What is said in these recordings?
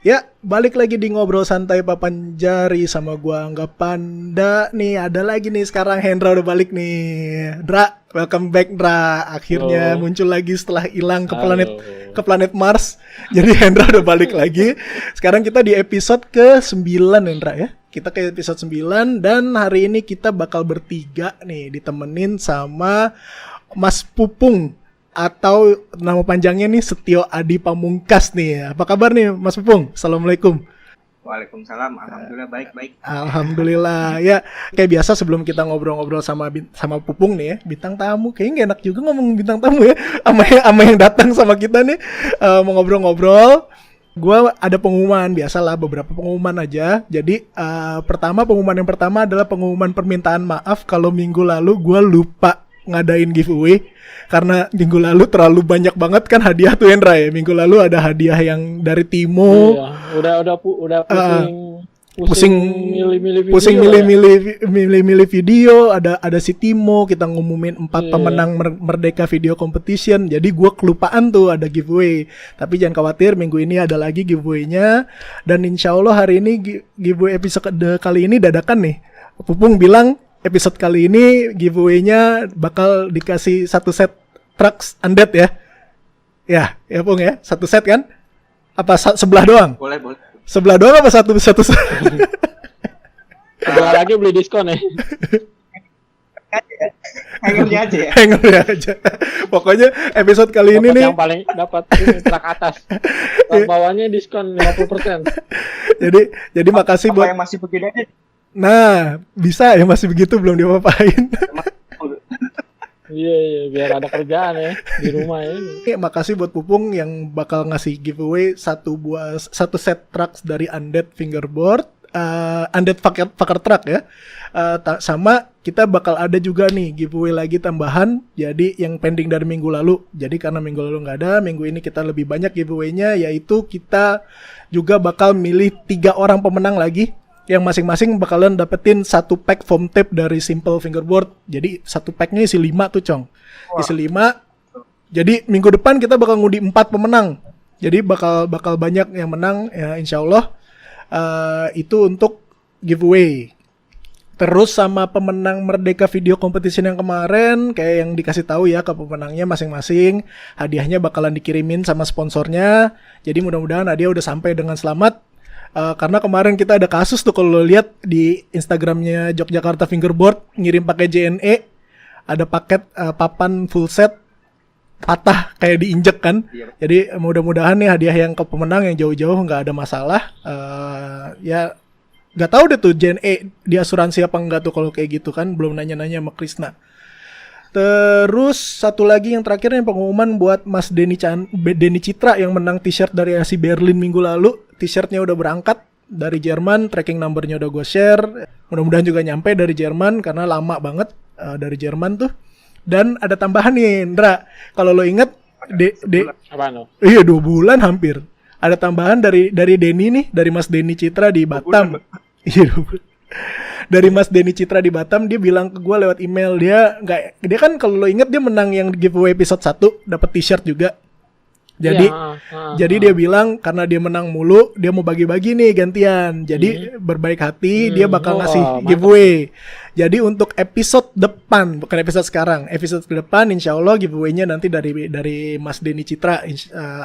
Ya, balik lagi di ngobrol santai papan jari sama gua Angga Panda. Nih, ada lagi nih sekarang Hendra udah balik nih. Dra, welcome back Dra. Akhirnya Halo, muncul lagi setelah hilang halo. ke planet Mars. Jadi Hendra udah balik lagi. Sekarang kita di episode ke-9 Hendra ya. Kita ke episode 9 dan hari ini kita bakal bertiga nih ditemenin sama Mas Pupung atau nama panjangnya nih Setio Adi Pamungkas nih. Apa kabar nih Mas Pupung? Assalamualaikum. Waalaikumsalam, alhamdulillah baik-baik. Alhamdulillah. Ya, kayak biasa sebelum kita ngobrol-ngobrol sama Pupung nih ya, bintang tamu. Kayaknya gak enak juga ngomong bintang tamu ya. Sama yang datang sama kita nih mau ngobrol-ngobrol. Gua ada pengumuman, biasalah beberapa pengumuman aja. Jadi pengumuman yang pertama adalah pengumuman permintaan maaf kalau minggu lalu gua lupa ngadain giveaway karena minggu lalu terlalu banyak banget kan hadiah tuh Hendra ya. Minggu lalu ada hadiah yang dari Timo. Iya, udah pusing milih video, ada si Timo, kita ngumumin 4 pemenang Merdeka Video Competition. Jadi gua kelupaan tuh ada giveaway. Tapi jangan khawatir, minggu ini ada lagi giveaway-nya dan insya Allah hari ini giveaway episode kali ini dadakan nih. Pupung bilang episode kali ini giveaway-nya bakal dikasih 1 set Trucks Undead ya. Ya Pung ya, 1 set kan? Apa sebelah doang? Boleh. Sebelah doang apa satu set? Sebelah lagi beli diskon ya. Hangernya aja ya. Hangernya aja. Pokoknya episode kali ini nih yang paling dapat ini truk atas. Truk bawahnya diskon 50%. Jadi makasih buat yang masih begini aja. Nah, bisa ya masih begitu belum diapa-apain. Iya, biar ada kerjaan ya di rumah ya. Makasih buat Pupung yang bakal ngasih giveaway 1 set trucks dari Undead Fingerboard, Undead Fucker Truck ya. Sama kita bakal ada juga nih giveaway lagi tambahan. Jadi yang pending dari minggu lalu. Jadi karena minggu lalu nggak ada, minggu ini kita lebih banyak giveaway-nya, yaitu kita juga bakal milih 3 orang pemenang lagi. Yang masing-masing bakalan dapetin 1 pack foam tape dari Simple Fingerboard. Jadi 1 packnya isi 5 tuh Cong. Isi 5. Jadi minggu depan kita bakal ngundi 4 pemenang. Jadi bakal banyak yang menang ya insya Allah. Itu untuk giveaway. Terus sama pemenang Merdeka Video Competition yang kemarin, kayak yang dikasih tahu ya ke pemenangnya masing-masing, hadiahnya bakalan dikirimin sama sponsornya. Jadi mudah-mudahan hadiah udah sampai dengan selamat. Karena kemarin kita ada kasus tuh kalau lo lihat di Instagramnya Yogyakarta Fingerboard ngirim pakai JNE, ada paket papan full set patah kayak diinjek kan. Iya. Jadi mudah-mudahan nih hadiah yang ke pemenang yang jauh-jauh nggak ada masalah. Ya nggak tahu deh tuh JNE di asuransi apa enggak tuh kalau kayak gitu kan, belum nanya-nanya sama Krisna. Terus satu lagi yang terakhir yang pengumuman buat Mas Denny Citra yang menang t-shirt dari ASI Berlin minggu lalu. T-shirtnya udah berangkat dari Jerman, tracking numbernya udah gue share. Mudah-mudahan juga nyampe dari Jerman karena lama banget dari Jerman tuh. Dan ada tambahan nih, Indra. Kalau lo inget, iya 2 bulan hampir. Ada tambahan dari Denny nih, dari Mas Denny Citra di Batam. Iya 2 bulan. Dari Mas Denny Citra di Batam, dia bilang ke gue lewat email, dia kan kalau lo inget dia menang yang giveaway episode 1, dapat t-shirt juga. Jadi dia bilang karena dia menang mulu, dia mau bagi-bagi nih gantian. Jadi berbaik hati dia bakal ngasih giveaway. Jadi untuk episode depan, bukan episode sekarang, episode ke depan insya Allah giveaway-nya nanti dari Mas Denny Citra.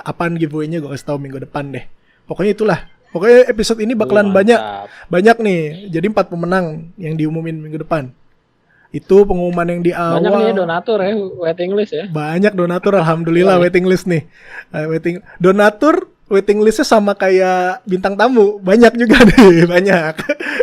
Apaan giveaway-nya gue kasih tahu minggu depan deh. Pokoknya itulah. Pokoknya episode ini bakalan banyak nih. Jadi 4 pemenang yang diumumin minggu depan. Itu pengumuman yang di awal. Banyak nih donatur ya, waiting list ya. Banyak donatur, alhamdulillah waiting list nih. Donatur waiting listnya sama kayak bintang tamu, banyak juga nih, banyak.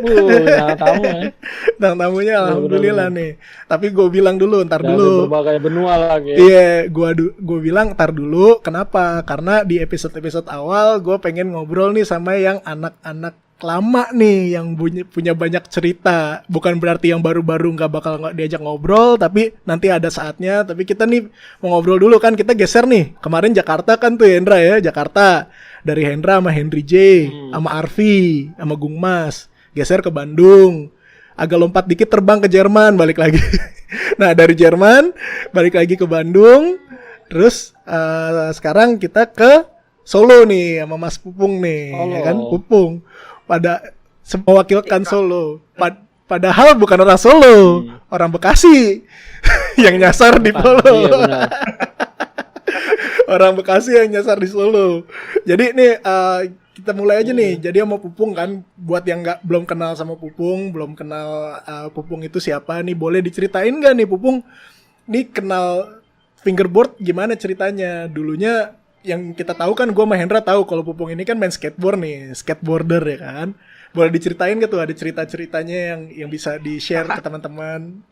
Bintang tamu ya. Bintang tamunya alhamdulillah nih. Tapi gue bilang dulu, ntar dulu. Berbagai benua lagi. Iya, gue bilang ntar dulu. Kenapa? Karena di episode awal gue pengen ngobrol nih sama yang anak-anak lama nih yang punya banyak cerita. Bukan berarti yang baru-baru nggak diajak ngobrol, tapi nanti ada saatnya. Tapi kita nih mau ngobrol dulu kan, kita geser nih. Kemarin Jakarta kan tuh Hendra ya, Jakarta. Dari Hendra sama Henry J, sama Arfi, sama Gung Mas. Geser ke Bandung. Agak lompat dikit terbang ke Jerman, balik lagi. Nah dari Jerman, balik lagi ke Bandung. Terus sekarang kita ke Solo nih sama Mas Pupung nih, Solo. ya kan? Pupung pada mewakilkan Solo. Padahal bukan orang Solo, orang Bekasi yang nyasar di Bukan. Solo. Iya benar. Orang Bekasi yang nyasar di Solo. Jadi nih kita mulai aja nih. Jadi sama Pupung kan, buat yang belum kenal sama Pupung, belum kenal Pupung itu siapa nih, boleh diceritain nggak nih Pupung? Nih kenal fingerboard gimana ceritanya? Dulunya yang kita tahu kan, gue sama Hendra tahu kalau Pupung ini kan main skateboard nih, skateboarder ya kan. Boleh diceritain gak tuh, ada cerita-ceritanya yang bisa di-share ke teman-teman?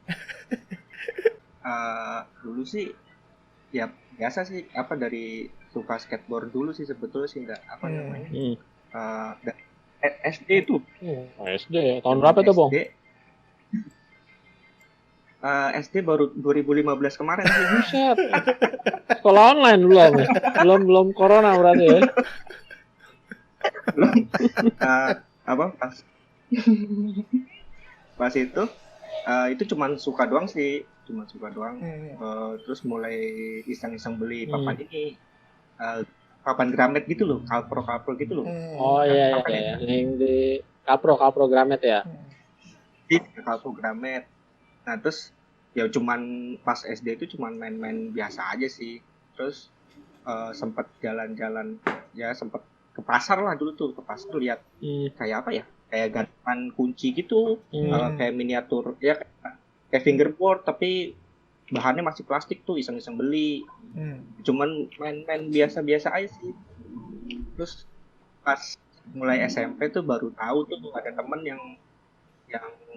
Dulu sih ya biasa sih, apa, dari suka skateboard dulu sih sebetulnya sih, enggak apa namanya, dari SD itu. SD ya. Tahun berapa tuh, Bang? SD baru 2015 kemarin sih. Buset. Sekolah online belum corona berarti ya. Apa pas itu cuman suka doang sih, terus mulai iseng-iseng beli papan ini, papan Gramet gitu loh, Kalpro gitu loh. Oh iya. Yang di Kapro Gramet ya. Kalpro Gramet. Nah terus ya cuman pas SD itu cuman main-main biasa aja sih. Terus sempat jalan-jalan, ya sempat ke pasar lah dulu tuh, lihat kayak apa ya, kayak gantungan kunci gitu, kayak miniatur ya, kayak fingerboard tapi bahannya masih plastik tuh, iseng-iseng beli. Cuman main-main biasa-biasa aja sih. Terus pas mulai SMP tuh baru tahu tuh ada temen yang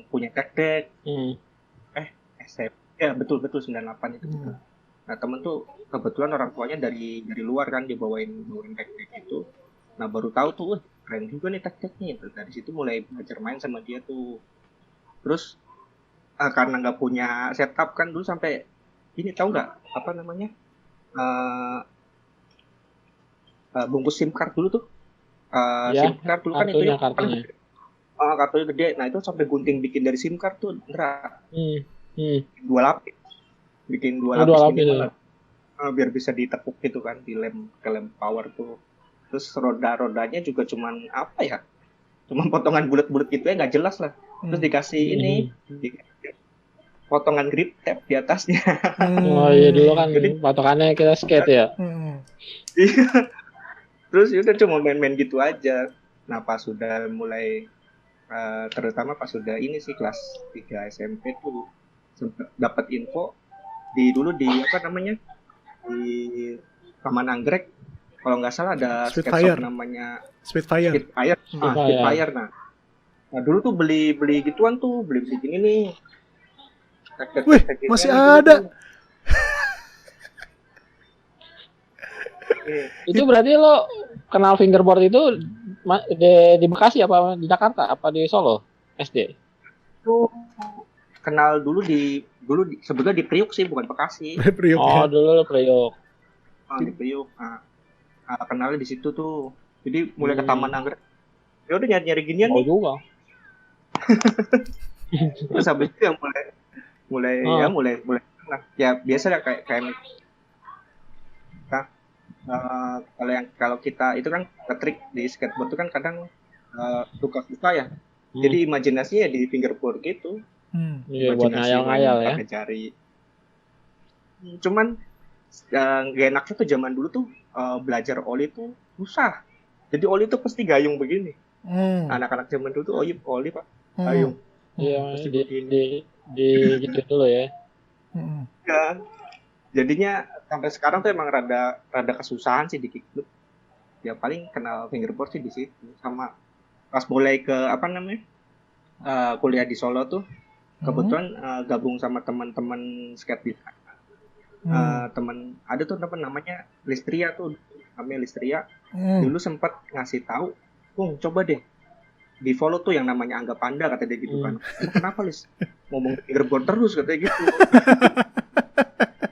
punya tek-tek. SMP ya, betul 98 itu. Nah temen tuh kebetulan orang tuanya dari luar kan, dibawain tek-tek itu. Nah baru tahu tuh, keren juga nih tek-teknya. Dari situ mulai belajar main sama dia tuh. Terus karena nggak punya setup kan dulu, sampai ini, tahu nggak apa namanya, bungkus SIM card dulu tuh. Ya, SIM card dulu kan itu ya, kartunya. Kartunya gede. Nah itu sampai gunting bikin dari SIM card tuh, dua lapis, bikin dua lapis minimal, biar bisa ditepuk gitu kan, dilem ke lem power tuh. Terus rodanya juga cuman apa ya, cuman potongan bulat-bulat gitu ya, nggak jelas lah. Terus dikasih ini, potongan grip tape di atasnya. Oh iya, dulu kan patokannya kita skate ya. Terus udah cuma main-main gitu aja. Nah pas sudah mulai terutama pas sudah ini sih kelas 3 SMP tuh sempat dapat info dulu di apa namanya, di Taman Anggrek kalau nggak salah, ada skate shop namanya Spitfire. Spitfire. Nah dulu tuh beli gituan tuh, beli gini nih. Wih, masih ada. Itu berarti lo kenal fingerboard itu di Bekasi apa di Jakarta apa di Solo SD? Itu kenal dulu sebetulnya di Priuk sih, bukan Bekasi. Priuk, oh ya. Dulu lo Priuk. Di Priuk. Kenalnya di situ tuh. Jadi mulai ke Taman Anggrek. Ya udah nyari ginian nih. Juga. Terus habis itu yang mulai nah, ya biasa lah kayak kalau kita itu kan trik di skateboard itu kan kadang suka ya. Jadi imajinasinya di fingerboard gitu. Iya, buat ngayal-ngayal ya. Pakai jari. Cuman gak enaknya tuh zaman dulu tuh belajar oli tuh susah. Jadi oli tuh pasti gayung begini. Anak-anak zaman dulu tuh oli Pak, gayung. Iya, di gitu dulu ya. Ya. Jadinya sampai sekarang tuh emang rada kesusahan sih di kickflip. Ya paling kenal fingerboard sih di situ, sama pas mulai ke apa namanya, kuliah di Solo tuh kebetulan gabung sama teman-teman skate di ada tuh teman namanya Listria tuh, namanya Listria. Dulu sempat ngasih tahu, coba deh di follow tuh yang namanya Angga Panda, kata dia gitu kan. Kenapa Lis ngomong fingerboard terus, katanya gitu.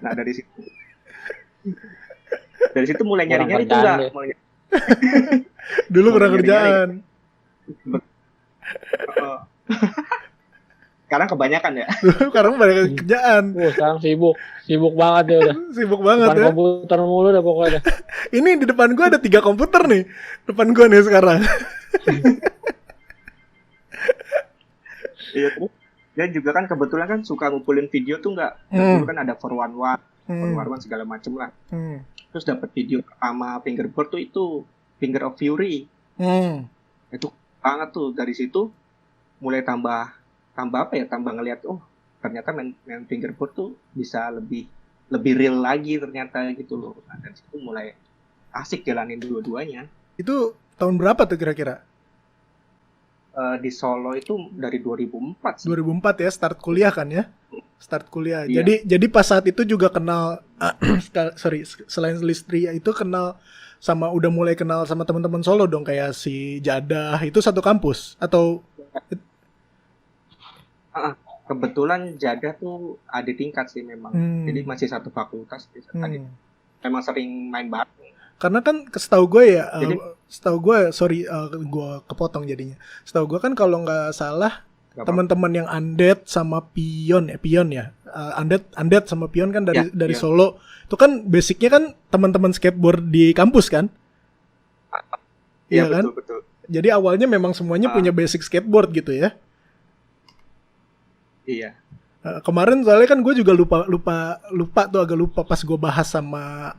Nah dari situ mulai nyari-nyari tuh enggak. Dulu kurang kerjaan. Sekarang kebanyakan ya. Sekarang banyak kerjaan. Sekarang sibuk banget ya udah. Sibuk banget Depan ya. komputer mulu dah pokoknya. Ini di depan gua ada 3 komputer nih. Depan gua nih sekarang. Iya terus. Dia juga kan kebetulan kan suka ngumpulin video tuh nggak. Dulu kan ada 411 segala macem lah. Terus dapat video pertama fingerboard tuh itu Finger of Fury. Itu banget tuh, dari situ mulai tambah apa ya, tambah ngelihat ternyata main fingerboard tuh bisa lebih real lagi ternyata gitu loh. Nah, dari situ mulai asik jalanin dua-duanya. Itu tahun berapa tuh kira-kira? Di Solo itu dari 2004 sih. 2004 ya, start kuliah kan ya? Start kuliah. Iya. Jadi pas saat itu juga kenal selain Listria itu udah mulai kenal sama teman-teman Solo dong, kayak si Jadah. Itu satu kampus atau Kebetulan Jadah tuh adik tingkat sih memang. Jadi masih satu fakultas. Memang sering main bareng. Karena kan setahu gue ya, Jadi, gue kepotong jadinya. Setahu gue kan kalau nggak salah teman-teman yang Undead sama Pion ya. Undead sama Pion kan dari Solo. Itu kan basicnya kan teman-teman skateboard di kampus kan? Iya kan? Betul. Jadi awalnya memang semuanya punya basic skateboard gitu ya. Iya. Kemarin soalnya kan gue juga agak lupa pas gue bahas sama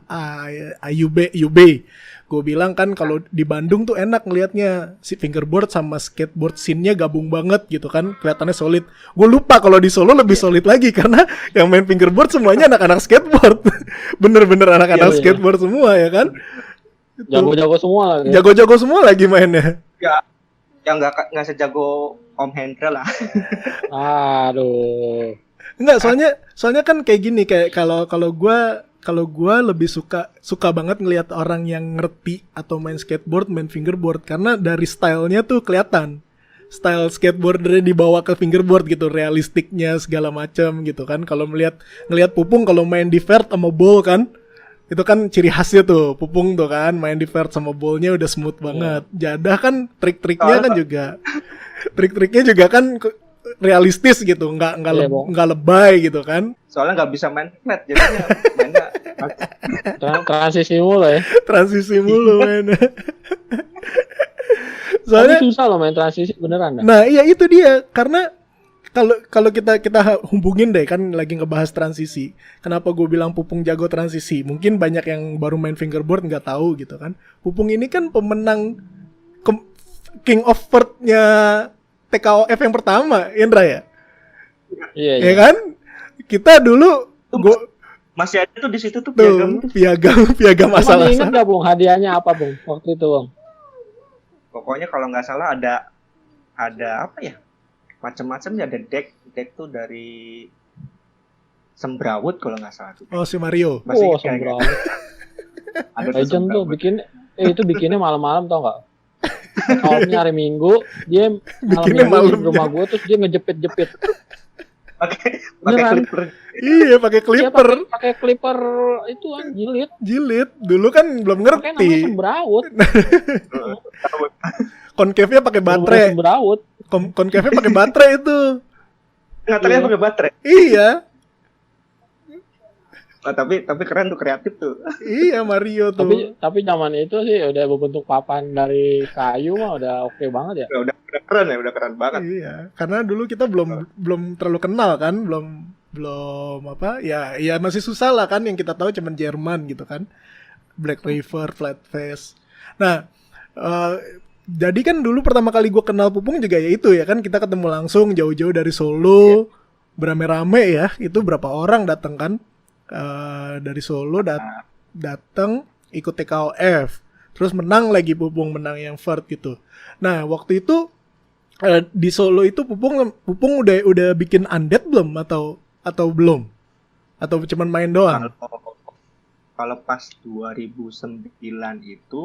UB. Gue bilang kan kalau di Bandung tuh enak ngelihatnya, si fingerboard sama skateboard scene-nya gabung banget gitu kan, kelihatannya solid. Gue lupa kalau di Solo lebih solid lagi karena yang main fingerboard semuanya anak-anak skateboard. Bener-bener anak-anak skateboard semua ya kan. Jago-jago semua lagi. Jago-jago semua lagi mainnya. Ya, yang nggak sejago Om Hendra lah. Aduh. Enggak, soalnya kan kayak gini, kayak kalau gue lebih suka banget ngelihat orang yang ngerti atau main skateboard, main fingerboard, karena dari stylenya tuh kelihatan. Style skateboardernya dibawa ke fingerboard gitu, realistiknya segala macam gitu kan. Kalau ngelihat Pupung kalau main di vert sama ball kan, itu kan ciri khasnya tuh. Pupung tuh kan main di vert sama ballnya udah smooth banget. Jadah kan trik-triknya kan juga. Trik-triknya juga kan realistis gitu, nggak lebay gitu kan. Soalnya nggak bisa main flat, jadinya mainnya transisi mulu ya. Transisi mulu mainnya. Soalnya tapi susah loh main transisi beneran. Nah iya itu dia, karena kalau kita hubungin deh, kan lagi ngebahas transisi. Kenapa gue bilang Pupung jago transisi? Mungkin banyak yang baru main fingerboard nggak tahu gitu kan. Pupung ini kan pemenang King of Vert-nya TKOF yang pertama, Indra ya? Iya. Ya kan? Kita dulu masih ada tuh di situ tuh piagam asal-asal. Ingat nggak Bung hadiahnya apa Bung waktu itu Bung? Pokoknya kalau nggak salah ada apa ya? Macam-macam ya, ada deck tuh dari Sembrawut kalau nggak salah tuh. Oh, si Mario. Sembrawut. Legend tuh itu bikinnya malam-malam tau nggak? Kalau hari Minggu dia malam di rumah gue, terus dia ngejepit-jepit. Pakai clipper. Iya, pakai clipper. Pakai clipper itu kan Jilid. Dulu kan belum ngerti. Namanya Sembrawut. Konkevnya pakai baterai. Sembrawut. Konkevnya pakai baterai itu. Ngatarnya pakai baterai. Iya. Tapi keren tuh, kreatif tuh. Iya, Mario tuh. Tapi zaman itu sih udah berbentuk papan dari kayu mah udah oke banget ya. Udah keren ya, udah keren banget. Iya, karena dulu kita belum terlalu kenal kan, belum apa? Ya masih susah lah kan, yang kita tahu cuman Jerman gitu kan. Black River, Flatface. Nah, jadi kan dulu pertama kali gue kenal Pupung juga ya itu ya kan, kita ketemu langsung jauh-jauh dari Solo, berame-rame ya, itu berapa orang datang kan? Dari Solo datang ikut TKOF, terus menang lagi Pupung, menang yang vert gitu. Nah waktu itu di Solo itu Pupung udah bikin Undead belum atau belum, atau cuman main doang? Kalau pas 2009 itu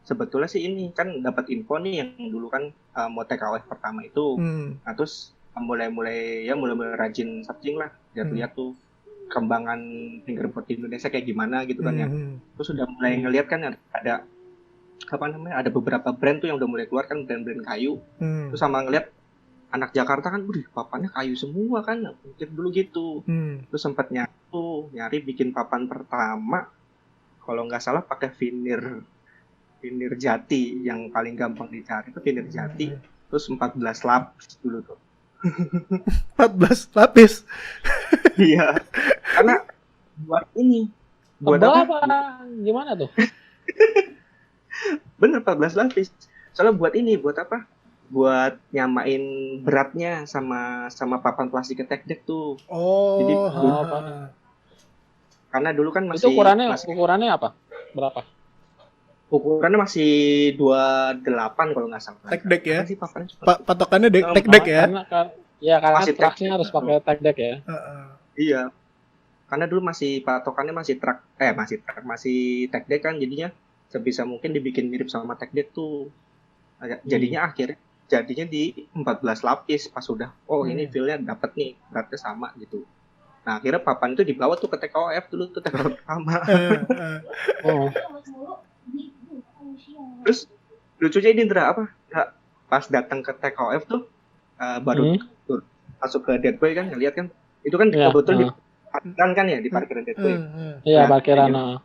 sebetulnya sih ini kan dapat info nih yang dulu kan mau TKOF pertama itu. Nah terus mulai rajin searching lah, lihat tuh kembangan fingerboard di Indonesia kayak gimana gitu kan ya. Terus udah mulai ngelihat kan ada apa namanya, ada beberapa brand tuh yang udah mulai keluar kan, brand-brand kayu. Terus sama ngelihat anak Jakarta kan, papannya kayu semua kan, pikir dulu gitu. Terus sempat nyari bikin papan pertama, kalau nggak salah pakai vinir jati yang paling gampang dicari itu vinir jati, terus 14 lapis dulu tuh. 14 lapis. Iya, karena buat apa? Gimana tuh? Bener 14 lapis. Soalnya buat apa? Buat nyamain beratnya sama papan plastik tech deck tuh. Jadi karena dulu kan masih itu ukurannya apa? Berapa? Ukurannya masih 28 kalau nggak salah. Tech deck ya? Patokannya tech deck ya? Karena tracknya harus pakai tech deck ya. Iya. Karena dulu patokannya masih tech deck kan, jadinya sebisa mungkin dibikin mirip sama tech deck tuh. Jadinya jadinya di 14 lapis pas udah ini feel-nya dapet nih, beratnya sama gitu. Nah akhirnya papan itu dibawa tuh ke TKOF dulu tuh, TKOF pertama. Terus lucunya ini Indra pas datang ke TKOF tuh baru masuk ke Dead Boy kan, ngeliat kan itu kan kebetulan di parkiran kan ya, di parkiran Dead Boy. Iya, parkiran.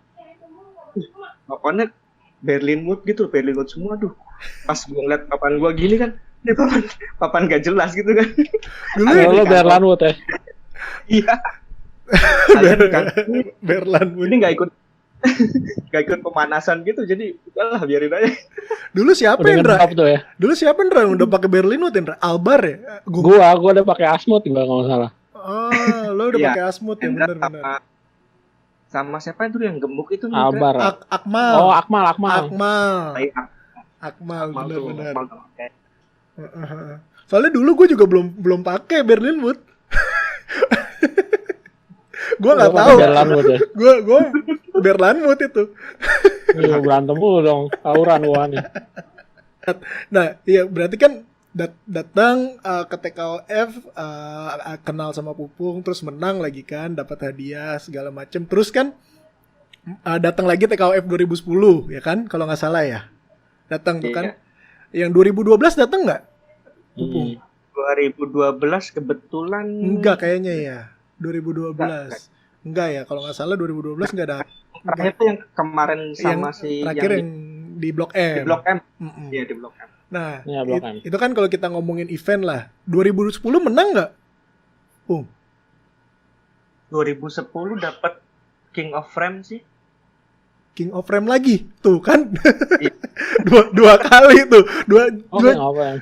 Papannya Berlin Wood gitu, Berlin Wood semua. Pas gue ngeliat papan gue gini kan, ini papan gak jelas gitu kan. Dulu lo Berlin Wood ya? Iya. Berlin Wood. Ini gak ikut pemanasan gitu, jadi udahlah biarin aja. Dulu siapa Indra? Ya? Dulu siapa Indra yang udah pakai Berlin Wood Indra? Albar ya? Gua udah pakai Asmut enggak kalau salah. Oh, lo udah pakai Asmut ya, benar. Sama siapa itu yang gemuk itu? Albar. Akmal. Oh, Akmal. Akmal benar. Soalnya dulu gue juga belum pakai Berlin Wood. Gue nggak tahu. Gue Berlin Wood itu. Iya, berantem mulu dong, tawuran gua nih. Nah, iya berarti kan datang ke TKOF, kenal sama Pupung, terus menang lagi kan, dapat hadiah segala macem. Terus kan datang lagi TKOF 2010 ya kan, kalau nggak salah ya. Datang tuh kan. Yang 2012 datang nggak? Pupung. 2012 kebetulan enggak kayaknya ya. 2012. Enggak ya, kalau nggak salah 2012 nggak ada. Terakhir itu yang kemarin sama terakhir yang di Blok M. Di Blok M. Iya, di Blok M. Nah, itu kan kalau kita ngomongin event lah. 2010 menang nggak? 2010 dapat King of Frame sih. King of Frame lagi. Tuh kan. dua kali tuh.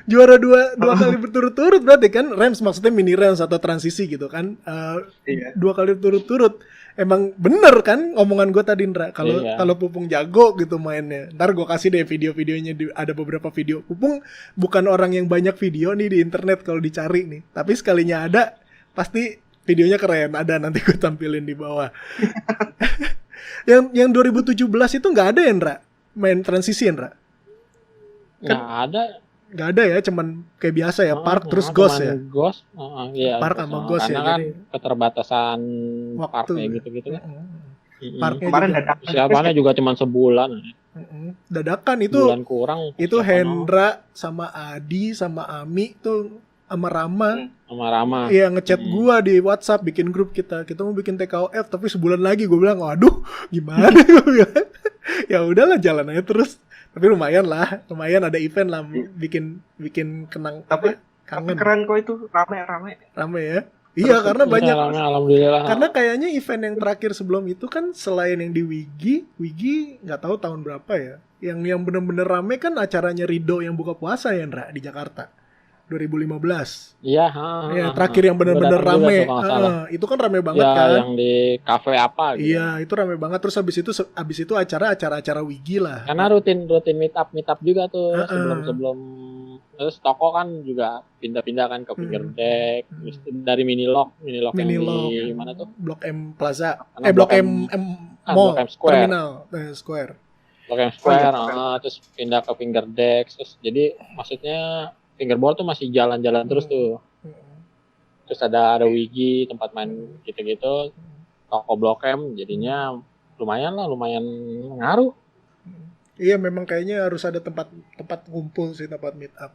Juara dua kali berturut-turut berarti kan. Rams maksudnya mini Rams atau transisi gitu kan. 2 kali berturut-turut. Emang bener kan omongan gue tadi Indra, kalau Pupung jago gitu mainnya. Ntar gue kasih deh video-videonya, ada beberapa video. Pupung bukan orang yang banyak video nih di internet kalau dicari nih, tapi sekalinya ada pasti videonya keren, ada nanti gue tampilin di bawah. yang 2017 itu nggak ada ya Indra, main transisi Indra? Nggak ada ya, cuman kayak biasa ya, Park terus Ghost ya. Iya, Park sama Ghost ya. Karena kan keterbatasan Parknya gitu-gitu kan. Parknya kemarin persiapannya juga cuman sebulan. Dadakan itu. Sebulan kurang. Itu Hendra sama Adi sama Ami tuh sama Rama. Iya, ngechat gua di WhatsApp, bikin grup kita mau bikin TKOF tapi sebulan lagi. Gua bilang, waduh gimana. Gua bilang, ya udahlah jalan aja terus. Tapi lumayan ada event lah, bikin kenang tapi kangen. Keren kok itu, rame ya. Iya, karena banyak. Alhamdulillah. Karena kayaknya event yang terakhir sebelum itu kan selain yang di Wigi nggak tahu tahun berapa ya. Yang bener-bener rame kan acaranya Rido yang buka puasa ya, Ndra, di Jakarta. 2015. Iya, terakhir yang bener-bener rame. Itu kan rame banget kan. Yang di kafe apa gitu. Iya, itu rame banget. Terus habis itu acara Wigi lah. Karena rutin meet up juga tuh sebelum terus toko kan juga pindah-pindah kan ke Finger Deck, dari mini lock yang di mana tuh? Blok M Plaza. Blok M Mall, Blok M Square. Terminal Square. Blok M Square, terus pindah ke Finger Deck, terus jadi maksudnya fingerboard tuh masih jalan-jalan terus tuh. Terus ada Wigi, tempat main gitu-gitu. Toko Blok M jadinya lumayan ngaruh. Iya, memang kayaknya harus ada tempat ngumpul sih, tempat meet up.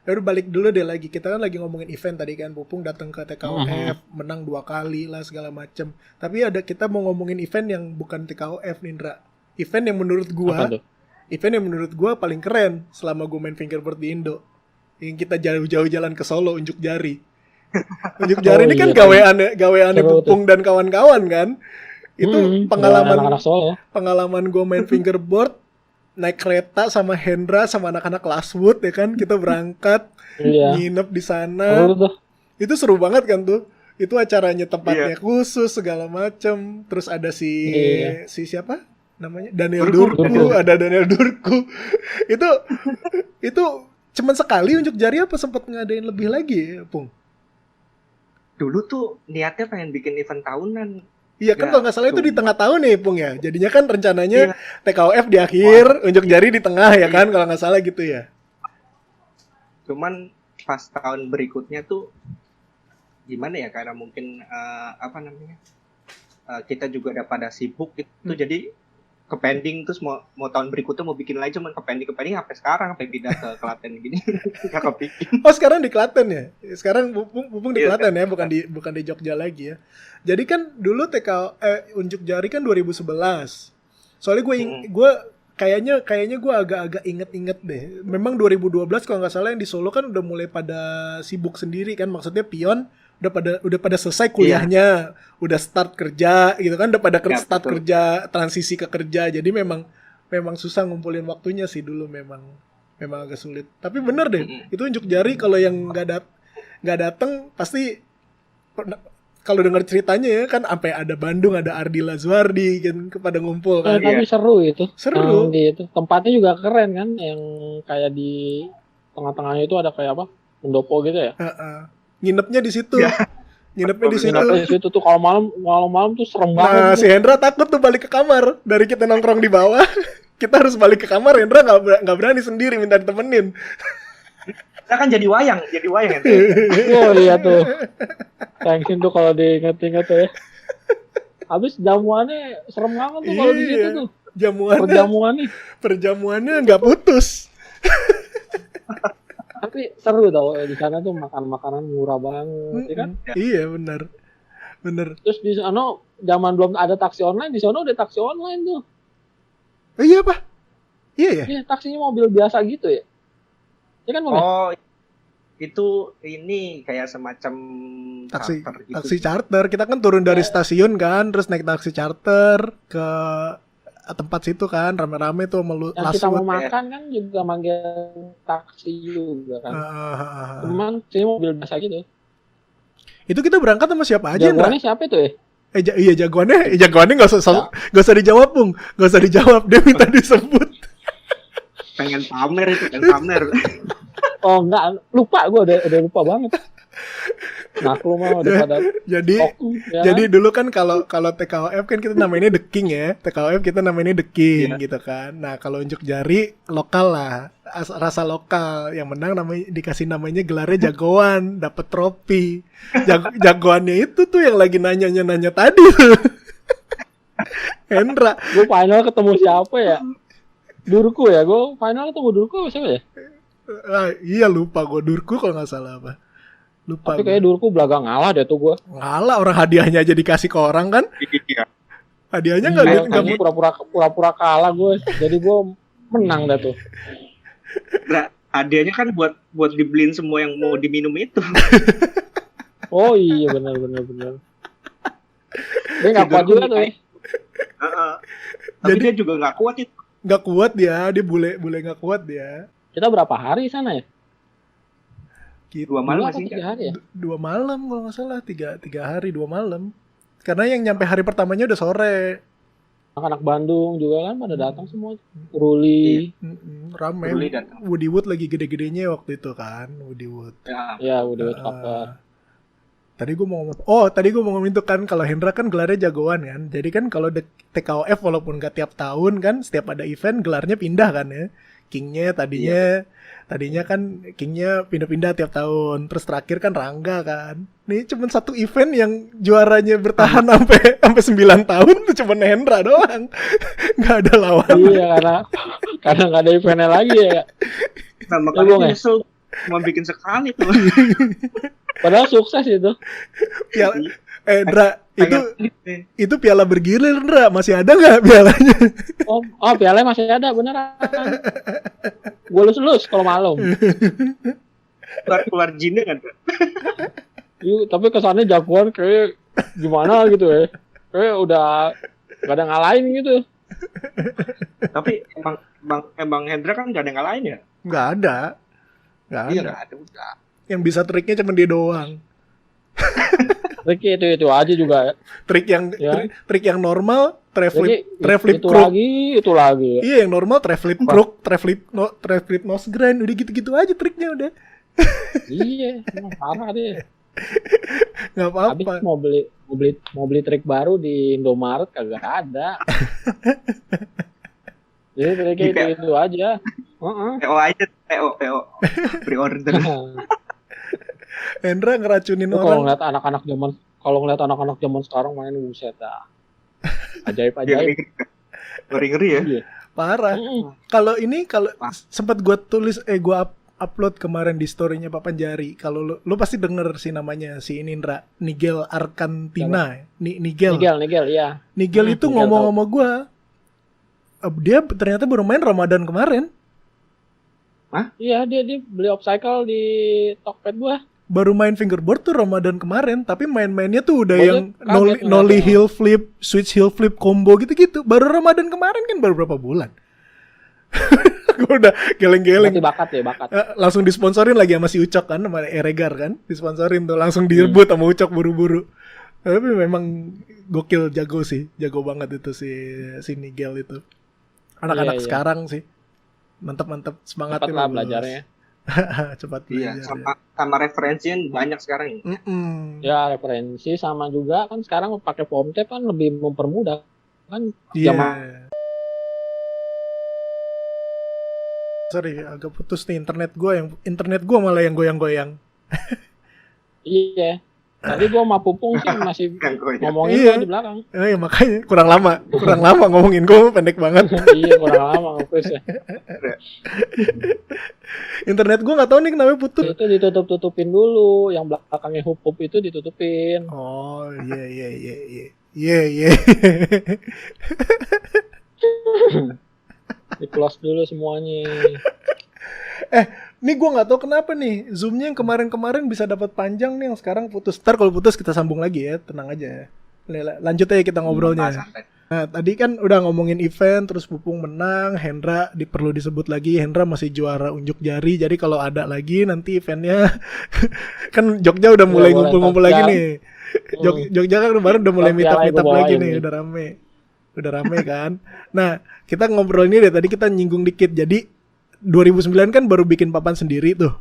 Baru balik dulu deh lagi. Kita kan lagi ngomongin event tadi kan. Pupung datang ke TKOF, menang 2 kali lah segala macem. Tapi kita mau ngomongin event yang bukan TKOF, Nindra. Event yang menurut gua paling keren selama gua main fingerboard di Indo. Yang kita jauh-jauh jalan ke Solo, unjuk jari. Unjuk jari ini kan gaweane Pupung dan kawan-kawan kan. Itu pengalaman gue main fingerboard, naik kereta sama Hendra sama anak-anak Laswood ya kan, kita berangkat nginep di sana. Itu seru banget kan tuh. Itu acaranya tempatnya khusus segala macem. Terus ada si siapa namanya, Daniel Durku. Ada Daniel Durku. itu cuman sekali unjuk jari apa sempat ngadain lebih lagi ya, Pung? Dulu tuh niatnya pengen bikin event tahunan. Iya kan, kalau nggak salah itu di tengah tahun nih, Pung ya. Jadinya kan rencananya TKOF di akhir, unjuk jari di tengah ya kan, kalau nggak salah gitu ya. Cuman pas tahun berikutnya tuh gimana ya, karena mungkin kita juga udah pada sibuk gitu, jadi ke pending. Terus mau tahun berikutnya mau bikin lagi, cuman ke pending sampai sekarang, sampai pindah ke Klaten gini. Nggak kepikiran. Oh sekarang di Klaten ya? Sekarang Pupung di Klaten ya, bukan di Jogja lagi ya. Jadi kan dulu unjuk jari kan 2011. Soalnya gue kayaknya gue agak-agak inget deh. Memang 2012 kalau nggak salah yang di Solo kan udah mulai pada sibuk sendiri kan. Maksudnya pion udah pada selesai kuliahnya, udah start kerja gitu kan, udah pada start kerja, transisi ke kerja. Jadi memang susah ngumpulin waktunya sih dulu, memang agak sulit. Tapi bener deh, itu unjuk jari kalau yang nggak datang pasti, kalau dengar ceritanya ya kan, sampai ada Bandung, ada Ardi Lazuardi kan kepada ngumpul kan. Tapi seru itu. Seru. Gitu. Tempatnya juga keren kan, yang kayak di tengah-tengahnya itu ada kayak apa? Pendopo gitu ya. Nginepnya di situ. Nginepnya di situ tuh kalau malam tuh serem banget. Nah, si Hendra takut tuh balik ke kamar. Dari kita nongkrong di bawah, kita harus balik ke kamar. Hendra nggak berani sendiri, minta ditemenin. Kita kan jadi wayang ya. Oh iya tuh. Thanksin tuh kalau diinget-inget tuh ya. Habis jamuannya serem banget tuh kalau di situ tuh. Perjamuannya nggak putus. Tapi seru tau, di sana tuh makan makanan murah banget, ya kan? Iya bener. Terus di sana zaman belum ada taksi online, di sana udah taksi online tuh. Oh iya Pak? Iya ya? Iya, taksinya mobil biasa gitu ya. Ya kan, Bang? Oh, itu ini kayak semacam charter gitu. Taksi charter. Kita kan turun dari stasiun kan, terus naik taksi charter ke tempat situ kan, rame-rame tuh melu. Yang kita mau makan kan juga manggil taksi juga kan. Cuman sih mobil biasa gitu. Itu kita berangkat sama siapa aja? Jagoannya siapa itu ya? Iya jagoannya nggak usah dijawab, Bung. Nggak usah dijawab, dia minta disebut. Pengen pamer. Oh enggak, lupa gue udah lupa banget. Nah, aku mah udah pada jadi dulu kan kalau TKOF kan kita namanya The King ya. TKOF kita namanya The King gitu kan. Nah, kalau unjuk jari lokal lah, rasa lokal. Yang menang dikasih namanya gelarnya jagoan, dapat trofi. Jagoannya itu tuh yang lagi nanya tadi tuh. Hendra. Gue final ketemu siapa ya? Durku ya. Gue final ketemu Durku siapa ya? Iya lupa gue, Durku kalau nggak salah apa. Lupa. Tapi kayak Durku belaga ngalah deh tuh gue. Ngalah, orang hadiahnya aja dikasih ke orang kan? Iya. Hadiahnya nggak pura-pura kalah gue. Jadi gue menang dah tuh. Nah, hadiahnya kan buat dibeliin semua yang mau diminum itu. Oh iya benar. Dia nggak kuat juga tuh ya. Tapi dia juga nggak kuat itu. Nggak kuat dia bule nggak kuat dia. Kita berapa hari sana ya? 2 malam sih. 3 hari ya? 2 malam kalau nggak salah, 3 hari 2 malam. Karena yang nyampe hari pertamanya udah sore. Anak Bandung juga kan pada datang semua. Ruli. Rame. Woody Wood lagi gede-gedenya waktu itu kan, Woody Wood. Ya Woody Wood cover. Tadi gue mau ngomong itu kan, kalau Hendra kan gelarnya jagoan kan. Jadi kan kalau TKOF walaupun gak tiap tahun kan, setiap ada event gelarnya pindah kan ya. Kingnya tadinya kan Kingnya pindah-pindah tiap tahun. Terus terakhir kan Rangga kan. Nih cuma satu event yang juaranya bertahan sampai 9 tahun tuh cuma Hendra doang. Gak ada lawan. Iya karena gak ada eventnya lagi ya. Nah makanya nyesel Cuma bikin sekali tuh. Padahal sukses itu. Piala, Ndra, Pengen- itu piala bergilir, Ndra. Masih ada nggak pialanya? Oh, pialanya masih ada beneran. Gue lulus kalau malam. keluar jinnya kan. Tapi kesannya jagoan kayak gimana gitu ya. Kayak udah gak ada ngalahin gitu. Tapi emang Hendra kan gak ada yang ngalahin ya? Nggak ada. Nggak Iya ada. nggak ada udah. Yang bisa triknya cuma dia doang. Ricky itu aja juga ya. Trik yang normal, Ricky, treflip itu crook. itu lagi. Iya, yang normal treflip crook, treflip nose grind, udah gitu-gitu aja triknya udah. Iya, emang parah deh. Nggak Habis apa-apa. mau beli trik baru di Indomaret kagak ada. Jadi triknya itu aja. PO aja, PO. Pre-order. Hendra ngeracunin Kalau orang. ngeliat anak-anak zaman sekarang main buset dah. Ajaib. Ngeri-ngeri ya. Iya. Parah. Kalau sempat gue tulis, gue upload kemarin di story-nya Pak Panjari. Kalau lu pasti denger sih namanya si ini Indra, Nigel Arkantina. Nigel Iya. Nigel itu Nigel ngomong sama gue, dia ternyata baru main Ramadan kemarin. Iya, dia beli upcycle di Tokped gua. Baru main fingerboard tuh Ramadan kemarin, tapi main-mainnya tuh udah Banyak yang kaget nollie ngeliatnya. heel flip, switch heel flip combo gitu-gitu. Baru Ramadan kemarin kan baru berapa bulan. Gue udah geleng-geleng. Berarti bakat. Langsung disponsorin lagi sama si Ucok kan, sama Eregar kan, disponsorin tuh langsung direbut sama Ucok buru-buru. Tapi memang gokil, jago banget itu si Nigel itu. Anak-anak Iya. sekarang sih mantap semangatnya Cepat lah bagus. belajarnya. Cepat Iya, belajar. sama referensinya banyak sekarang. Ya referensi sama juga kan sekarang pakai foam tape kan lebih mempermudah kan. Iya. Zaman- Sorry, agak putus nih internet gue malah yang goyang-goyang. Iya. Tadi gua sama Pupung sih masih ngomongin Iya. gua di belakang. Ya makanya kurang lama ngomongin gue pendek banget. Iya, kurang lama ngepus ya. Internet gue nggak tahu nih kenapa putus. Itu ditutup-tutupin dulu, yang belakangnya hup itu ditutupin. Oh iya. Di close dulu semuanya. Nih gue nggak tahu kenapa nih zoomnya yang kemarin bisa dapat panjang nih, yang sekarang putus. Ntar kalau putus kita sambung lagi ya, tenang aja. Lanjut aja kita ngobrolnya. Nah tadi kan udah ngomongin event, terus Pupung menang, Hendra perlu disebut lagi, Hendra masih juara unjuk jari. Jadi kalau ada lagi nanti eventnya kan Jogja udah mulai ngumpul-ngumpul lagi nih. Jogja kan kemarin udah mulai meet up lagi nih, udah rame kan. Nah kita ngobrol ini deh, tadi kita nyinggung dikit. Jadi 2009 kan baru bikin papan sendiri tuh,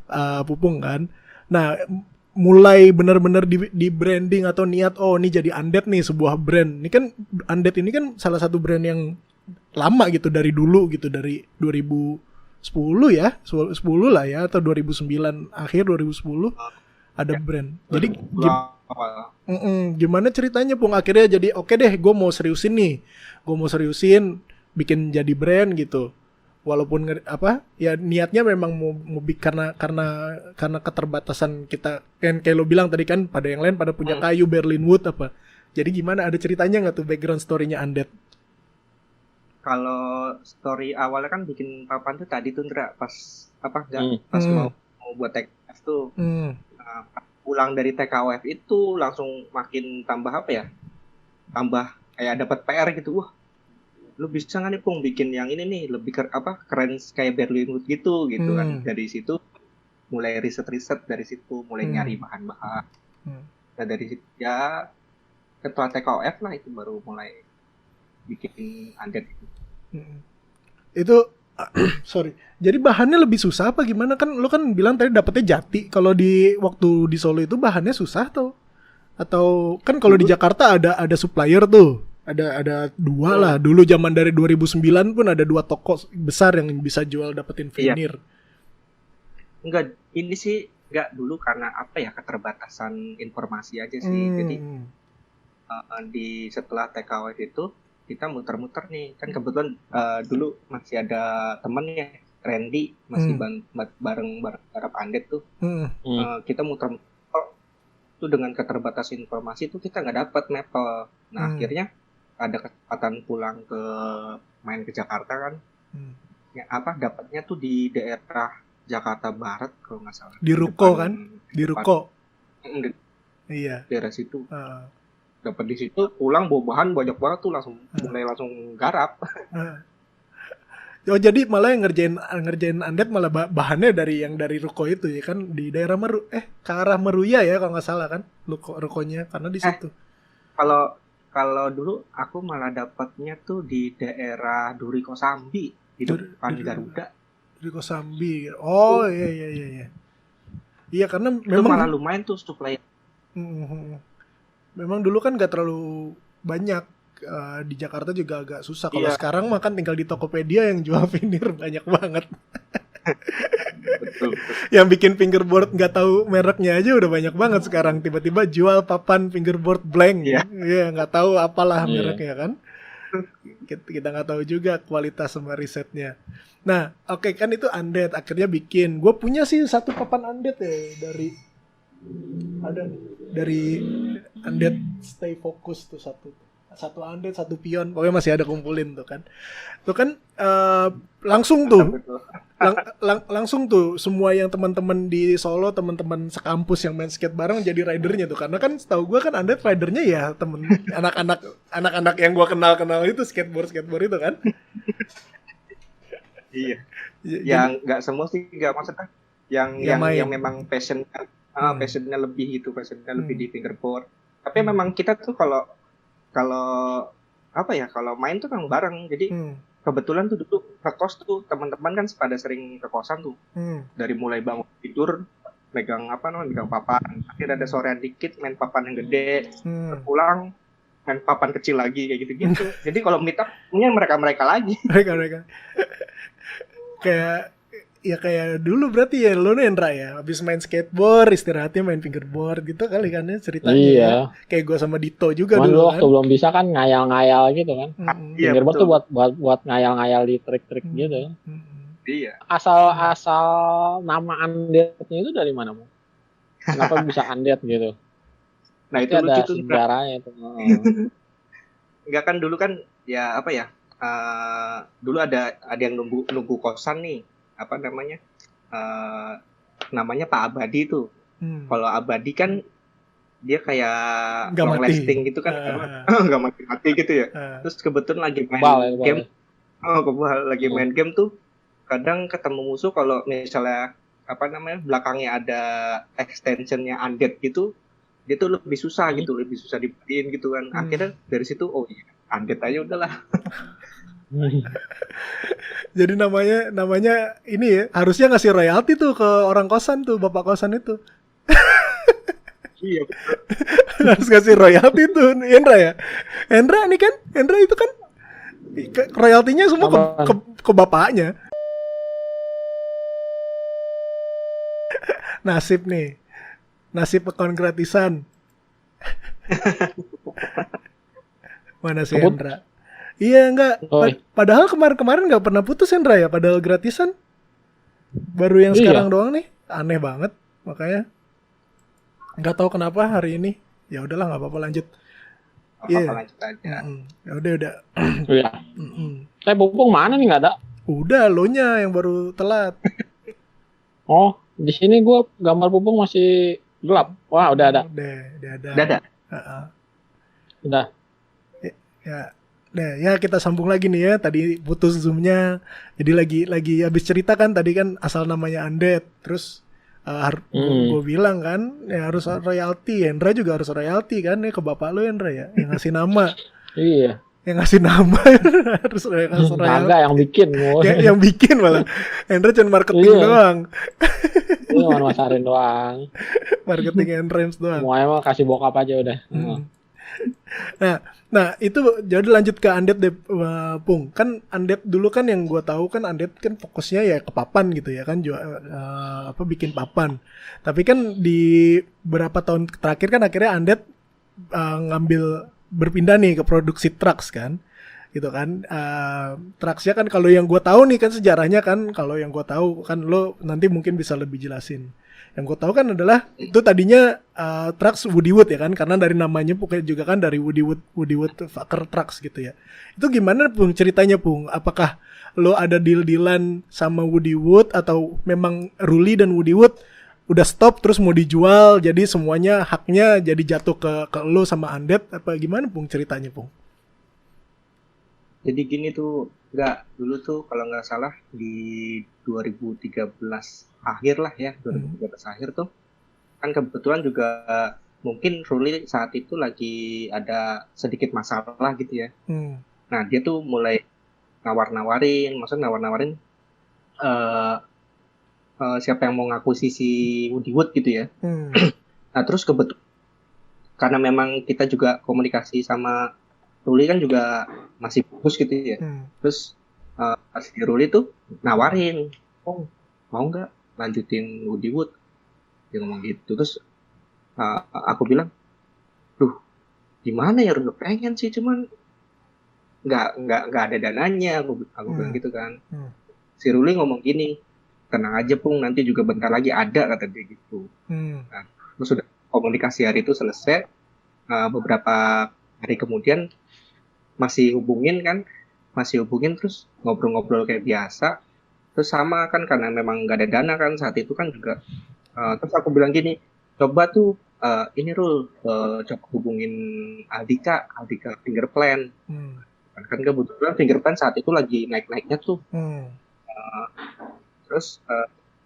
Pupung kan. Nah, mulai benar-benar di branding atau niat, ini jadi Undead nih, sebuah brand. Ini kan Undead ini kan salah satu brand yang lama gitu, dari dulu gitu, dari 2010 ya, 10 lah ya, atau 2009 akhir 2010 ada brand. Jadi gimana ceritanya Pung akhirnya jadi oke deh, gue mau seriusin bikin jadi brand gitu. Walaupun ya niatnya memang mau karena keterbatasan kita kan, kayak lo bilang tadi kan, pada yang lain pada punya kayu Berlin wood apa. Jadi gimana, ada ceritanya nggak tuh background story-nya Undead? Kalau story awalnya kan bikin papan tuh tadi tuh Ndra, pas mau buat TKF tuh. Pulang dari TKF itu langsung makin tambah tambah kayak dapat PR gitu. Wah, lu bisa nggak nih Pung bikin yang ini nih lebih keren kayak Berlin Wood gitu kan. Dari situ mulai riset dari situ, mulai nyari bahan-bahan. Nah dari situ ya ketua TKF lah itu baru mulai bikin Undead itu. Itu sorry, jadi bahannya lebih susah apa gimana? Kan lo kan bilang tadi dapetnya jati. Kalau waktu di Solo itu bahannya susah atau kan kalau di Jakarta ada supplier tuh. Ada dua lah. Dulu zaman dari 2009 pun ada 2 toko besar yang bisa jual dapetin veneer. Enggak, ini sih enggak dulu karena keterbatasan informasi aja sih. Jadi setelah TKW itu kita muter-muter nih. Kan kebetulan dulu masih ada temennya Randy masih bareng Arab Undead tuh, kita muter tuh dengan keterbatasan informasi tuh kita nggak dapat Maple. Nah akhirnya ada kesempatan pulang main ke Jakarta kan, ya dapatnya tuh di daerah Jakarta Barat kalau nggak salah. Di Ruko kan? Di Ruko. Iya. Daerah situ. Dapat di situ, pulang bawa bahan banyak banget tuh, mulai garap. Oh jadi malah yang ngerjain Undead malah bahannya dari Ruko itu ya kan, di daerah ke arah Meruya ya kalau nggak salah kan Rukonya, karena di situ. Kalau dulu aku malah dapatnya tuh di daerah Duri Kosambi, di depan Garuda. Duri Kosambi. Oh iya. Iya karena itu memang malah lumayan tuh supply. Memang dulu kan nggak terlalu banyak. Di Jakarta juga agak susah. Kalau sekarang mah kan tinggal di Tokopedia yang jual vinir banyak banget. Betul. Yang bikin fingerboard nggak tahu mereknya aja udah banyak banget sekarang. Tiba-tiba jual papan fingerboard blank. Iya, nggak tahu apalah mereknya kan. Kita nggak tahu juga kualitas sama risetnya. Nah, oke kan itu Undead akhirnya bikin. Gue punya sih satu papan Undead ya dari Undead Stay Focus tuh satu Undead, satu Pion, pokoknya masih ada kumpulin tuh kan. Tuh kan langsung tuh langsung tuh semua yang teman-teman di Solo, teman-teman sekampus yang main skate bareng jadi ridernya tuh, karena kan setahu gue kan Undead ridernya ya temen anak-anak yang gue kenal itu skateboard itu kan. Iya. Yang nggak semua sih, nggak maksudnya yang memang passionnya lebih gitu, lebih di fingerboard. Tapi memang kita tuh kalau main tuh kan bareng. Jadi kebetulan tuh dulu ngekos tuh teman-teman kan pada sering ke kosan tuh. Dari mulai bangun tidur megang papan. Akhirnya ada sorean dikit main papan yang gede. Pulang main papan kecil lagi kayak gitu-gitu. Jadi kalau meet up punya mereka lagi. Mereka. Kayak dulu berarti ya lo nih Endra ya, habis main skateboard istirahatnya main fingerboard gitu kali kan ya ceritanya. Iya. Ya. Kayak gue sama Dito juga dulu kan. Waktu belum bisa kan ngayal-ngayal gitu kan. Fingerboard tuh buat ngayal-ngayal di trik-trik gitu. Iya. Asal nama Undead-nya itu dari mana, Mo? Kenapa bisa Undead gitu? Nah, itu lucu tuh sejarahnya itu. Enggak kan dulu kan ya dulu ada yang nunggu kosan nih. Namanya Pak Abadi tuh. Kalau Abadi kan dia kayak long lasting gitu kan, nggak mati gitu ya. Terus kebetulan lagi main game, lagi main game tuh kadang ketemu musuh kalau misalnya belakangnya ada extensionnya Undead gitu, dia tuh lebih susah dibatiin gitu kan. Akhirnya dari situ Undead aja udahlah. Jadi namanya ini ya, harusnya ngasih royalti tuh ke orang kosan tuh, bapak kosan itu. Iya betul. Harus ngasih royalti tuh Hendra ya. Hendra itu kan royaltinya semua ke bapaknya. Nasib akun gratisan. Mana si Hendra? Iya enggak. Padahal kemarin nggak pernah putus Hendra ya. Padahal gratisan. Baru yang sekarang doang nih. Aneh banget. Makanya nggak tahu kenapa hari ini. Ya udahlah nggak apa-apa lanjut. Lanjut aja. Ya udah. Iya. Saya Pupung mana nih nggak ada? Udah lonya yang baru telat. Oh di sini gue gambar Pupung masih gelap. Wah udah ada. Udah ada. Udah. Ya. Nah, ya kita sambung lagi nih ya. Tadi putus zoomnya. Jadi lagi habis cerita kan tadi kan asal namanya Undead. Terus gue bilang kan ya harus royalti. Hendra juga harus royalti kan ya ke bapak lo Hendra ya. Yang ngasih nama. Iya. Yang ngasih nama harus royalti. Enggak yang bikin. Yang bikin malah. Hendra cuma marketing doang. Iya cuma masarin doang. Marketing and rhymes doang. Semuanya mah kasih bokap aja udah. Nah itu jadi lanjut ke Undead deh, Pung. Kan Undead dulu kan yang gue tahu kan Undead kan fokusnya ya ke papan gitu ya kan, bikin papan. Tapi kan di beberapa tahun terakhir kan akhirnya Undead berpindah nih ke produksi trucks kan. gitu kan. Trucksnya kan kalau yang gue tahu nih kan sejarahnya kan, kalau yang gue tahu kan lo nanti mungkin bisa lebih jelasin. Yang gue tahu kan adalah itu tadinya Trucks Woody Wood ya kan, karena dari namanya pokoknya juga kan dari Woody Wood Fucker Trucks gitu ya. Itu gimana Pung ceritanya Pung? Apakah lo ada deal-dealan sama Woody Wood atau memang Ruli dan Woody Wood udah stop terus mau dijual jadi semuanya haknya jadi jatuh ke lo sama Undead apa gimana Pung ceritanya Pung? Jadi gini tuh, dulu tuh kalau nggak salah di 2013 akhir lah ya, 2013 akhir tuh kan kebetulan juga mungkin Ruli saat itu lagi ada sedikit masalah gitu ya. Nah dia tuh mulai nawar-nawarin siapa yang mau ngakuisisi Woody Wood gitu ya. Nah terus kebetulan karena memang kita juga komunikasi sama Ruli kan juga masih bagus gitu ya. Terus si Ruli tuh nawarin, oh mau nggak lanjutin Woody Wood? Dia ngomong gitu. Terus aku bilang, duh gimana ya Ruli, pengen sih cuman nggak ada dananya. Aku bilang gitu kan. Si Ruli ngomong gini, tenang aja Pung, nanti juga bentar lagi ada, kata dia gitu. Nah, terus sudah komunikasi hari itu selesai. Beberapa hari kemudian masih hubungin terus ngobrol-ngobrol kayak biasa. Terus sama kan karena memang nggak ada dana kan saat itu kan juga. Terus aku bilang gini, coba tuh ini Rul, coba hubungin Aldika Fingerplan. Kan kebetulan Fingerplan saat itu lagi naik-naiknya tuh. Terus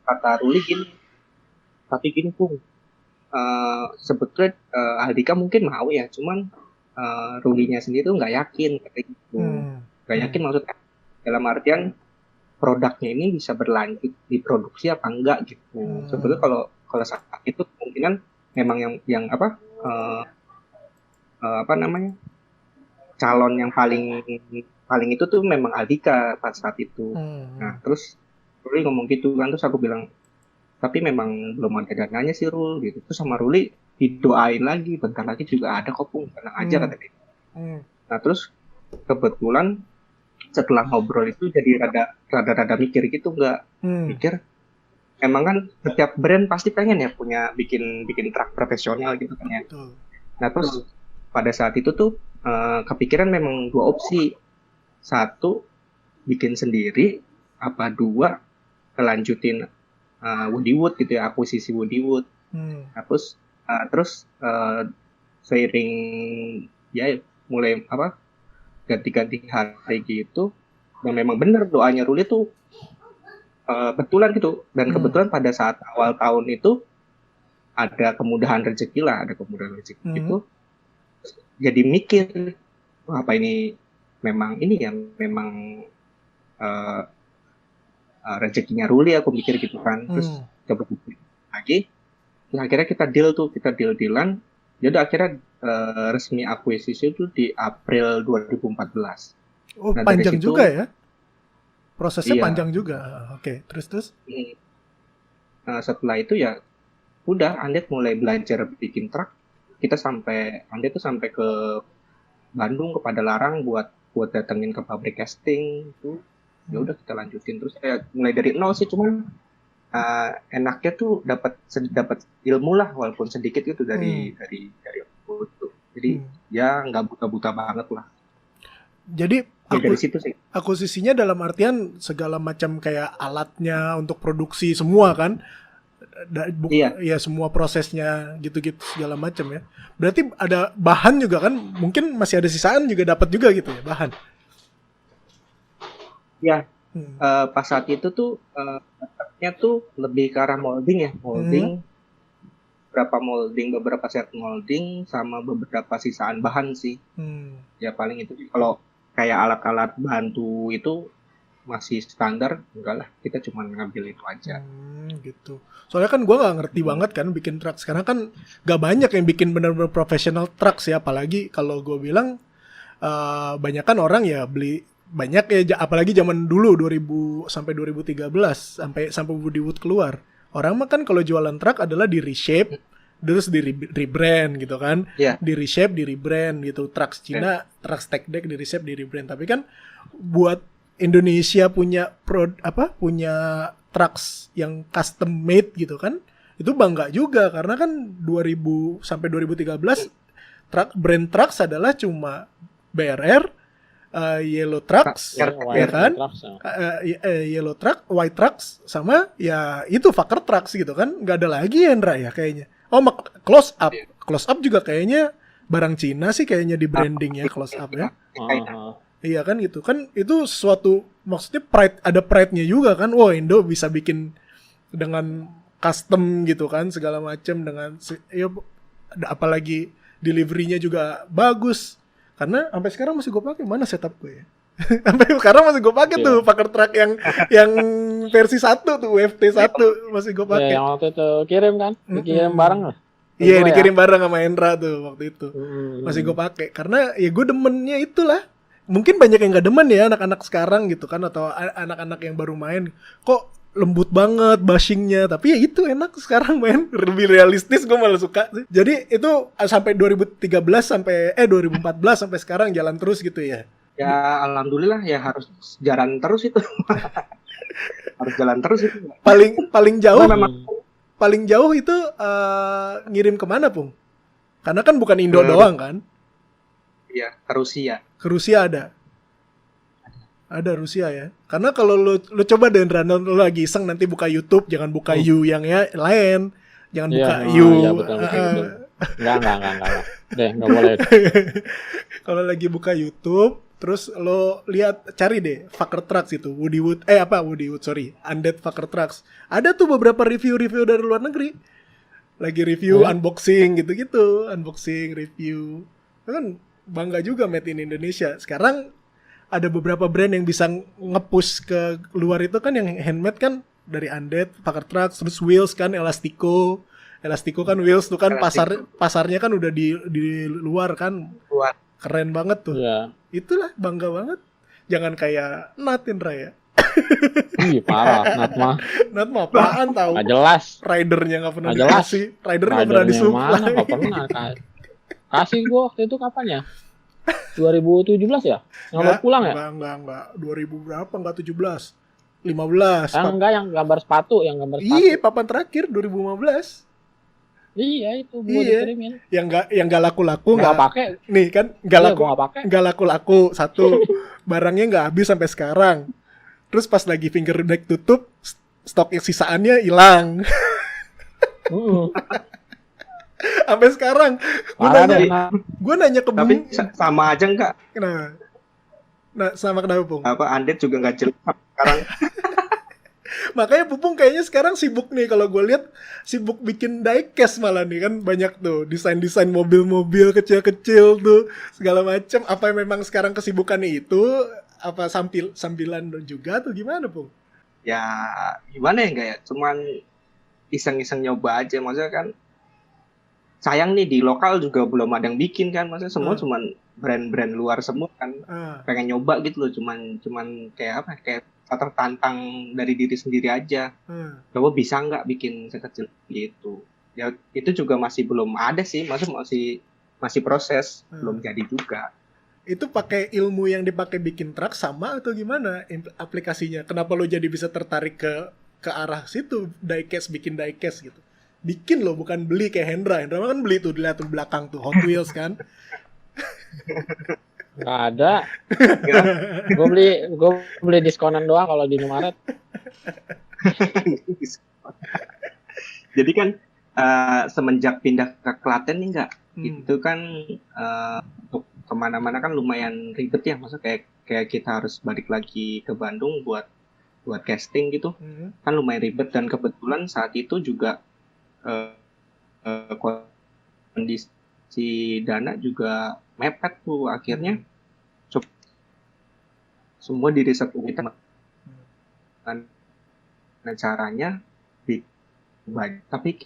kata Ruli gini, tapi gini Pung, sebetulnya Aldika mungkin mau ya, cuman Rulinya sendiri tuh nggak yakin kayak gitu. Nggak yakin maksudnya dalam artian produknya ini bisa berlanjut diproduksi apa enggak gitu. Sebetulnya kalau saat itu kemungkinan memang yang apa namanya, calon yang paling itu tuh memang Aldika pada saat itu. Nah terus Ruli ngomong gitu kan, terus aku bilang tapi memang belum ada dananya sih Rul gitu. Terus sama Ruli didoain lagi, bentar lagi juga ada kok Pung, tenang aja kata dia. Nah terus kebetulan setelah ngobrol itu jadi rada mikir gitu, mikir emang kan setiap brand pasti pengen ya punya bikin truk profesional gitu kan ya. Nah terus pada saat itu tuh kepikiran memang dua opsi, satu bikin sendiri, apa dua kelanjutin Woody Wood gitu ya, akuisisi Woody Wood. Terus seiring ya mulai ganti-ganti hari gitu, dan memang benar doanya Ruli tuh betulan gitu. Dan kebetulan pada saat awal tahun itu ada kemudahan rezeki gitu. Jadi mikir, apa ini memang rezekinya Ruli, aku mikir gitu kan. Terus coba lagi. Nah, akhirnya kita deal-dealan. Jadi akhirnya resmi akuisisi itu di April 2014. Oh, nah, panjang situ, juga ya? Prosesnya iya, panjang juga. Oke, terus? Setelah itu ya udah Undead mulai belajar bikin truk. Undead tuh sampai ke Bandung, ke Padalarang buat datengin ke pabrik casting itu. Ya udah kita lanjutin terus. Mulai dari nol sih, cuman enaknya tuh dapat ilmu lah walaupun sedikit gitu dari aku tuh. Jadi ya nggak buta banget lah. Jadi dari situ sih. Akuisisinya dalam artian segala macam kayak alatnya untuk produksi semua kan? Iya. Ya semua prosesnya gitu-gitu segala macam ya. Berarti ada bahan juga kan? Mungkin masih ada sisaan juga dapat juga gitu ya bahan. Ya. Pas saat itu tuh tuh lebih ke arah molding, beberapa set molding sama beberapa sisaan bahan sih. Ya paling itu kalau kayak alat-alat bantu itu masih standar, enggak lah, kita cuma ngambil itu aja. Gitu. Soalnya kan gue nggak ngerti banget kan bikin truk. Sekarang kan nggak banyak yang bikin benar-benar profesional truk sih, apalagi kalau gue bilang banyak kan orang ya beli banyak ya, apalagi zaman dulu 2000 sampai 2013 sampai Woody Wood keluar. Orang mah kan kalau jualan truk adalah di reshape, terus rebrand gitu kan, Iya. di reshape, di rebrand gitu. Trucks Cina, trucks tech deck di reshape, di rebrand. Tapi kan buat Indonesia punya punya trucks yang custom made gitu kan, itu bangga juga karena kan 2000 sampai 2013 brand trucks adalah cuma BRR, Yellow Trucks, Ya, ya kan? Trucks, Yellow Truck, White Trucks, sama ya itu Fucker Trucks gitu kan. Nggak ada lagi ya, Ndra ya kayaknya. Oh, Close Up. Close Up juga kayaknya barang Cina sih kayaknya di branding ya, Close Up ya. Iya kan gitu. Kan itu suatu, maksudnya ada pride-nya juga kan. Wah, Indo bisa bikin dengan custom gitu kan, segala macam dengan ya, apalagi delivery-nya juga bagus. Karena sampai sekarang masih gue pakai. Mana setup gue ya? Sampai sekarang masih gue pakai tuh Fucker Truck yang versi 1 tuh, WFT 1 masih gue pakai. Yang waktu itu kirim kan? Dikirim bareng lah. Iya, dikirim bareng sama Hendra tuh waktu itu. Masih gue pakai karena ya gue demennya itulah. Mungkin banyak yang gak demen ya anak-anak sekarang gitu kan, atau anak-anak yang baru main. Kok lembut banget bashingnya, tapi ya itu enak sekarang main, lebih realistis, gue malah suka sih. Jadi itu sampai 2013 sampai 2014 sampai sekarang jalan terus gitu ya. Ya alhamdulillah ya, harus jalan terus itu. Harus jalan terus itu. Paling jauh Memang paling jauh itu ngirim kemana, Pung? Karena kan bukan Indo doang kan? Iya, ke Rusia. Ke Rusia ada Rusia ya. Karena kalau lu coba deh, Randall, lu lagi iseng nanti buka YouTube, jangan buka You yang ya lain. Jangan buka You. Iya, betul. Enggak. Deh, enggak boleh. Kalau lagi buka YouTube, terus lo cari deh Fucker Trucks itu, Undead Fucker Trucks. Ada tuh beberapa review dari luar negeri. Lagi review, unboxing gitu-gitu, unboxing, review. Kan bangga juga made in Indonesia. Sekarang ada beberapa brand yang bisa nge-push ke luar itu kan, yang handmade kan, dari Undead, Fucker Trucks, terus Wheels kan, Elastico kan, Wheels tuh kan pasarnya kan udah di luar kan. Luar. Keren banget tuh. Iya. Itulah bangga banget. Jangan kayak Natin Raya. Ih, parah, Nat mah apaan tahu? Nggak jelas. Ridernya nggak pernah Nggak jelas. dikasih. Rider nggak pernah disuplai. Mana nggak pernah. Kasih gue waktu itu kapan ya? 2017 ya? Yang lo pulang ya? Enggak. 2000 berapa? Enggak 17. 15. Enggak, yang gambar sepatu. Iya, papan terakhir 2015. Iya, itu gue dikirimin. Yang enggak laku-laku, nggak pakai. Nih kan, enggak laku-laku. Satu, barangnya enggak habis sampai sekarang. Terus pas lagi finger deck tutup, stok sisaannya hilang. Sampai sekarang. Gue nanya ke Bung. Tapi sama aja enggak? Nah, sama kenapa, Bung? Undead juga enggak jelas sekarang. Makanya Pupung kayaknya sekarang sibuk nih, kalau gue lihat sibuk bikin diecast malah nih kan, banyak tuh desain mobil-mobil kecil-kecil tuh segala macam. Apa memang sekarang kesibukannya itu apa sambilan juga tuh gimana, Pung? Ya gimana ya, enggak ya, cuman iseng-iseng nyoba aja. Maksudnya kan sayang nih, di lokal juga belum ada yang bikin kan, maksudnya semua cuman brand-brand luar semua kan. Pengen nyoba gitu loh, cuman kayak apa, kayak tertantang dari diri sendiri aja. Coba bisa nggak bikin sekecil gitu. Ya itu juga masih belum ada sih, masih proses, belum jadi juga. Itu pakai ilmu yang dipakai bikin truk sama atau gimana aplikasinya? Kenapa lo jadi bisa tertarik ke arah situ, bikin diecast gitu? Bikin lo, bukan beli kayak Hendra kan beli tuh, dilihat tuh belakang tuh Hot Wheels kan. Nggak ada. Gue beli diskonan doang kalau di Indomaret. Jadi kan semenjak pindah ke Klaten nih enggak, itu kan untuk kemana-mana kan lumayan ribet ya, maksudnya kayak kita harus balik lagi ke Bandung buat casting gitu, kan lumayan ribet. Dan kebetulan saat itu juga kondisi dana juga mepet tuh, akhirnya semua di riset kita. Nah caranya tapi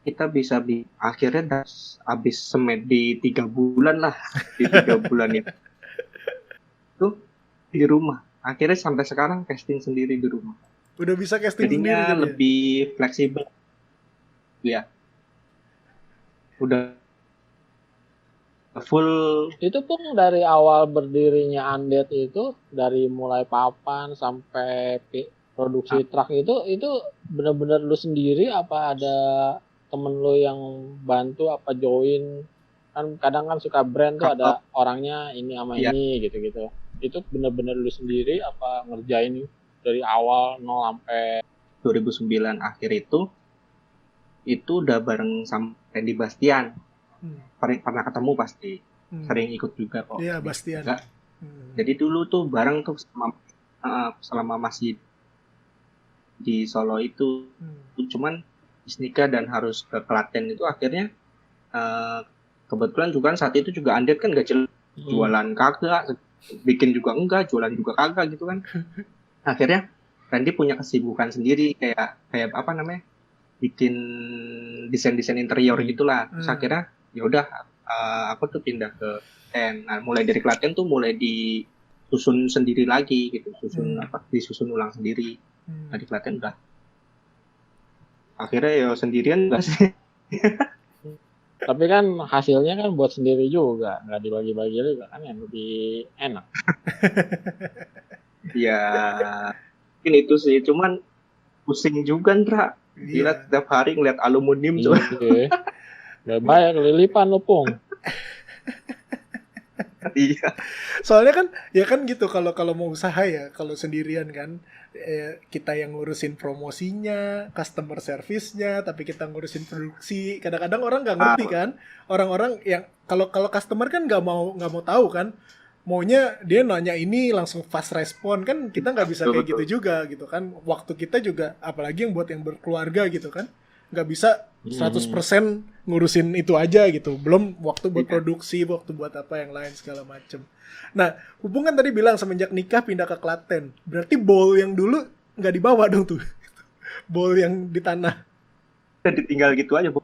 kita bisa akhirnya habis semed di 3 bulan lah, di 3 bulan itu di rumah. Akhirnya sampai sekarang casting sendiri di rumah. Udah bisa casting jadinya sendiri. Jadinya lebih fleksibel. Ya. udah full. Itu pun dari awal berdirinya Undead itu, dari mulai papan sampai produksi truk itu benar-benar lu sendiri apa ada temen lu yang bantu apa join? Kan kadang kan suka brand tuh ada orangnya ini sama ini gitu-gitu. Itu benar-benar lu sendiri apa ngerjain dari awal 0 sampai 2009 akhir itu udah bareng sama Randy Bastian. Pernah ketemu pasti. Sering ikut juga kok. Iya, Bastian. Jadi dulu tuh bareng tuh selama masih di Solo itu. Cuman Isnika dan harus ke Klaten itu akhirnya kebetulan juga saat itu juga Undead kan gak jelas, jualan kagak, bikin juga enggak, jualan juga kagak gitu kan. Akhirnya Randy punya kesibukan sendiri kayak apa namanya, bikin desain interior gitulah. Terus akhirnya ya udah aku tuh pindah ke Klaten. Nah, mulai dari Klaten tuh mulai disusun sendiri lagi gitu, disusun ulang sendiri. Nah, di Klaten udah akhirnya ya sendirian enggak sih. Tapi kan hasilnya kan buat sendiri juga, nggak dibagi-bagi juga kan, yang lebih enak. Ya mungkin itu sih, cuman pusing juga Ndra. Gila, setiap hari ngeliat aluminium coba. Gak bayar kelilipan lo Pung. Iya. Soalnya kan ya kan gitu, kalau mau usaha ya, kalau sendirian kan kita yang ngurusin promosinya, customer service-nya, tapi kita ngurusin produksi. Kadang-kadang orang nggak ngerti kan, orang-orang yang kalau customer kan nggak mau tahu kan, maunya dia nanya ini langsung fast respon kan, kita nggak bisa kayak gitu juga gitu kan. Waktu kita juga, apalagi yang buat yang berkeluarga gitu kan, nggak bisa 100% ngurusin itu aja gitu. Belum waktu buat produksi, waktu buat apa yang lain segala macem. Nah, hubungan tadi bilang semenjak nikah pindah ke Klaten. Berarti bowl yang dulu nggak dibawa dong tuh. Bowl yang di tanah. Dan ditinggal gitu aja, Bu.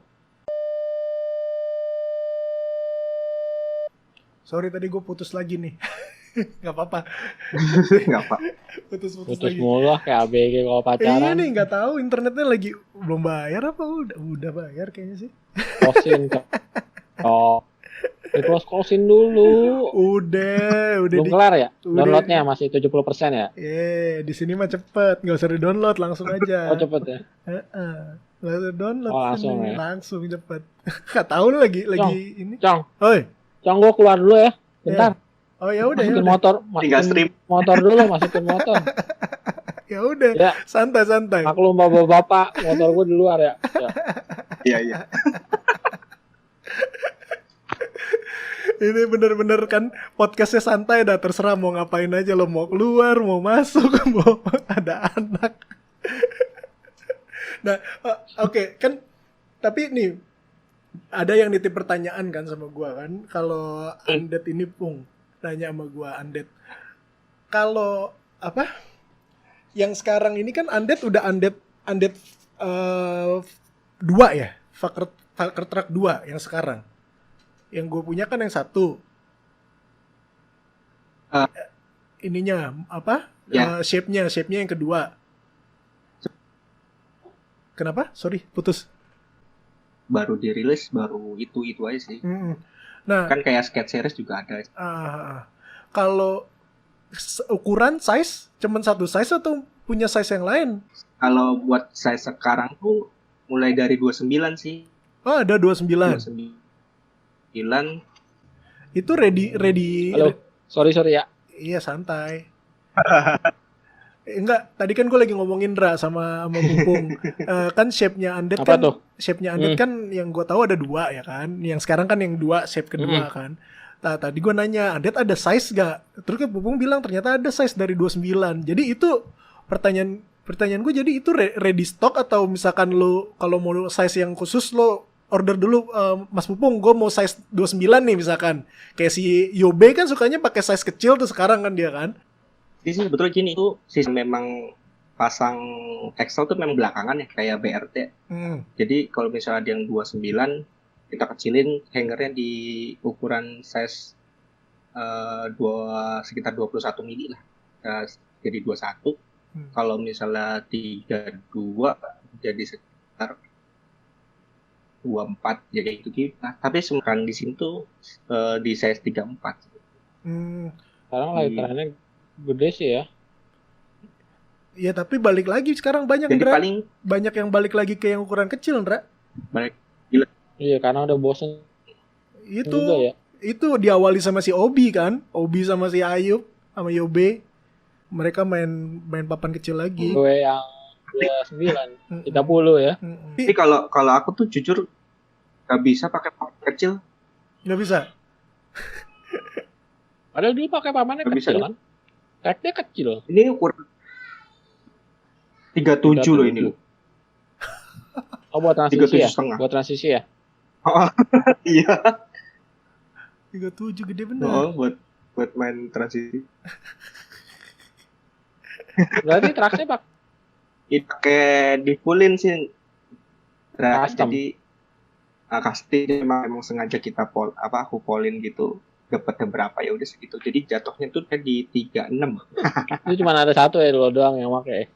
Sorry tadi gue putus lagi nih. Gak apa-apa. Gak apa. Putus mulu lah kayak ABG kalau pacaran. Iya nih, nggak tahu internetnya lagi belum bayar apa udah bayar kayaknya sih. Kosin oh, close-closein dulu. Udah belum kelar ya? Downloadnya masih 70% ya? Di sini mah cepet, nggak usah di-download langsung aja. Oh cepet ya? Nggak usah download. Oh langsung ya? Langsung cepet. Nggak tahu lu lagi ini. Cong, oi, Cong gue keluar dulu ya, bentar. Oh ya udah. Masukin motor, motor dulu, masukin motor. Ya udah, ya. Santai. Maklum bapak-bapak, motor gue di luar ya. Iya. Ini bener-bener kan podcastnya santai dah, terserah mau ngapain aja lo, mau keluar, mau masuk, mau ada anak. Nah, oke. Kan tapi nih ada yang nitip pertanyaan kan sama gua kan, kalau Undead ini Pung nanya sama gua, Undead kalau apa yang sekarang ini kan Undead udah Undead 2 ya, Fucker Truck 2 yang sekarang. Yang gue punya kan yang 1. Ininya apa? Shape-nya yang kedua. Kenapa? Sorry, putus. Baru dirilis, baru itu aja sih. Nah, kan kayak skate series juga ada. Kalau ukuran size cuman satu size atau punya size yang lain? Kalau buat size sekarang tuh mulai dari 29 sih. Oh, ada 29. Itu ready. Halo, sorry ya. Iya, santai. Enggak, tadi kan gue lagi ngomongin Dra sama Bupung. Kan shape-nya Undead apa kan tuh? Shape-nya Undead kan yang gue tahu ada 2 ya kan. Yang sekarang kan yang 2 shape kedua kan. Nah, tadi gue nanya, Undead ada size gak? Terus kan Bupung bilang ternyata ada size dari 29. Jadi itu pertanyaan gue, jadi itu ready stock atau misalkan lo kalau mau size yang khusus lo order dulu, Mas Pupung, gue mau size 29 nih misalkan. Kayak si Yobe kan sukanya pakai size kecil tuh sekarang kan dia kan. Jadi sebetulnya gini tuh, sistem memang pasang Excel tuh memang belakangan ya, kayak BRT. Jadi kalau misalnya ada yang 29, kita kecilin hangernya di ukuran size sekitar 21 mili lah. Jadi 21. Kalau misalnya 32 jadi sekitar 24 ya kayak gitu kita. Tapi sekarang di sini tuh di size 34. Sekarang lagi trennya gede sih ya. Ya tapi balik lagi sekarang banyak Jadi Ndra. paling Banyak yang balik lagi ke yang ukuran kecil, Ndra. balik Iya, karena udah bosen Itu juga ya. itu diawali sama si Obi kan, Obi sama si Ayub sama Yobe. Mereka main papan kecil lagi. Gue yang 29, 30 ya. Tapi kalau aku tuh jujur nggak bisa pakai papan kecil. Nggak bisa. Padahal dulu pakai papannya Nggak kecil bisa. kan. Tracknya kecil. Ini ukuran 37 loh ini loh. Oh, buat transisi 37 ya? setengah. Buat transisi ya? Iya. 37 gede bener. Oh, buat main transisi. Berarti tracksnya Pakai di fullin sih. Custom. Jadi custom emang sengaja kita aku pollin gitu. Dapatnya berapa ya udah segitu. Jadi jatuhnya tuh kayak di 36. itu cuma ada satu ya lo doang yang pakai.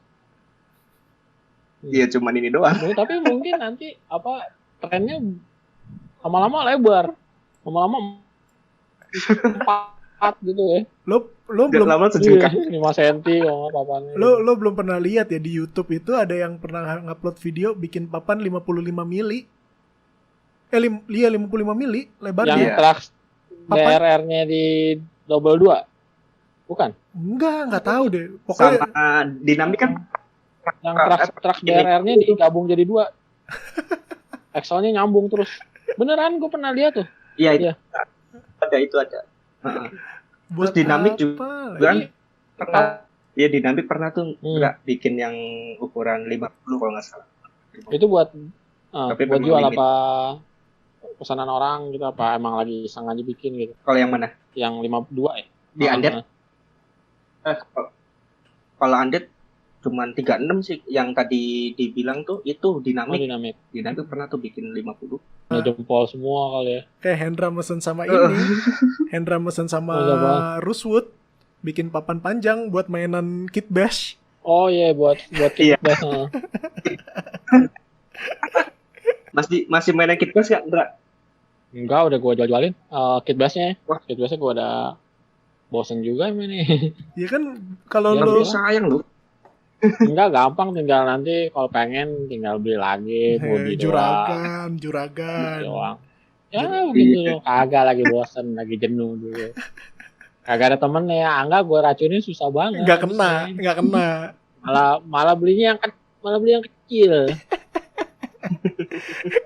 Iya cuman ini doang. Tapi mungkin nanti trennya lama-lama lebar, lama-lama 4 gitu ya. Lo Belum belum lama sejengkal. 5 cm kalau papannya. lo belum pernah lihat ya di YouTube itu ada yang pernah ngupload video bikin papan 55 mili. 55 mili lebarnya. Yang Iya. traks Papan? BRR-nya di double 2. Bukan. Enggak tahu deh. Pokoknya Sama dinamik kan Yang traks BRR-nya digabung jadi 2. Axle-nya nyambung terus. Beneran gue pernah lihat tuh. iya Iya. ada itu ada. buat Terus dinamik apa juga lagi? kan pernah. Iya dinamik pernah tuh nggak bikin yang ukuran 50 kalau nggak salah. Itu buat Tapi buat memang jual limit. apa pesanan orang gitu, apa emang lagi sengaja bikin gitu. Kalau yang mana? Yang 52 ya? Di Andet? Kalau Andet cuman 36 sih. Yang tadi dibilang tuh itu dinamik. Dinamik. Dinamik pernah tuh bikin 50. Jempol semua kali ya. Kayak Hendra mesen sama ini. Hendra mesen sama Rosewood bikin papan panjang buat mainan Kit Bash. Oh iya, buat Iya. kita. Masih mainan Kit Bash nggak, Ndra? Enggak, udah gue jual-jualin. Kit bassnya. Wah. Kit bassnya gue udah bosen juga ini. Ya kan kalau Ya, lo Tapi sayang loh. Enggak, gampang, tinggal nanti kalau pengen tinggal beli lagi, body doang. juragan. Doang. Ya begitu loh, kagak lagi bosen, lagi jenuh dulu. Kagak ada temennya ya, Angga gue racunin susah banget. Nggak kena. Malah beli yang kecil.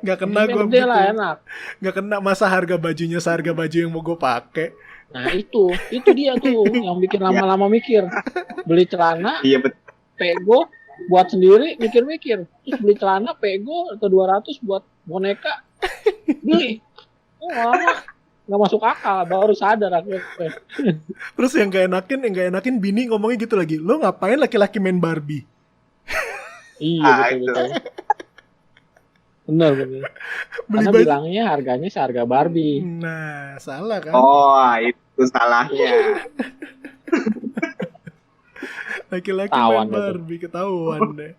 Nggak kena Yang gue gede lah enak. Nggak kena, masa harga bajunya seharga baju yang mau gue pakai. Nah itu dia tuh yang bikin lama-lama mikir. Beli celana, Iya betul. pego buat sendiri, mikir-mikir. Terus beli celana, pego atau 200 buat boneka, beli. Oh, lama nggak masuk akal, baru sadar aku. Terus yang gak enakin bini ngomongnya gitu lagi. Lo ngapain laki-laki main Barbie? Iya itu. betul. Benar. Beli Karena baju. bilangnya harganya seharga Barbie. Nah, salah kan? Oh, itu salahnya. Laki-laki Ketahuan main Barbie, ketahuan deh.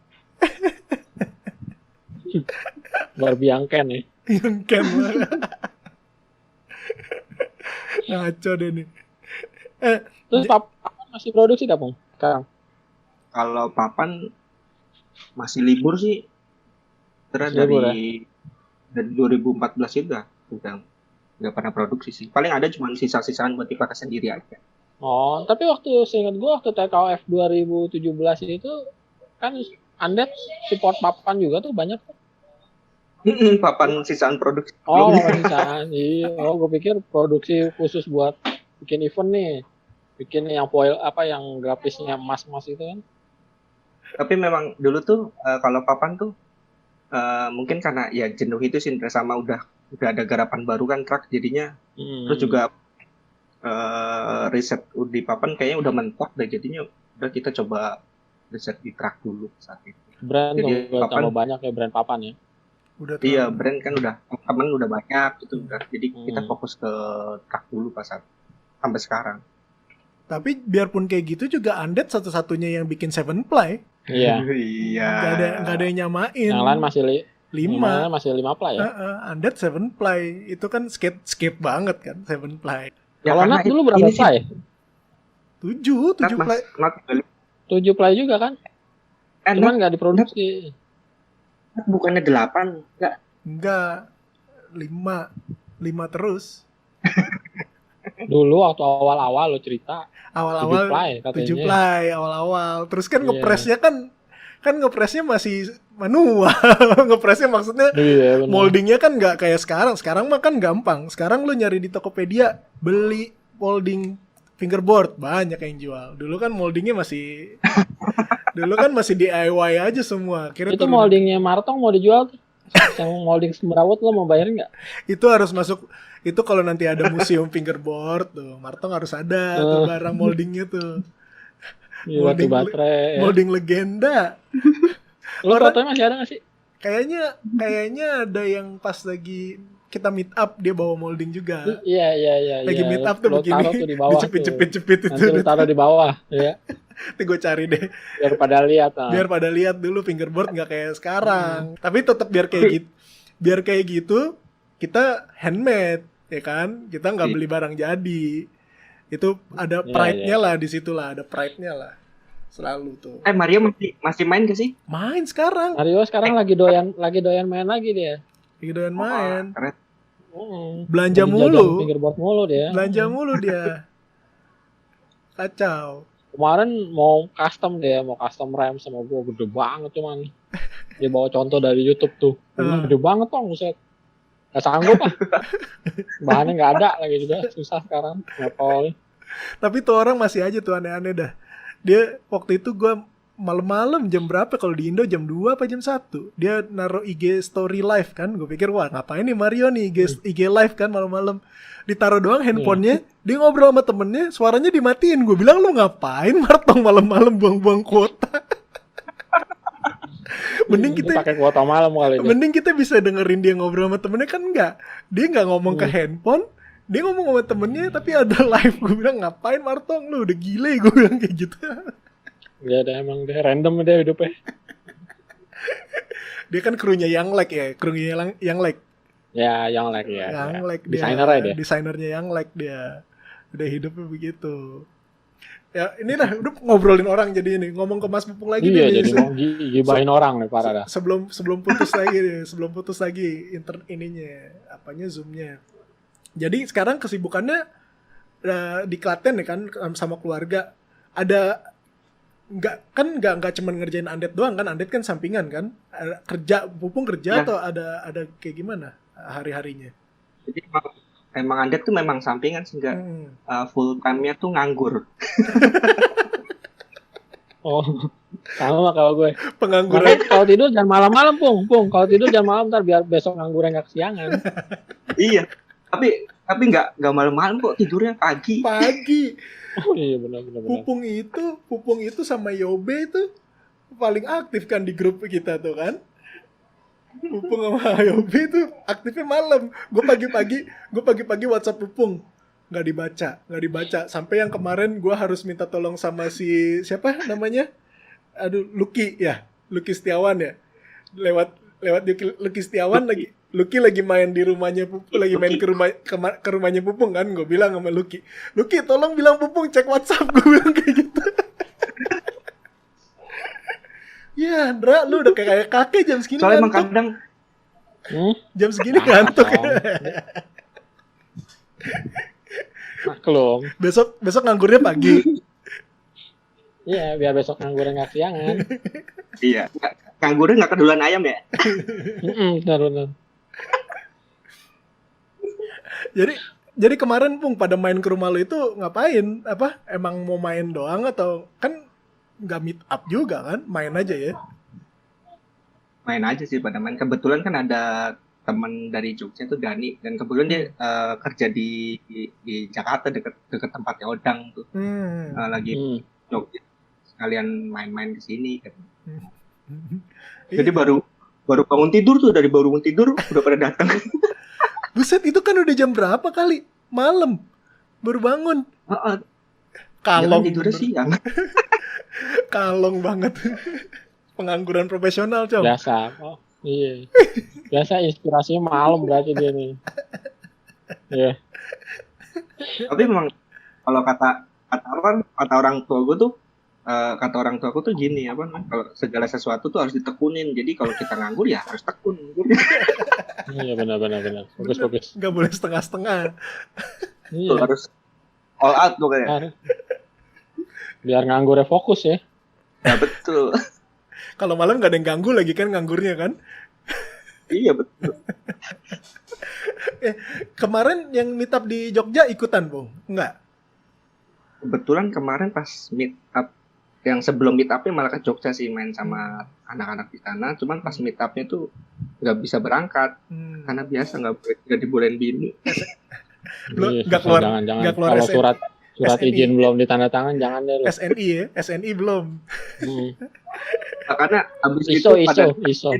Barbie yang Ken ya. Yang Ken lah. Ngaco deh nih. Terus papan masih produksi dah, Pung? Sekarang. Kalau papan masih libur sih. Karena Libur, dari 2014 itu udah nggak pernah produksi sih. Paling ada cuma sisa-sisaan buat dipakai sendiri aja. Oh, tapi seingat gue waktu TKF 2017 itu kan Andet support papan juga tuh banyak. Papan sisaan produksi. Oh, papan sisaan. Iya. Oh, gue pikir produksi khusus buat bikin event nih. Bikin yang foil yang grafisnya emas-emas itu kan. Tapi memang dulu tuh kalau papan tuh mungkin karena ya jenuh itu sih sama udah ada garapan baru kan track jadinya. Terus juga riset di papan kayaknya udah mentok deh, jadinya udah kita coba riset di track dulu saat itu. Brand Jadi udah papan, tambah banyak ya brand papan ya. Udah iya, terlalu. brand kan teman udah banyak gitu udah. Jadi kita fokus ke track dulu pas sampai sekarang. Tapi biarpun kayak gitu juga Undead satu-satunya yang bikin 7 ply. Iya. Iya. Gak ada yang nyamain. Yang lain 5. masih 5 play ya. Undead 7 play. Itu kan skate banget kan 7 play. Ya, Kalau karena Nat dulu berapa ini sih, play? 7 Nat, play. 7 play juga kan? Cuman nggak diproduksi. Nat bukannya 8, Enggak. 5 terus. Dulu waktu awal-awal lo cerita 7 Awal-awal play katanya. 7 play awal-awal. Terus kan Iya. ngepresnya masih manual. Ngepresnya maksudnya Iya, benar. moldingnya kan nggak kayak sekarang. Sekarang mah kan gampang. Sekarang lu nyari di Tokopedia beli molding fingerboard banyak yang jual. Dulu kan moldingnya masih DIY aja semua. Kira Itu moldingnya Martong mau dijual tuh. Yang molding semrawut lo mau bayarin nggak? itu harus masuk. Itu kalau nanti ada museum fingerboard tuh, Martong harus ada tuh barang moldingnya tuh. Iya, batu baterai. Ya. Molding legenda. Lo fotonya masih ada nggak sih? Kayaknya ada yang pas lagi kita meet up dia bawa molding juga. Iya. Lagi meet up tuh Lo begini. taruh tuh di bawah tuh. Dicepit itu. Nanti lo taruh di bawah, ya. Nanti gue cari deh. Biar pada lihat. Nah. Biar pada lihat dulu fingerboard nggak kayak sekarang. Tapi tetap biar kayak gitu kita handmade, ya kan? Kita nggak beli barang jadi. Itu ada pride-nya lah di situ lah, ada pride-nya lah. Selalu tuh. Mario masih main gak sih? Main sekarang. Mario sekarang lagi doyan main lagi dia. Lagi doyan main. Keren. Belanja Lagi mulu. jajan fingerboard mulu dia. Belanja mulu dia. Kacau. Kemarin mau custom RAM sama gua gede banget cuman. Dia bawa contoh dari YouTube tuh. Gede banget Bang, buset. Gak sanggup ah. Bahannya gak ada lagi juga, susah sekarang. Ngapol. Tapi tuh orang masih aja tuh aneh-aneh dah. Dia waktu itu gua malam-malam jam berapa kalau di Indo jam 2 apa jam 1. Dia naruh IG story live kan. Gue pikir wah ngapain nih Mario nih IG live kan malam-malam. Ditaruh doang handphonenya, dia ngobrol sama temennya, suaranya dimatiin. Gue bilang lu ngapain Martong malam-malam buang-buang kuota. Mending kita pakai kuota malam kali. Mending kita bisa dengerin dia ngobrol sama temennya kan enggak. Dia nggak ngomong ke handphone, dia ngomong sama temennya tapi ada live. Gue bilang ngapain Martong lu udah gile, gue bilang kayak gitu. Ya udah emang dia random dia hidupnya. Dia kan krunya Yang Lek ya, krunya Yang Lek. Ya, Yang Lek ya. Yang Lek dia. Desainernya dia. Desainernya Yang Lek dia. Udah hidupnya begitu. Ya ini dah udah ngobrolin orang jadi ini ngomong ke Mas Pupung lagi iya, nih. Jadi mau gibahin orang nih parah dah. Sebelum putus lagi nih, sebelum putus lagi ininya, apanya Zoom-nya. Jadi sekarang kesibukannya di Klaten ya kan sama keluarga. Ada nggak cuman ngerjain Undead doang kan, Undead kan sampingan kan. Kerja Pupung kerja atau ada kayak gimana hari-harinya? Jadi emang Undead tuh memang sampingan sehingga full time-nya tuh nganggur. Oh, sama kalau gue. Pengangguran. Kalau tidur jangan malam-malam, Pung. Kalau tidur jangan malam ntar biar besok nganggur nggak kesiangan. Iya. Tapi nggak malam-malam kok, tidurnya pagi. Oh iya benar. Pupung itu sama Yobe itu paling aktif kan di grup kita tuh kan. Pupung sama Yobe itu aktifnya malam. Gue pagi-pagi WhatsApp Pupung nggak dibaca sampai yang kemarin gue harus minta tolong sama si siapa namanya, Lucky Setiawan ya, lewat Lucky Setiawan lagi main di rumahnya Pupung, lagi main ke rumahnya Pupung kan. Gue bilang sama Lucky tolong bilang Pupung cek WhatsApp, gue bilang kayak gitu. Ya Andra, lu udah kayak kakek jam segini. Soalnya emang kadang jam segini ngantuk. Maklum. Besok nganggurnya pagi. Iya, biar besok nganggur nggak kesiangan. Iya, nganggurnya nggak keduluan ayam ya. Benar. Jadi kemarin Pung pada main ke rumah lu itu ngapain? Apa? Emang mau main doang atau kan nggak meet up juga kan? Main aja ya? Main aja sih pada main. Kebetulan kan ada teman dari Jogja tuh Dani, dan kebetulan dia kerja di Jakarta deket tempatnya Odang tuh. Lagi Jogja sekalian main-main ke sini kan. Jadi baru bangun tidur tuh, dari baru bangun tidur udah pada datang. Buset, itu kan udah jam berapa kali? Malam. Baru bangun. Kalong. Tidurnya siang. Kalong banget. Pengangguran profesional, Cong. Biasa. Iya. Biasa inspirasinya malam berarti dia nih. Iya. Tapi memang kalau kata orang tua gue tuh kata orang tua aku tuh gini apa namanya, kalau segala sesuatu tuh harus ditekunin. Jadi kalau kita nganggur ya harus tekun. Iya benar. Bagus. Nggak boleh setengah-setengah. Iya. Harus all out pokoknya. Harus. Biar nganggurnya fokus ya. Ya betul. Kalau malam nggak ada yang ganggu lagi kan nganggurnya kan. Iya betul. Kemarin yang meet up di Jogja ikutan, Bung? Enggak? Kebetulan kemarin pas meet up, yang sebelum meet upnya malah ke Jogja sih, main sama anak-anak di sana. Cuman pas meet upnya tuh nggak bisa berangkat karena biasa nggak dibolehin bini. Belum, Iya, nggak susah. keluar, Jangan. nggak keluar Kalau surat SNI. izin belum ditandatangan jangan deh lu. SNI ya, SNI belum. Hmm. Nah, karena abis itu Iso.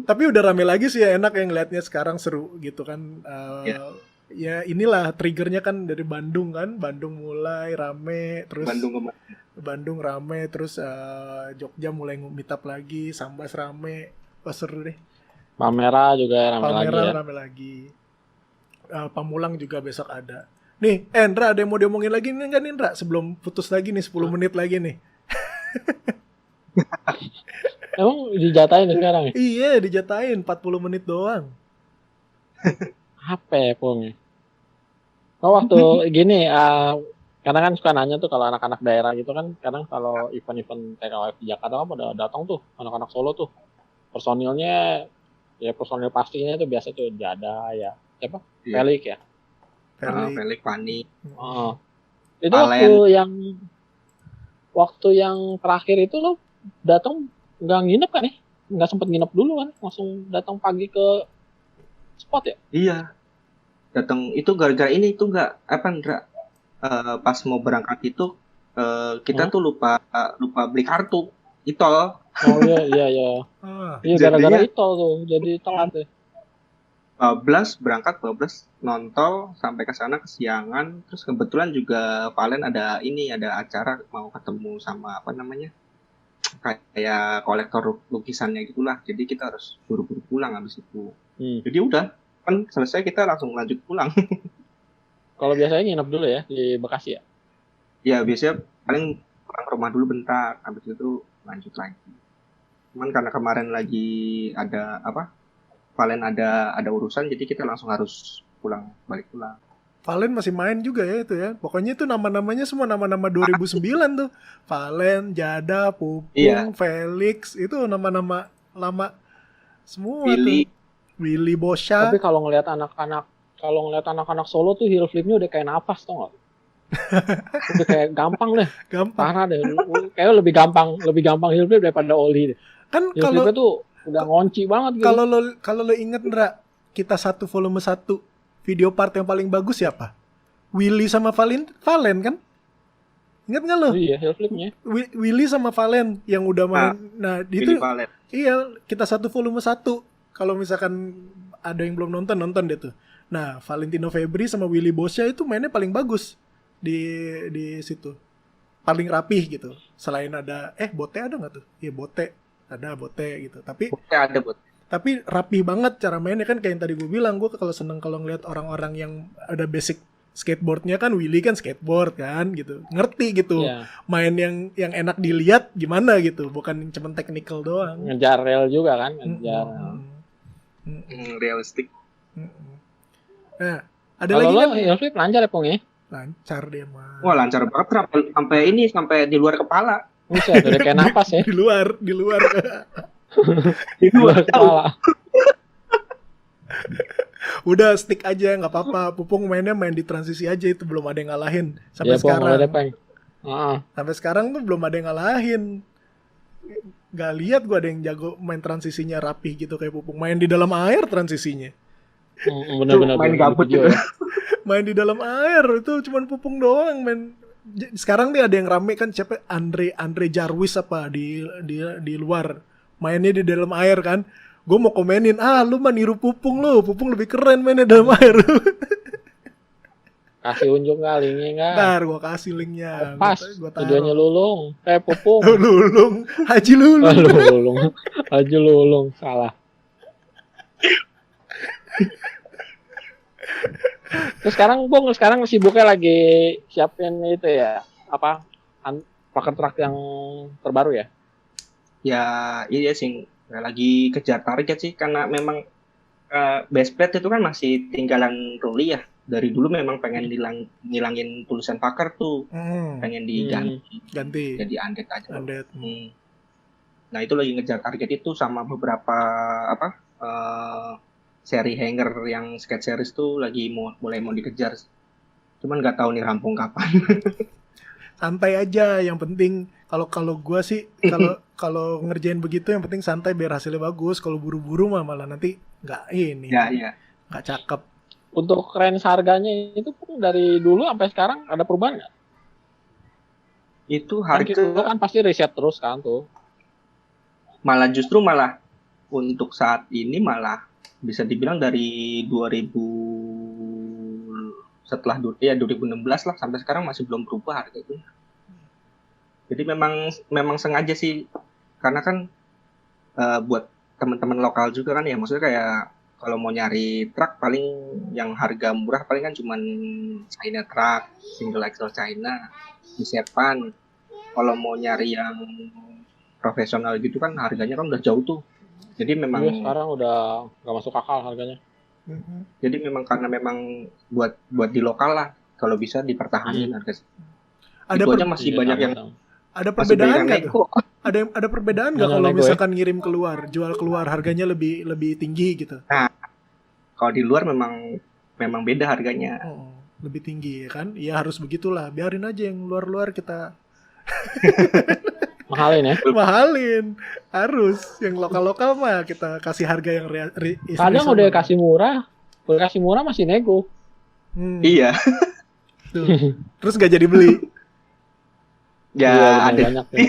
Tapi udah rame lagi sih ya, enak yang ngeliatnya sekarang, seru gitu kan. Ya inilah triggernya kan dari Bandung kan, Bandung mulai rame, terus Bandung rame, terus Jogja mulai meet up lagi, Sambas rame, wah seru deh. Palmera juga rame lagi ya. Rame lagi. Pamulang juga besok ada. Nih, Indra, ada yang mau diomongin lagi nih kan Indra? Sebelum putus lagi nih, 10 menit lagi nih. Emang dijatahin sekarang ya? Iya, dijatahin 40 menit doang. Apa ya, Pung? Oh, waktu gini, karena kan suka nanya tuh kalau anak-anak daerah gitu kan, kadang kalau event-event TKW di Jakarta kan pada datang tuh, anak-anak Solo tuh. Personilnya, ya personil pastinya tuh biasa tuh Jada ya. Siapa? Iya. Pelik ya. Pelik, Pani. Itu waktu yang terakhir itu lo datang nggak nginep kan ya? Nggak sempet nginep dulu kan? Langsung datang pagi ke spot ya? Iya. Datang itu gara-gara ini itu nggak apa Ndra, pas mau berangkat itu kita tuh lupa beli kartu Itol. Oh iya. Iya gara-gara Itol tuh jadi telat deh. 12 berangkat, 12 nontol sampai ke sana kesiangan. Terus kebetulan juga Valen ada acara mau ketemu sama apa namanya, kayak kolektor lukisannya gitulah. Jadi kita harus buru-buru pulang habis itu. Jadi udah kan selesai kita langsung lanjut pulang. Kalau biasanya nginep dulu ya di Bekasi ya? Ya biasanya paling pulang ke rumah dulu bentar, habis itu lanjut lagi. Cuman karena kemarin lagi ada Valen ada urusan, jadi kita langsung harus balik pulang. Valen masih main juga ya itu ya. Pokoknya itu nama-namanya semua nama-nama 2009 tuh. Valen, Jada, Pupung, iya. Felix, itu nama-nama lama semua Willy. tuh. Willy Bosha. Tapi kalau ngelihat anak-anak Solo tuh heel flipnya udah kayak napas tau gak? Udah kayak gampang deh. Parah deh. Kayaknya lebih gampang heel flip daripada Oli deh. Kan heel flipnya tuh udah ngonci banget gitu. Kalau lo inget Ndra, kita volume 1 video part yang paling bagus siapa? Willy sama Valen kan? Ingat nggak lo? Iya, heel flipnya. Willy sama Valen yang udah main. Nah, itu Valen. Iya, kita volume 1. Kalau misalkan ada yang belum nonton deh tuh. Nah, Valentino Febri sama Willy Bosha itu mainnya paling bagus di situ. Paling rapih gitu. Selain ada Bote ada nggak tuh? Iya, Bote gitu. Tapi rapih banget cara mainnya kan, kayak yang tadi gue bilang, gue kalau seneng kalau ngeliat orang-orang yang ada basic skateboardnya kan. Willy kan skateboard kan gitu, ngerti gitu. Main yang enak dilihat gimana gitu, bukan cuma technical doang. Ngejar rail juga kan, ngejar realistik. Nah, ada lagi kan heel flip lancar ya Pong ya? Lancar dia mah. Wah, lancar banget sampai di luar kepala. Buset, udah kayak napas ya. Di luar. Di luar kepala. Udah stick aja, nggak apa-apa. Pupung main di transisi aja, itu belum ada yang ngalahin sampai sekarang. Sampai sekarang tuh belum ada yang ngalahin. Gak lihat gue ada yang jago main transisinya rapih gitu kayak Pupung. Main di dalam air transisinya. Bener-bener main gabut gitu. Main di dalam air itu cuman Pupung doang main. Sekarang nih ada yang rame kan, siapa? Andre Jarvis apa di luar. Mainnya di dalam air kan. Gue mau komenin, lu mah niru Pupung lu. Pupung lebih keren mainnya dalam air. Kasih unjuk nggak linknya nggak? Ntar gua kasih linknya. Pas, Gua videonya taruh. Lulung. Pupung. Lulung, Haji Lulung. Lulung. Haji Lulung, salah. Terus sekarang sibuknya lagi siapin itu ya, apa? Paket truk yang terbaru ya? Ya iya sih, lagi kejar target sih karena memang base plate itu kan masih tinggalan Ruli ya. Dari dulu memang pengen ngilangin tulisan Packer tuh, pengen ganti jadi undead aja. Undead. Nah itu lagi ngejar target itu sama beberapa seri hanger yang sketch series tuh lagi mulai mau dikejar. Cuman nggak tahu nih rampung kapan. Santai aja, yang penting kalau gua sih kalau ngerjain begitu yang penting santai biar hasilnya bagus. Kalau buru-buru mah malah nanti nggak ini. Ya. Nggak cakep. Untuk range harganya itu pun dari dulu sampai sekarang ada perubahan nggak? Itu Kan harga kan pasti riset terus kan tuh. justru untuk saat ini malah bisa dibilang dari 2016 lah sampai sekarang masih belum berubah harga itu. Jadi memang sengaja sih, karena kan buat teman-teman lokal juga kan ya, maksudnya kayak kalau mau nyari truk paling yang harga murah paling kan cuman China truck, single axle China, Misepan. Kalau mau nyari yang profesional gitu kan harganya kan udah jauh tuh. Jadi memang sekarang udah nggak masuk akal harganya. Jadi karena memang buat di lokal lah, kalau bisa dipertahankan harga. Itu masih banyak yang ada perbedaan nggak tuh? Ada perbedaan nggak kalau misalkan ngirim keluar, jual keluar harganya lebih tinggi gitu? Nah, kalau di luar memang beda harganya. Lebih tinggi ya kan? Ya harus begitulah. Biarin aja yang luar kita mahalin ya? Mahalin. Harus. Yang lokal-lokal mah kita kasih harga yang kadang udah kasih murah masih nego. Iya. Tuh. Terus gak jadi beli. Ya ada. Banyak ya.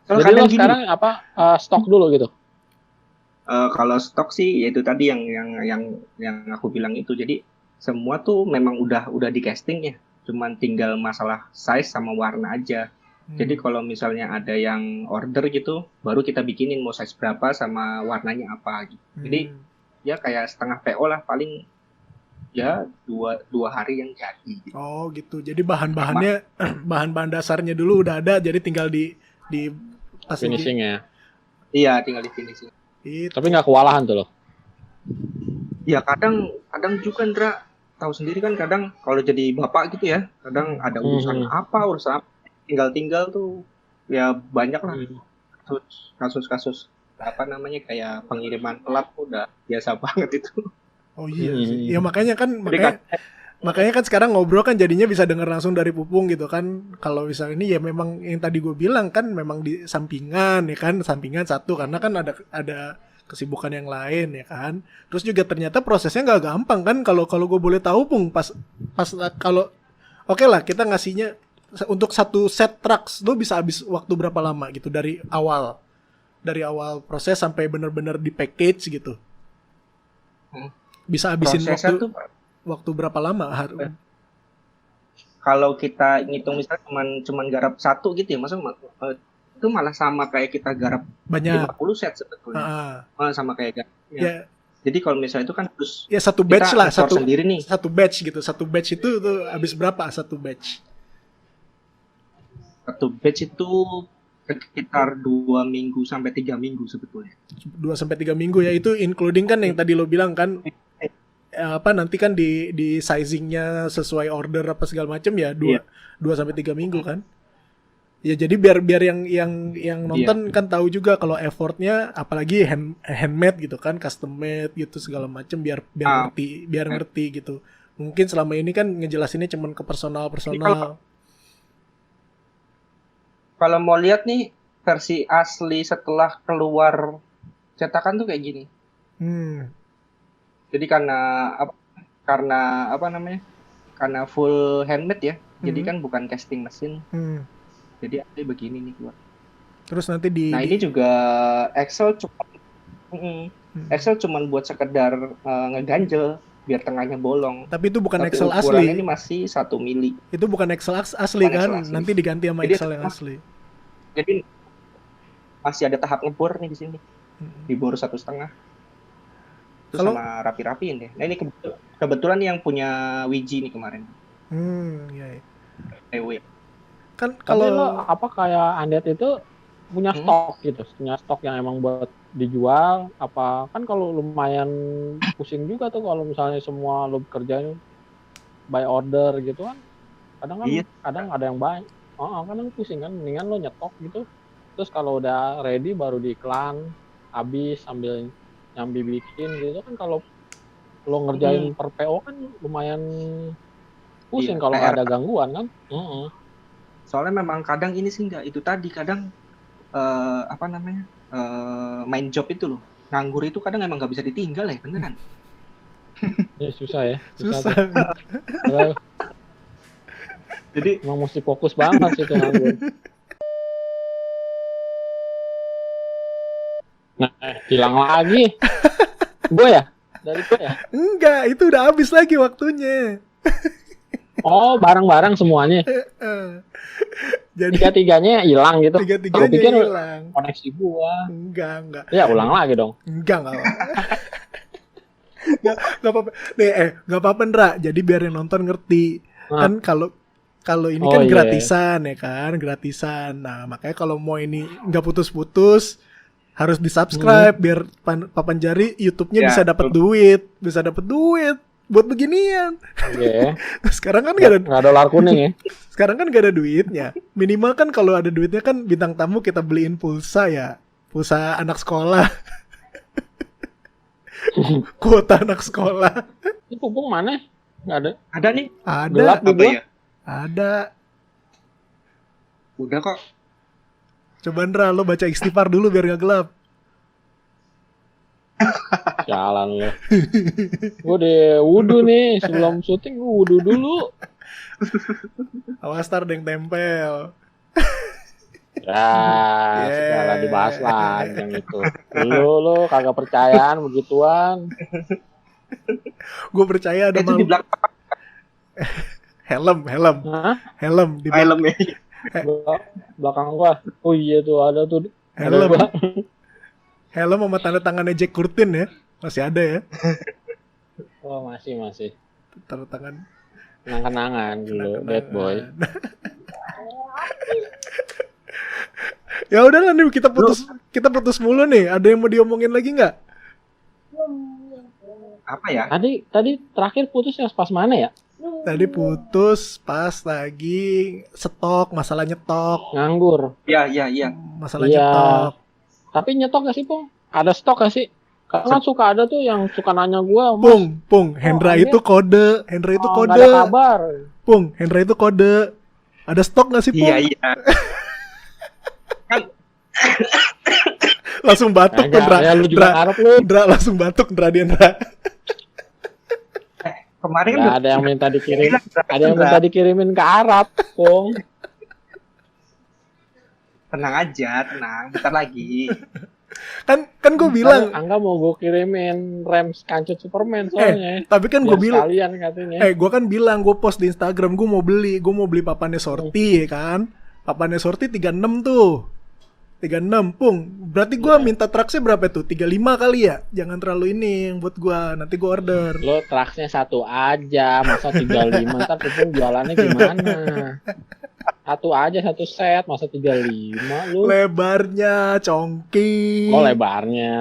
Jadi lo sekarang stok dulu gitu? Kalau stok sih yaitu tadi yang aku bilang itu. Jadi semua tuh memang udah di casting ya. Cuman tinggal masalah size sama warna aja. Jadi kalau misalnya ada yang order gitu, baru kita bikinin mau size berapa sama warnanya apa gitu. Jadi ya kayak setengah PO lah, paling ya dua hari yang jadi. Oh gitu. Jadi bahan-bahannya bahan-bahan dasarnya dulu udah ada, jadi tinggal di finishing ya. Iya, tinggal di finishing. Tapi nggak kewalahan tuh loh. Ya kadang juga Ndra, tahu sendiri kan kadang kalau jadi bapak gitu ya, kadang ada urusan apa tinggal tuh ya banyak lah kasus apa namanya kayak pengiriman telat udah biasa banget itu. Oh iya sih. Ya makanya kan sekarang ngobrol kan jadinya bisa denger langsung dari Pupung gitu kan. Kalau misalnya ini ya memang yang tadi gue bilang kan memang di sampingan ya kan, sampingan satu karena kan ada kesibukan yang lain ya kan. Terus juga ternyata prosesnya nggak gampang kan kalau gue boleh tahu Pung pas kalau oke lah kita ngasihnya untuk satu set trucks lo bisa habis waktu berapa lama gitu dari awal proses sampai benar-benar di package gitu. Bisa habisin waktu berapa lama? Kalau kita ngitung misalnya cuman garap satu gitu ya, maksudnya itu malah sama kayak kita garap banyak 50 set sebetulnya. Sama kayak ya. Jadi kalau misalnya itu kan terus ya satu batch lah, sendiri nih. Satu batch gitu. Satu batch itu habis berapa satu batch? Satu batch itu sekitar 2 minggu sampai 3 minggu sebetulnya. 2 sampai 3 minggu ya, itu including kan yang tadi lo bilang kan nanti kan di sizingnya sesuai order apa segala macam ya 2 sampai 3 minggu kan. Ya jadi biar yang nonton kan tahu juga kalau effortnya apalagi handmade gitu kan, custom made gitu segala macam biar ngerti gitu. Mungkin selama ini kan ngejelasinnya cuman ke personal. Kalau mau lihat nih versi asli setelah keluar cetakan tuh kayak gini. Jadi karena full handmade ya. Jadi kan bukan casting mesin. Jadi asli begini nih keluar. Terus nanti ini juga Excel cuman buat sekedar ngeganjel. biar tengahnya bolong. Tapi itu bukan Tapi Excel ukurannya asli. ini masih 1 mili. Itu bukan Excel asli Bukan kan? Excel asli. Nanti diganti sama Jadi Excel yang asli. Jadi masih ada tahap ngebor nih di sini. Dibor 1,5. Terus Kalau- sama rapi-rapiin deh. Nah ini kebetulan yang punya Wiji nih kemarin. Iya. TW. Kan Tapi lo kalau apa kayak Undead itu punya stok gitu, punya stok yang emang buat dijual apa kan kalau lumayan pusing juga tuh kalau misalnya semua lo kerjanya by order gitu kan kadang Iya. ada yang banyak kadang pusing kan mendingan lo nyetok gitu terus kalau udah ready baru diiklan habis sambil nyambi bikin gitu kan kalau lo ngerjain per PO kan lumayan pusing Iya, kalau PR. ada gangguan kan. Soalnya memang kadang ini sih enggak itu tadi kadang main job itu loh. Nganggur itu kadang emang nggak bisa ditinggal ya, beneran. Ya susah ya susah. Padahal Jadi emang mesti fokus banget sih itu nganggur. Nah, hilang lagi. Gue ya? Dari gue ya? Enggak, itu udah habis lagi waktunya. Oh, bareng-bareng semuanya. Jadi Tiga-tiganya hilang gitu. tiga-tiganya Aku pikir hilang. koneksi gua. Enggak. Ya, ulang lagi dong. Enggak apa. Enggak apa-apa. Nih, enggak apa-apa, Ndra. Jadi biar yang nonton ngerti. Nah. Kan kalau ini Oh, kan iya. gratisan ya kan, gratisan. Nah, makanya kalau mau ini enggak putus-putus harus di-subscribe biar papan jari YouTube-nya Ya, bisa dapat duit, buat beginian. Oke. Sekarang kan enggak ada Nggak ada dolar kuning ya. Sekarang kan gak ada duitnya. Minimal kan kalau ada duitnya kan bintang tamu kita beliin pulsa ya. Pulsa anak sekolah. Kuota anak sekolah. Ini pupung mana? Nggak ada. ada nih, Gelap Ada. di apa gua. ya? Ada. Udah kok. Coba Ndra, lo baca istighfar dulu biar gak gelap. Jalan lo. Gue udah wudu nih. Sebelum syuting gue wudu dulu. Awas tar ada yang tempel. Ya, segala dibahas lagi yang itu. Lu kagak percayaan begituan. Gue percaya ada Itu di makhluk. belakang Hah? Helm di belakang. filmnya. Belakang gua. Oh iya tuh ada tuh. Ada Helm. gua. Helm sama tanda tangannya Jack Curtin ya. Masih ada ya. Oh masih. Tanda tangan. Kenang-kenangan dulu, bad boy. Ya udah lah nih kita putus mulu nih. Ada yang mau diomongin lagi nggak? Apa ya? Tadi terakhir putusnya pas mana ya? Tadi putus pas lagi stok, masalah nyetok, Nganggur. Iya. masalah Iya. nyetok. Tapi nyetok gak sih, Pong? Ada stok gak sih? Karena kan suka ada tuh yang suka nanya gua, Mas, Pung, Hendra ini- itu kode, Hendra itu nggak kode. ada kabar. Pung, Hendra itu kode. Ada stok nggak sih, Pung? Iya. Langsung batuk tuh, Ndra. Ya lu juga Ndra, ngarep lu. Ndra langsung batuk, Ndra. Kemarin Nggak ada yang minta dikirim. Ada yang minta dikirimin ke Arab, Pong. tenang aja, tenang. Bentar lagi. Kan gue bilang, Angga mau gue kirimin rem kancut Superman soalnya. tapi kan gue Biar bilang, sekalian katanya. gue kan bilang, gue post di Instagram, gue mau beli papannya Sorti, ya kan? Papannya Sorti 36 tuh. 36, Pung. Berarti gue minta traksnya berapa tuh? 35 kali ya? Jangan terlalu ini yang buat gue, nanti gue order. Lo traksnya satu aja, masa 35, ntar Pupung jualannya gimana? Satu aja, satu set, masa 35 lu? Lebarnya, congking. Oh lebarnya.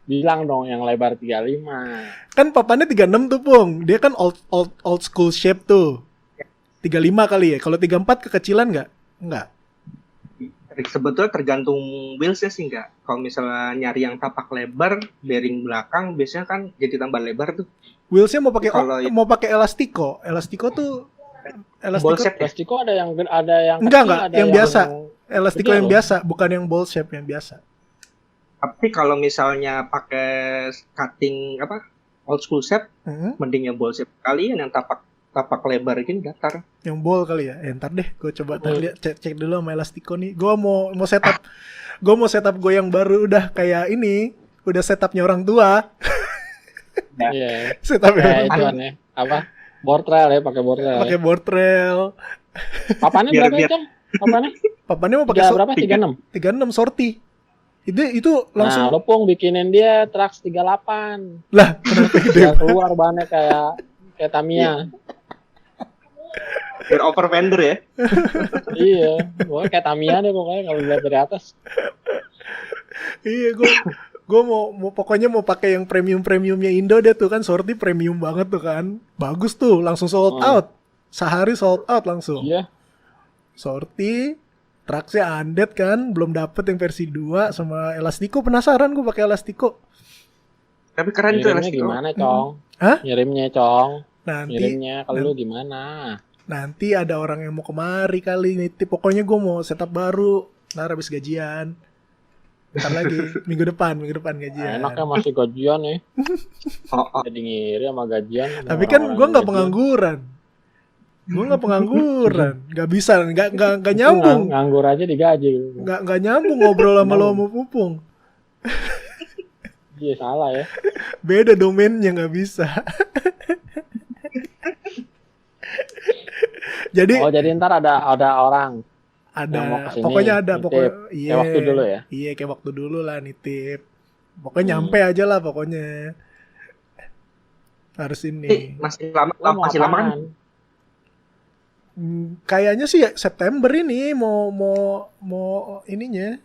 Bilang dong yang lebar 35. Kan papannya 36 tuh, Pung. Dia kan old school shape tuh. 35 kali ya. Kalau 34 kekecilan nggak? Nggak. Sebetulnya tergantung wheelsnya sih enggak. Kalau misalnya nyari yang tapak lebar, bearing belakang biasanya kan jadi tambah lebar tuh. Wheelsnya mau pakai Kalau mau pakai elastiko. Elastiko tuh Ball shape ya? Plastiko ada yang Enggak, kecil, ada yang biasa. Elastiko Gede yang loh. biasa, bukan yang ball shape yang biasa. Tapi kalau misalnya pakai cutting old school shape, Hmm? mending yang ball shape kalian yang tapak lebar gini datar. Yang ball kali ya. Ntar deh, gue coba lihat cek dulu sama elastiko nih. Gue mau setup gue yang baru udah kayak ini, udah setupnya orang tua. Iya. Setup Kayak yang itu aneh. Apa? Board rail ya, pakai board rail. pakai board rail. Papannya Biar- berapa biar- itu? Papannya? Papannya mau pakai Tiga berapa? 36. 36 sorti. Itu langsung Nah, lo Pung bikinin dia Trax 38. lah kenapa gede? Biar keluar bannya kayak Tamiya. Biar over vendor ya. Iya, pokoknya kayak Tamiya deh pokoknya kalau lihat dari atas. Iya, gue mau pokoknya mau pakai yang premiumnya Indo deh tuh kan, sorti premium banget tuh kan, bagus tuh, langsung sold out, sehari sold out langsung. Iya. Sorti, Traxnya Undead kan, belum dapet yang versi 2 sama Elastico, penasaran gue pakai Elastico. Tapi keren tuh Ngirimnya Elastico. gimana, Cong? Hah? Ngirimnya, Cong. Nanti Ngirimnya kalau lu gimana? nanti ada orang yang mau kemari kali nitip, pokoknya gue mau setup baru, ntar habis gajian. Ntar lagi, minggu depan gajian. Enaknya masih gajian nih. Oh, Jadi ngiri sama gajian. Tapi kan gue nggak pengangguran. Gue nggak pengangguran, nggak bisa, nggak nyambung, Nganggur aja digaji. nggak nyambung ngobrol sama lo sama Pupung. Iya salah ya. Beda domainnya, nggak bisa. Jadi Oh jadi ntar ada orang yang mau ada, kesini, pokoknya ada, nitip. pokoknya Kayak waktu dulu ya? Iya, kayak waktu dulu lah nitip. Pokoknya nyampe aja lah pokoknya. Harus ini. masih lama, Lo mau masih lama kan? apaan? Kayaknya sih September ini mau ininya.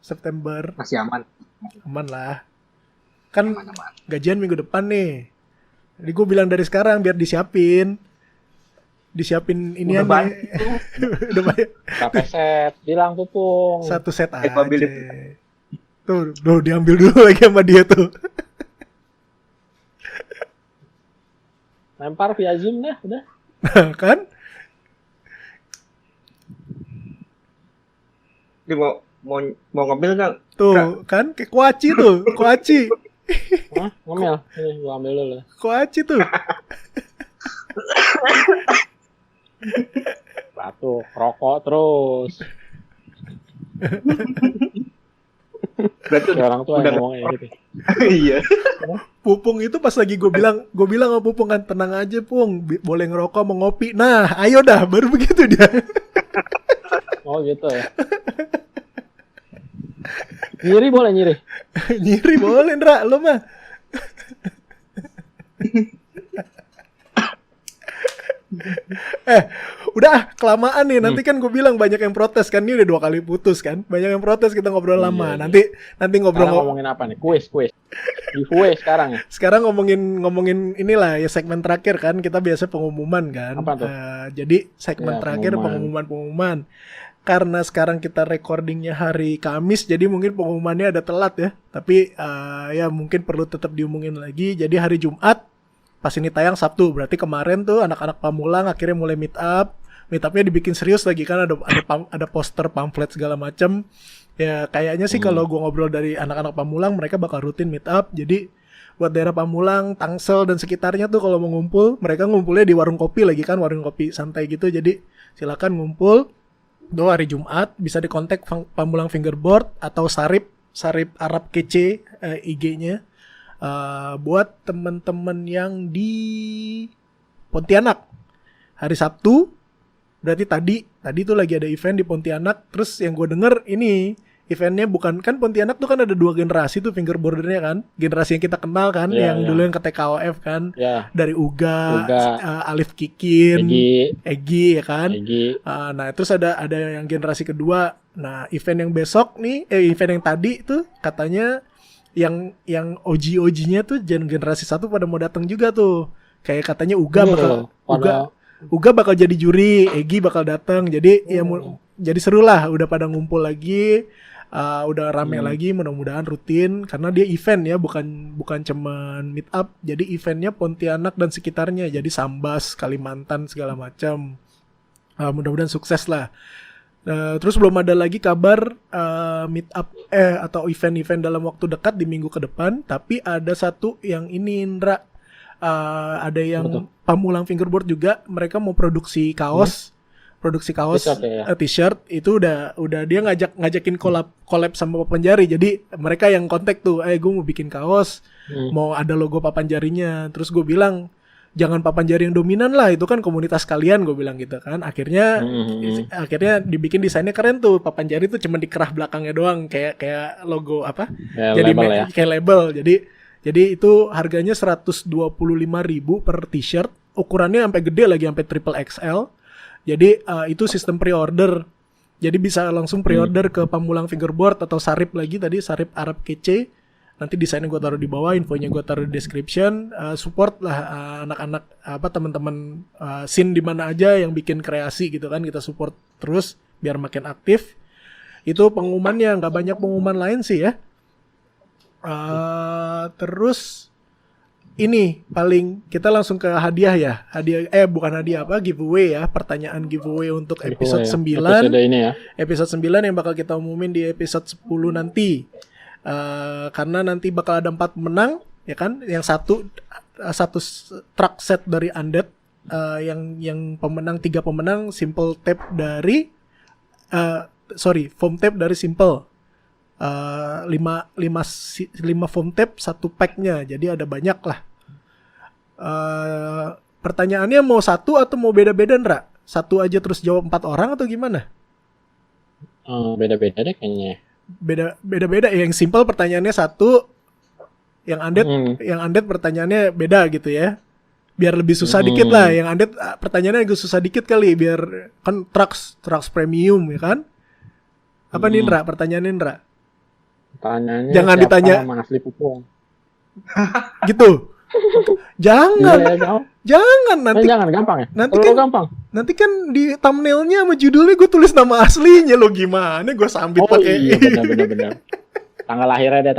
September Masih aman. aman lah. Kan Aman. gajian minggu depan nih. Jadi gue bilang dari sekarang biar disiapin ini Udah banyak. Udah banyak. Berapa set? Bilang Pupung. Satu set aja. Capability. Tuh diambil dulu lagi sama dia tuh. Lempar via Zoom dah, udah. Kan? Ini mau ngambil nggak? Tuh, kan kayak kuaci tuh, kuaci. Hah? Ngomel? Ini gua ambil dulu. Kuaci tuh. Batuk, rokok terus. Berarti Kayak orang tua udah yang ngomongnya gitu. iya. Pupung itu pas lagi gue bilang sama Pupung kan, tenang aja Pung, boleh ngerokok mau ngopi. Nah, ayo dah, baru begitu dia. Oh gitu ya. Nyiri boleh nyiri. Nyiri boleh, Ndra, lo mah. Udah kelamaan nih. Nanti kan gue bilang banyak yang protes kan. Ini udah 2 kali putus kan. Banyak yang protes, kita ngobrol Iya, lama. iya. Nanti Sekarang ngobrol. ngomongin apa nih? Kuis. Giveaway sekarang ya. Sekarang ngomongin inilah ya, segmen terakhir kan. Kita biasa pengumuman kan. Apa tuh? Jadi segmen Ya, terakhir pengumuman. Karena sekarang kita recordingnya hari Kamis, jadi mungkin pengumumannya ada telat ya. Tapi ya mungkin perlu tetap diumungin lagi. Jadi hari Jumat, pas ini tayang Sabtu, berarti kemarin tuh anak-anak Pamulang akhirnya mulai meet up. Meet upnya dibikin serius lagi kan, ada poster, pamflet segala macam. Ya kayaknya sih kalau gue ngobrol dari anak-anak Pamulang, mereka bakal rutin meet up. Jadi buat daerah Pamulang, Tangsel dan sekitarnya tuh kalau mau ngumpul, mereka ngumpulnya di warung kopi lagi kan, warung kopi santai gitu. Jadi silakan ngumpul. Tuh hari Jumat bisa dikontak Pamulang Fingerboard atau Sarip Arab Kece IG-nya. Buat temen-temen yang di Pontianak hari Sabtu, berarti tadi tuh lagi ada event di Pontianak. Terus yang gue denger ini eventnya bukan, kan Pontianak tuh kan ada 2 generasi tuh fingerboardernya kan, generasi yang kita kenal kan, Iya, yang iya. dulu yang ke TKOF kan, Ya. dari Uga. Uga. Alif Kikin, Egi. ya kan. Nah terus ada yang generasi kedua. Nah event yang besok nih, event yang tadi tuh katanya yang OG-nya tuh generasi 1 pada mau datang juga tuh. Kayak katanya Uga bakal jadi juri, Egi bakal datang. Jadi ya jadi seru lah, udah pada ngumpul lagi. Udah rame lagi, mudah-mudahan rutin karena dia event ya, bukan cuman meet up. Jadi eventnya Pontianak dan sekitarnya, jadi Sambas, Kalimantan segala macam. Mudah-mudahan sukses lah. Terus belum ada lagi kabar meet up atau event-event dalam waktu dekat di minggu ke depan. Tapi ada satu yang ini, Indra, ada yang Betul. Pamulang Fingerboard juga, mereka mau produksi kaos. produksi kaos, T-shirt ya? t-shirt itu udah dia ngajakin collab sama Papan Jari. Jadi mereka yang kontak tuh, gue mau bikin kaos, mau ada logo Papan Jarinya. Terus gue bilang jangan Papan Jari yang dominan lah, itu kan komunitas kalian, gue bilang gitu kan. Akhirnya dibikin desainnya keren tuh. Papan Jari tuh cuma dikerah belakangnya doang kayak logo apa? Kayak Jadi label ya? kayak label. Jadi itu harganya 125.000 per t-shirt. Ukurannya sampai gede lagi, sampai triple XL. Jadi itu sistem pre-order. Jadi bisa langsung pre-order ke Pamulang Fingerboard atau Sarip lagi tadi, Sarip Arab Kece. Nanti desainnya gue taruh di bawah, infonya gue taruh di description. Support lah anak-anak teman-teman scene di mana aja yang bikin kreasi gitu kan, kita support terus biar makin aktif. Itu pengumumannya, nggak banyak pengumuman lain sih ya. Terus ini paling kita langsung ke hadiah ya. Bukan hadiah giveaway ya. Pertanyaan giveaway untuk episode 9. Episode ini ya. Episode 9 yang bakal kita umumin di episode 10 nanti. Karena nanti bakal ada 4 pemenang ya kan. Yang satu truck set dari Undead, yang pemenang 3 pemenang simple tape dari foam tape dari Simple. 5 foam tape 1 packnya, jadi ada banyak lah. Pertanyaannya mau satu atau mau beda-beda, Ndra? Satu aja terus jawab 4 orang atau gimana? Beda-beda deh kayaknya. Beda-beda. Yang simple pertanyaannya satu, yang undead pertanyaannya beda gitu ya. Biar lebih susah dikit lah. Yang undead pertanyaannya agak susah dikit kali, biar kan trucks premium ya kan. Apa nih, Ndra? Pertanyaannya, Ndra? Pertanyaannya jangan siapa ditanya nama asli Pupung? Gitu. Jangan. Jangan nanti. Jangan gampang ya. Nanti kan gampang. Nanti kan di thumbnailnya sama judulnya gue tulis nama aslinya, lo gimana? Gue sambit pakai. Iya benar. Tanggal lahirnya.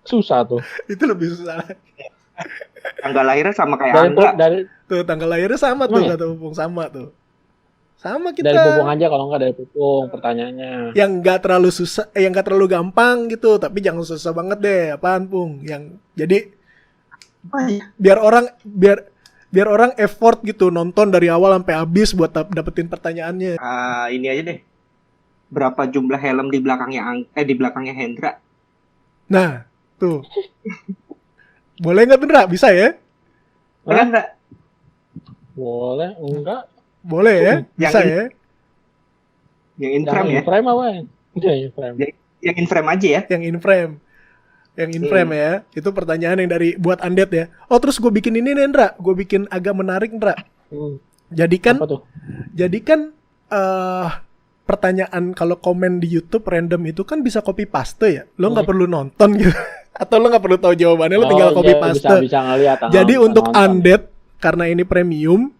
Susah tuh. Itu lebih susah. Tanggal lahirnya sama kayak Angga. Tuh tanggal lahirnya sama tuh, ya? kata Pupung sama tuh. Sama kita. Dari Pupung aja, kalau enggak dari Pupung pertanyaannya. Yang enggak terlalu susah, yang enggak terlalu gampang gitu, tapi jangan susah banget deh. Apaan, Pung? Yang jadi biar orang effort gitu nonton dari awal sampai habis buat dapetin pertanyaannya. Ini aja deh. Berapa jumlah helm di belakangnya Hendra? Nah, tuh. Boleh nggak, Ndra? Bisa ya? Boleh nggak? Boleh, enggak? Boleh ya? Bisa ya? Yang in-frame ya? In-frame apa ya? Yang in-frame aja ya? Yang in-frame ya. Itu pertanyaan yang dari buat Undead ya. Oh, terus gue bikin ini nih, Ndra. Gue bikin agak menarik, Ndra. Jadi kan pertanyaan kalau komen di YouTube random itu kan bisa copy paste ya. Lo nggak perlu nonton gitu. Atau lo nggak perlu tahu jawabannya, lo tinggal copy paste. Bisa ngeliat. Jadi untuk Undead, karena ini premium,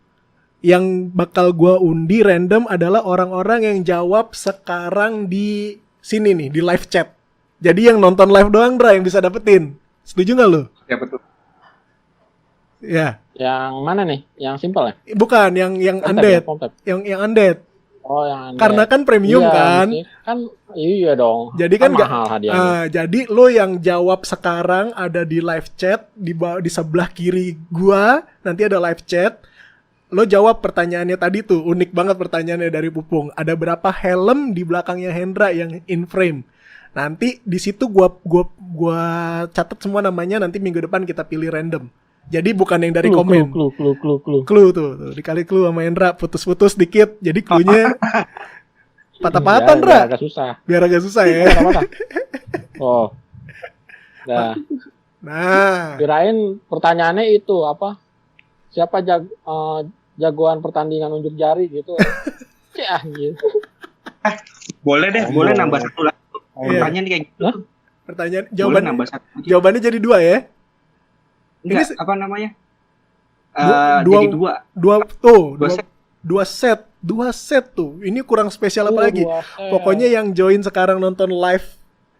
yang bakal gua undi random adalah orang-orang yang jawab sekarang di sini nih, di live chat. Jadi yang nonton live doang, Ndra, yang bisa dapetin. Setuju nggak lo? Ya betul. Ya. Yang mana nih? Yang simple ya? Bukan, yang Undead. Yang Undead. Oh, yang Undead. Karena kan premium kan. Iya dong. Jadi kan mahal hadiahnya. Jadi lo yang jawab sekarang ada di live chat di sebelah kiri gua, nanti ada live chat. Lo jawab pertanyaannya tadi tuh, unik banget pertanyaannya dari Pupung. Ada berapa helm di belakangnya Hendra yang in frame? Nanti di situ gua catat semua namanya, nanti minggu depan kita pilih random. Jadi bukan yang dari komen. Clue tuh. Dikali clue sama Hendra, putus-putus dikit. Jadi cluenya patah-patah, Ndra. Biar agak susah ya. Oh. Nah. Kirain pertanyaannya itu apa? Siapa jagoan pertandingan unjuk jari gitu? Ya, gitu. Boleh deh, boleh nambah satu lagi. Pertanyaan kayak gitu. Pertanyaan, jawabannya jadi 2 ya? Enggak, apa namanya? Jadi 2. Dua set tuh. Ini kurang spesial apa lagi? Pokoknya yang join sekarang nonton live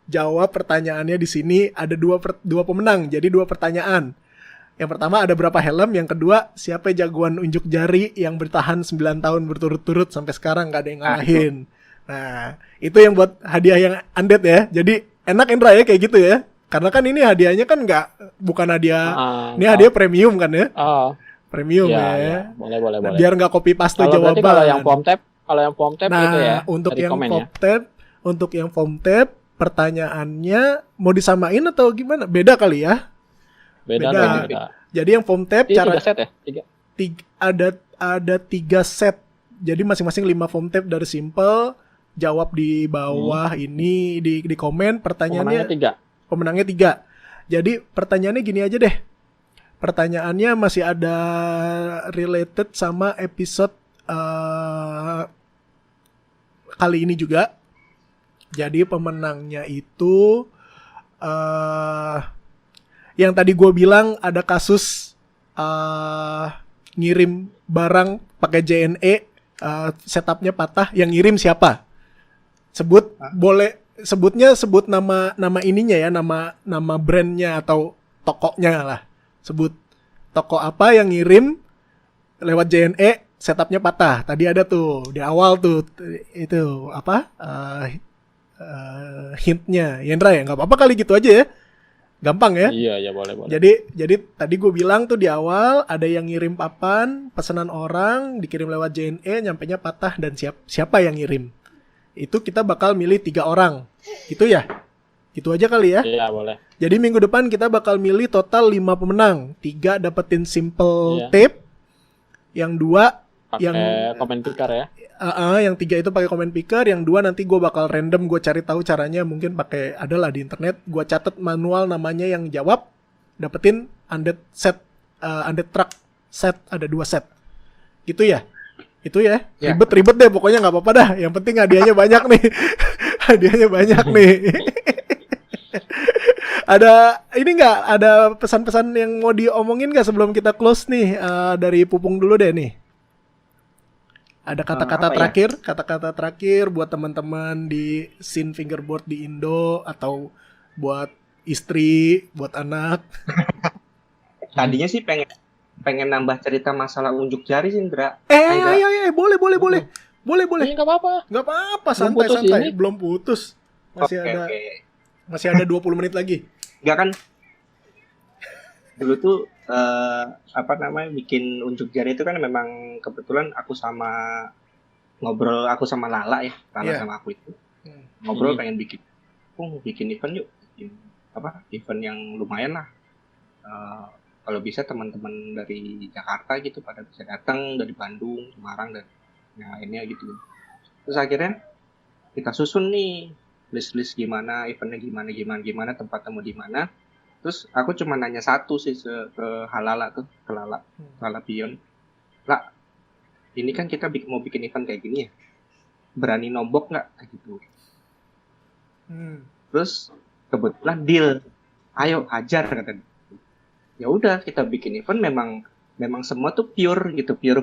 jawab pertanyaannya di sini ada dua pemenang. Jadi 2 pertanyaan. Yang pertama ada berapa helm, yang kedua siapa jagoan unjuk jari yang bertahan 9 tahun berturut-turut sampai sekarang gak ada yang ngalahin. Nah, itu yang buat hadiah yang Undead ya. Jadi enak, Indra, ya kayak gitu ya. Karena kan ini hadiahnya kan bukan hadiah, ini hadiah premium kan ya. Premium Iya, ya. iya. Boleh. Biar nggak copy paste Kalau berarti jawaban. kalau yang form tab Nah, gitu ya. untuk dari yang komen form ya. tab, untuk yang form tab, pertanyaannya mau disamain atau gimana? Beda kali ya? Beda Beda. dong, beda. Jadi yang form tab Ini cara 3 set ya? 3. ada 3 set. Jadi masing-masing 5 form tab dari simple, jawab di bawah ini di komen Pemenangnya pertanyaannya. 3. Pemenangnya 3. Jadi pertanyaannya gini aja deh. Pertanyaannya masih ada related sama episode kali ini juga. Jadi pemenangnya itu yang tadi gue bilang ada kasus ngirim barang pakai JNE, setupnya patah, yang ngirim siapa? Sebut sebut nama ininya ya, nama brandnya atau tokonya lah. Sebut toko apa yang ngirim lewat JNE, setupnya patah. Tadi ada tuh di awal tuh itu apa hintnya, Yendra ya, nggak apa-apa kali gitu aja ya, gampang ya. Iya, boleh. Jadi tadi gue bilang tuh di awal ada yang ngirim papan pesanan orang dikirim lewat JNE, nyampenya patah dan siapa yang ngirim. Itu kita bakal milih 3 orang. Gitu ya? Gitu aja kali ya? Iya, boleh. Jadi minggu depan kita bakal milih total 5 pemenang. 3 dapetin simple Iya. tape. Yang 2 Pakai yang komen picker ya. yang 3 itu pakai comment picker, yang 2 nanti gue bakal random, gue cari tahu caranya, mungkin pakai adalah di internet, gue catat manual namanya yang jawab, dapetin undead set, undead truck set, ada 2 set. Gitu ya? Itu ya? Ya. Ribet deh pokoknya, nggak apa-apa dah. Yang penting hadiahnya banyak nih. Hadiahnya banyak nih. Ada ini nggak? Ada pesan-pesan yang mau diomongin nggak sebelum kita close nih? Dari Pupung dulu deh nih. Ada kata-kata apa ya? terakhir, kata-kata terakhir buat teman-teman di scene fingerboard di Indo, atau buat istri, buat anak. Tadinya sih pengen nambah cerita masalah unjuk jari sih, Indra. Boleh. Ini nggak apa-apa. Nggak apa-apa, Belum putus santai-santai. ini. Belum putus. Oke. Masih ada 20 menit lagi. Enggak kan? Dulu tuh bikin unjuk jari itu kan memang kebetulan aku sama Lala ya, Iya. sama aku itu ngobrol Hmm. pengen bikin event yuk, event yang lumayan lah. Kalau bisa teman-teman dari Jakarta gitu pada bisa datang, dari Bandung, Semarang, dan ini gitu. Terus akhirnya kita susun nih list gimana, eventnya gimana, tempat temu di mana. Terus aku cuma nanya satu sih ke Halala tuh, ke Lala Pion. Lah, ini kan kita mau bikin event kayak gini ya, berani nombok nggak kayak gitu. Terus kebetulan deal, ayo hajar katanya. Ya udah, kita bikin event memang semua tuh pure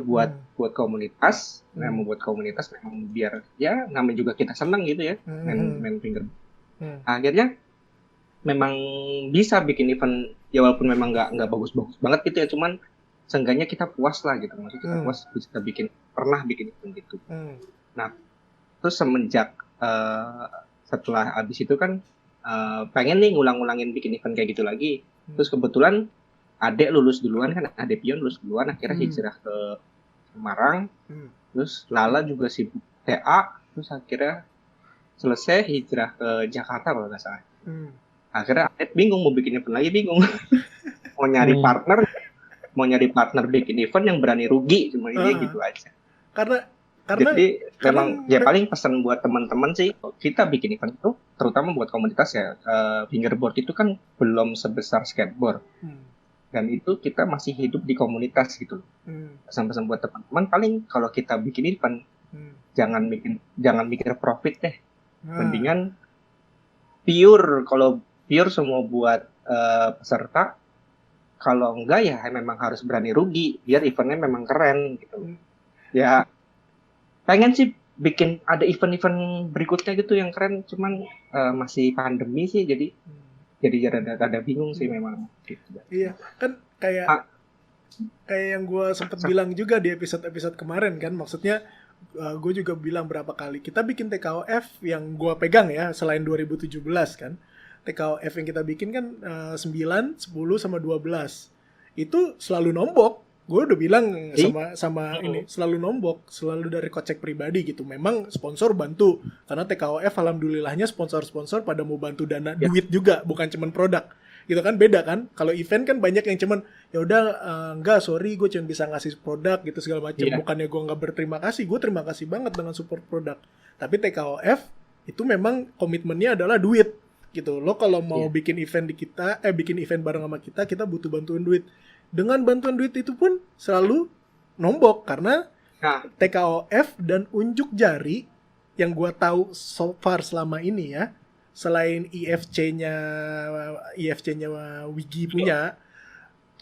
buat komunitas, memang buat komunitas, memang biar ya namanya juga kita seneng gitu ya, main finger. Akhirnya memang bisa bikin event ya, walaupun memang nggak bagus-bagus banget gitu ya, cuman seenggaknya kita puas lah gitu, maksudnya kita puas bisa pernah bikin event gitu. Nah, terus semenjak setelah abis itu kan pengen nih ngulang-ngulangin bikin event kayak gitu lagi. Terus kebetulan adek lulus duluan kan, adek Pion lulus duluan, akhirnya hijrah ke Semarang. Terus Lala juga sibuk TA, terus akhirnya selesai hijrah ke Jakarta kalau nggak salah. Akhirnya adek bingung mau bikin event lagi, bingung. mau nyari partner bikin event yang berani rugi, cuma ini gitu aja. Karena Jadi memang ya paling pesan buat teman-teman sih, kita bikin event itu terutama buat komunitas ya, fingerboard itu kan belum sebesar skateboard. Dan itu kita masih hidup di komunitas gitu. Pesan-pesan buat teman-teman paling kalau kita bikin event jangan mikir profit deh. Mendingan kalau pure semua buat peserta, kalau enggak ya memang harus berani rugi biar eventnya memang keren gitu. Ya pengen sih bikin ada event-event berikutnya gitu yang keren, cuman masih pandemi sih, jadi rada bingung sih memang gitu. Iya, kan kayak yang gue sempat bilang juga di episode kemarin kan, maksudnya gue juga bilang berapa kali kita bikin TKOF yang gue pegang ya, selain 2017 kan, TKOF yang kita bikin kan 9, 10 sama 12 itu selalu nombok. Gue udah bilang sama ini selalu nombok, selalu dari kocek pribadi gitu. Memang sponsor bantu karena TKOF alhamdulillahnya sponsor-sponsor pada mau bantu dana duit juga, bukan cuman produk. Gitu kan, beda kan. Kalau event kan banyak yang cuman ya udah enggak sorry gue cuma bisa ngasih produk gitu segala macam. Bukannya gue nggak berterima kasih, gue terima kasih banget dengan support produk. Tapi TKOF itu memang komitmennya adalah duit gitu. Lo kalau mau bikin event di kita, bikin event bareng sama kita butuh bantuan duit. Dengan bantuan duit itu pun selalu nombok karena TKOF dan unjuk jari yang gua tahu so far selama ini ya, selain IFC-nya Wigi punya,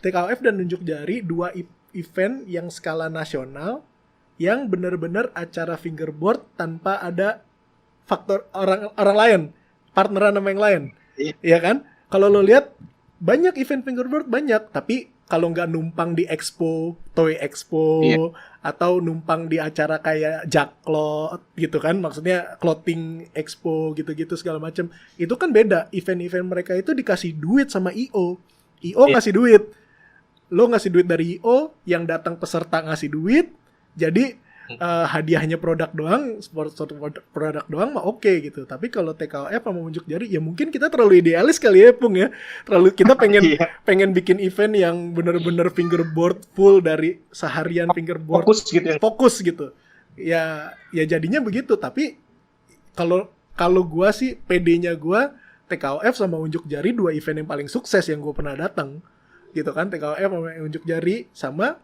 TKOF dan unjuk jari 2 event yang skala nasional yang benar-benar acara fingerboard tanpa ada faktor orang lain, partneran sama yang lain. Iya kan? Kalau lo lihat banyak event fingerboard banyak, tapi kalau nggak numpang di expo, Toy Expo, atau numpang di acara kayak Jacklot gitu kan, maksudnya clothing expo gitu-gitu segala macam, itu kan beda. Event-event mereka itu dikasih duit sama IO ngasih duit, lo ngasih duit dari IO, yang datang peserta ngasih duit, jadi hadiahnya produk doang, sponsor produk doang mah oke gitu. Tapi kalau TKOF sama unjuk jari ya mungkin kita terlalu idealis kali ya Pung ya. Terlalu kita pengen bikin event yang bener-bener fingerboard full dari seharian fingerboard. Fokus gitu. Ya jadinya begitu. Tapi kalau gua sih PD-nya gua TKOF sama unjuk jari 2 event yang paling sukses yang gua pernah datang. Gitu kan, TKOF sama unjuk jari sama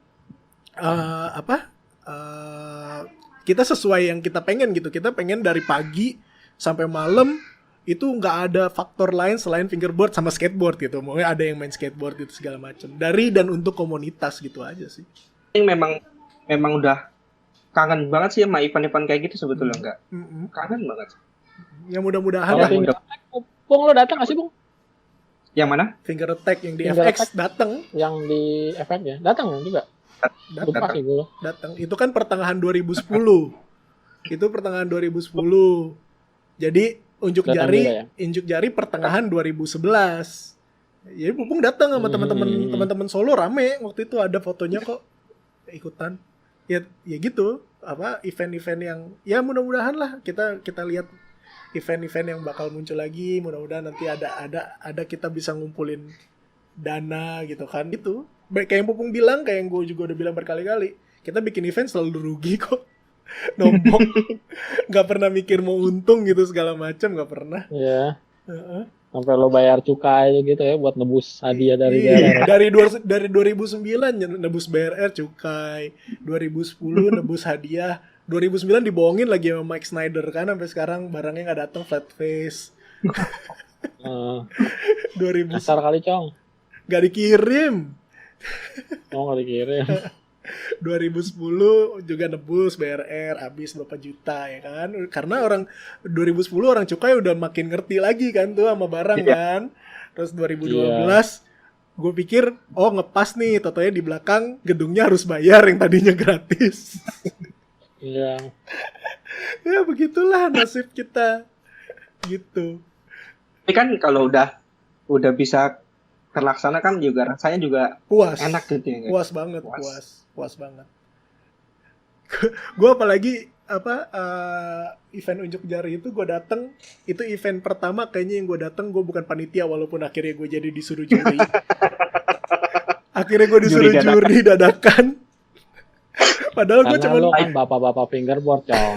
kita sesuai yang kita pengen gitu. Kita pengen dari pagi sampai malam itu nggak ada faktor lain selain fingerboard sama skateboard gitu. Maunya ada yang main skateboard gitu segala macam. Dari dan untuk komunitas gitu aja sih. Ini memang udah kangen banget sih sama event-event kayak gitu sebetulnya enggak. Kangen banget. Ya mudah-mudahan lah. Bung, lo datang nggak sih Bung? Yang mana? Finger Attack yang di FX datang. Yang di FX ya datang juga. Datang. Itu kan pertengahan 2010. Itu pertengahan 2010. Jadi unjuk jari pertengahan 2011. Jadi Pupung datang sama teman-teman solo rame waktu itu, ada fotonya kok ikutan. Ya gitu, event-event yang ya mudah-mudahan lah kita lihat event-event yang bakal muncul lagi, mudah-mudahan nanti ada kita bisa ngumpulin dana gitu kan gitu. Kayak yang Pupung bilang, kayak yang gue juga udah bilang berkali-kali, kita bikin event selalu rugi kok. Nombok. Gak pernah mikir mau untung gitu segala macam, gak pernah. Iya. Sampai lo bayar cukai gitu ya buat nebus hadiah dari BRR. Dari 2009 nebus BRR cukai, 2010 nebus hadiah, 2009 dibohongin lagi sama Mike Snyder kan, sampai sekarang barangnya nggak datang, flat face. 2000 Kasar kali Cong. Gak dikirim. Nggak dikirim. 2010 juga nebus BRR habis berapa juta ya kan, karena orang 2010 orang cukai udah makin ngerti lagi kan tuh sama barang kan. Terus 2012 gue pikir ngepas nih, totonya di belakang gedungnya harus bayar yang tadinya gratis. Iya. Ya begitulah nasib kita gitu. Tapi kan kalau udah bisa terlaksana kan juga rasanya juga puas, enak gitu ya. Puas banget, puas banget. Gue apalagi event unjuk jari itu gue dateng, itu event pertama kayaknya yang gue dateng, gue bukan panitia walaupun akhirnya gue jadi disuruh juri. Akhirnya gue disuruh juri dadakan. Padahal gue cuma lo kan bapak-bapak fingerboard Cong.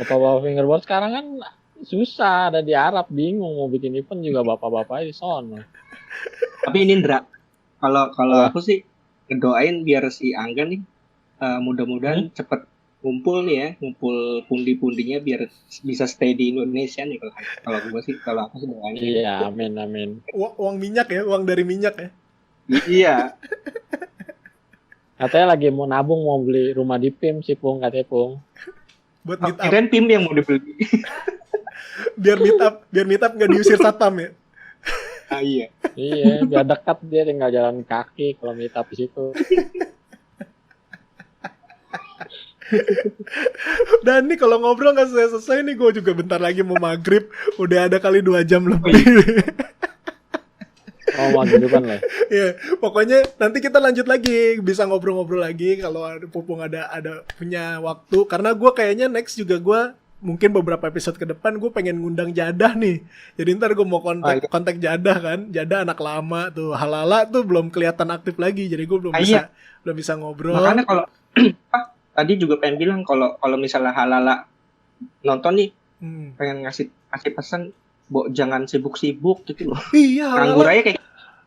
Bapak-bapak fingerboard sekarang kan susah, ada di Arab, bingung mau bikin event juga bapak-bapak di sono. Tapi ini Indra, kalau aku sih ngedoain biar si Angga nih mudah-mudahan cepet ngumpul nih ya, ngumpul pundi-pundinya biar bisa stay di Indonesia nih kalau aku sih doain. Iya, amin. Uang minyak ya, uang dari minyak ya. Iya. Katanya lagi mau nabung, mau beli rumah di PIM sih Pung, katanya Pung. Buat meet up. Kirain PIM yang mau dibeli. biar meet up nggak diusir satpam ya. Iya. Iya, biar dekat, dia tinggal jalan kaki kalau meet up di situ. Dan nih kalau ngobrol nggak selesai nih, gue juga bentar lagi mau maghrib, udah ada kali 2 jam lebih. Mau semua kehidupan lah. Iya, pokoknya nanti kita lanjut lagi, bisa ngobrol-ngobrol lagi kalau ada Pupung ada punya waktu. Karena gue kayaknya next juga gue mungkin beberapa episode ke depan gue pengen ngundang Jadah nih. Jadi ntar gue mau kontak Jadah kan, Jadah anak lama tuh, Halala tuh belum kelihatan aktif lagi, jadi gue belum bisa ngobrol. Makanya kalau tadi juga pengen bilang kalau misalnya Halala nonton nih, pengen ngasih pesan, jangan sibuk-sibuk gitu loh. Iya, nganggur aja kayak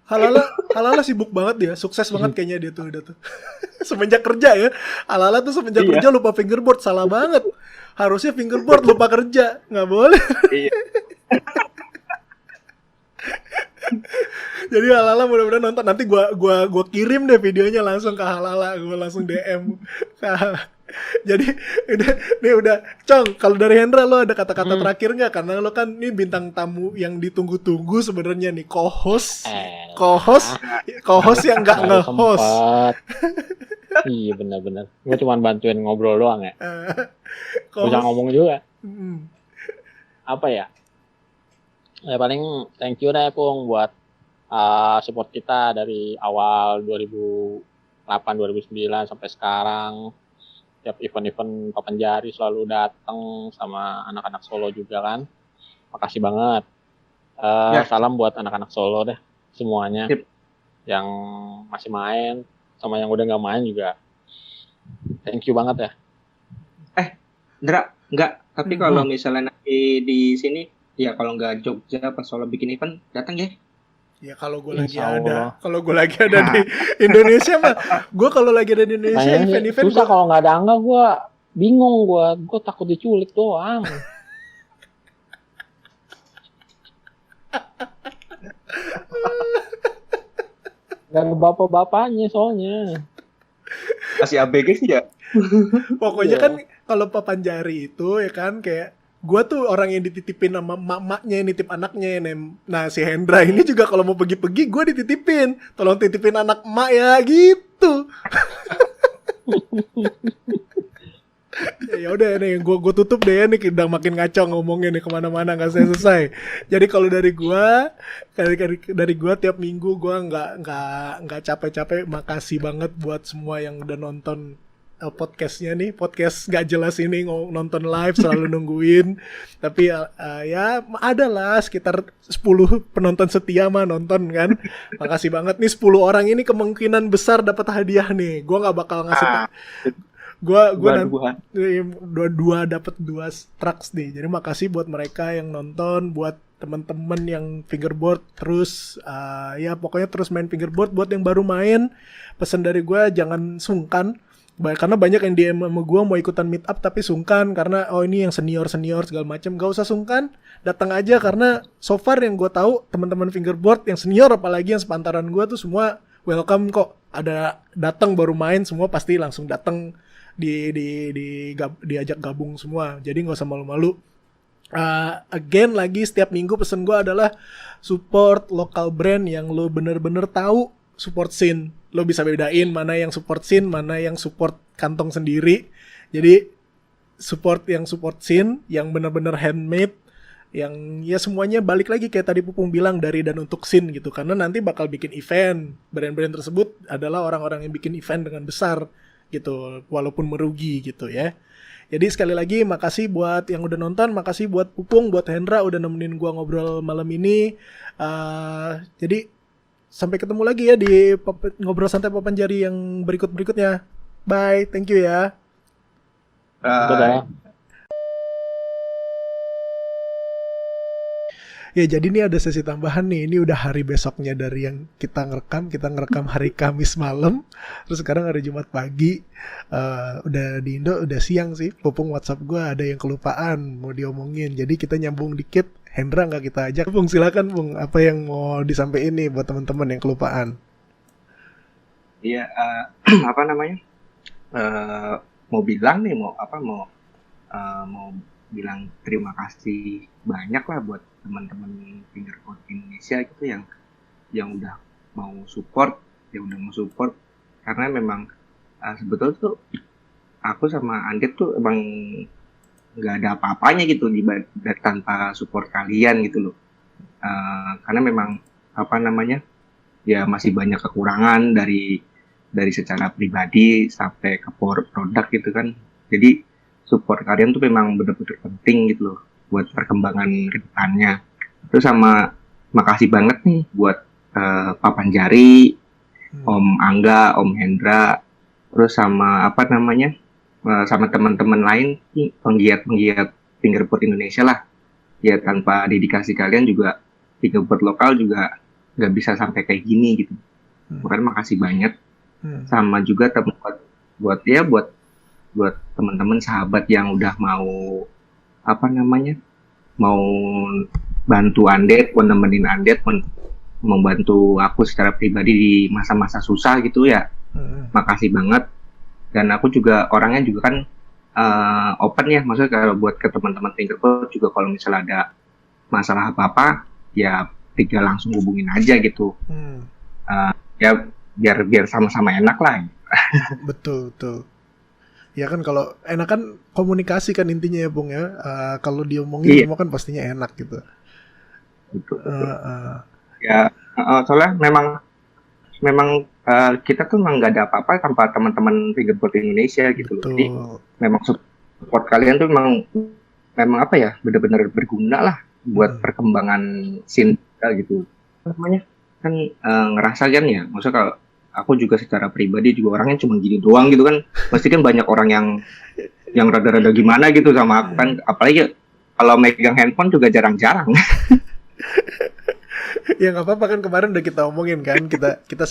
Halala sibuk banget dia, sukses banget kayaknya dia tuh udah tuh. Semenjak kerja ya, Halala tuh semenjak kerja lupa fingerboard, salah banget. Harusnya fingerboard lupa kerja, nggak boleh. Iya. Jadi Halala mudah-mudahan nonton, nanti gua kirim deh videonya langsung ke Halala, gua langsung DM. Jadi udah Cong, kalau dari Hendra lo ada kata-kata terakhir nggak? Karena lo kan nih bintang tamu yang ditunggu-tunggu sebenarnya nih, co-host yang nggak nge-host. Iya benar-benar. Gue cuma bantuin ngobrol doang ya. Bisa ngomong juga. Apa ya? Ya paling thank you deh Pung buat support kita dari awal 2008-2009 sampai sekarang. Tiap event-event Papanjari selalu datang sama anak-anak Solo juga kan. Makasih banget. Salam buat anak-anak Solo deh semuanya. Yang masih main sama yang udah nggak main juga. Thank you banget ya. Ndra, enggak. Tapi kalau misalnya nanti di sini, ya kalau nggak Jogja pas Solo bikin event, datang ya. Ya kalau gue lagi ada di Indonesia mah, gue kalau lagi ada di Indonesia event-event susah kalau nggak ada Angga, gue bingung, gue takut diculik doang. Gak ada bapak-bapaknya soalnya. Masih ABG sih ya. Pokoknya kan kalau Papanjari itu ya kan kayak gue tuh orang yang dititipin sama mak-maknya, nitip anaknya. Nah si Hendra ini juga kalau mau pergi-pergi gue dititipin. Tolong titipin anak emak ya gitu. Ya udah nih, gue tutup deh nih, udah makin ngaco ngomongnya nih kemana-mana nggak selesai. Jadi kalau dari gue tiap minggu gue nggak capek-capek. Makasih banget buat semua yang udah nonton podcastnya nih, podcast gak jelas ini, nonton live selalu nungguin. Tapi ya ada lah sekitar 10 penonton setia mah nonton kan. Makasih banget nih 10 orang ini kemungkinan besar dapat hadiah nih. Gue nggak bakal ngasih dua dapat 2 tracks nih. Jadi makasih buat mereka yang nonton, buat teman-teman yang fingerboard terus ya pokoknya terus main fingerboard. Buat yang baru main, pesan dari gue jangan sungkan. Karena banyak yang DM sama gue mau ikutan meet up tapi sungkan karena ini yang senior segala macam. Gak usah sungkan, datang aja, karena so far yang gue tahu teman-teman fingerboard yang senior apalagi yang sepantaran gue tuh semua welcome kok. Ada datang baru main semua pasti langsung datang diajak gabung semua. Jadi nggak usah malu-malu. Again lagi setiap minggu pesan gue adalah support lokal brand yang lo bener-bener tahu support scene. Lo bisa bedain mana yang support scene, mana yang support kantong sendiri. Jadi support scene yang bener-bener handmade, yang ya semuanya balik lagi kayak tadi Pupung bilang dari dan untuk scene gitu. Karena nanti bakal bikin event, brand-brand tersebut adalah orang-orang yang bikin event dengan besar gitu, walaupun merugi gitu ya. Jadi sekali lagi makasih buat yang udah nonton, makasih buat Pupung, buat Hendra udah nemenin gua ngobrol malam ini. Jadi sampai ketemu lagi ya di ngobrol santai Papanjari yang berikutnya. Bye, thank you ya. Dadah. Ya jadi ini ada sesi tambahan nih. Ini udah hari besoknya dari yang kita ngerekam hari Kamis malam. Terus sekarang hari Jumat pagi. Udah di Indo udah siang sih. Pupung WhatsApp gue ada yang kelupaan mau diomongin. Jadi kita nyambung dikit. Hendra nggak kita ajak. Pung silakan Pung. Apa yang mau disampaikan nih buat teman-teman yang kelupaan? Iya, apa namanya? Mau bilang nih, mau bilang terima kasih banyak lah buat teman-teman fingerboard Indonesia gitu yang udah mau support, karena memang sebetulnya tuh aku sama Andit tuh emang nggak ada apa-apanya gitu tanpa support kalian gitu loh. Karena memang apa namanya ya masih banyak kekurangan dari secara pribadi sampai ke produk gitu kan. Jadi support kalian tuh memang benar-benar penting gitu loh buat perkembangan ke depannya. Terus sama makasih banget nih buat Papan Jari, Om Angga, Om Hendra, terus sama apa namanya, sama teman-teman lain nih, penggiat fingerboard Indonesia lah. Ya tanpa dedikasi kalian juga fingerboard lokal juga nggak bisa sampai kayak gini gitu. Makanya makasih banyak. Sama juga buat teman-teman sahabat yang udah mau apa namanya, mau bantu Undead, mau nemenin Undead, membantu aku secara pribadi di masa-masa susah gitu ya. Makasih banget. Dan aku juga orangnya juga kan open ya, maksudnya kalau buat ke teman-teman fingerboard juga kalau misalnya ada masalah apa-apa ya tinggal langsung hubungin aja gitu. Ya biar sama-sama enak lah. Betul. Ya kan kalau enak kan komunikasi kan intinya ya Bung ya. Kalau diomongin semua kan pastinya enak gitu. Betul. Ya soalnya memang kita tuh memang nggak ada apa-apa tanpa teman-teman fingerboard Indonesia gitu loh. Jadi memang support kalian tuh memang apa ya, benar-benar berguna lah buat perkembangan scene gitu. Namanya kan ngerasa kan ya, maksudnya kalau aku juga secara pribadi juga orangnya cuma gini doang gitu kan, pasti kan banyak orang yang rada-rada gimana gitu sama aku kan, apalagi kalau megang handphone juga jarang-jarang. Ya nggak apa-apa kan, kemarin udah kita omongin kan, kita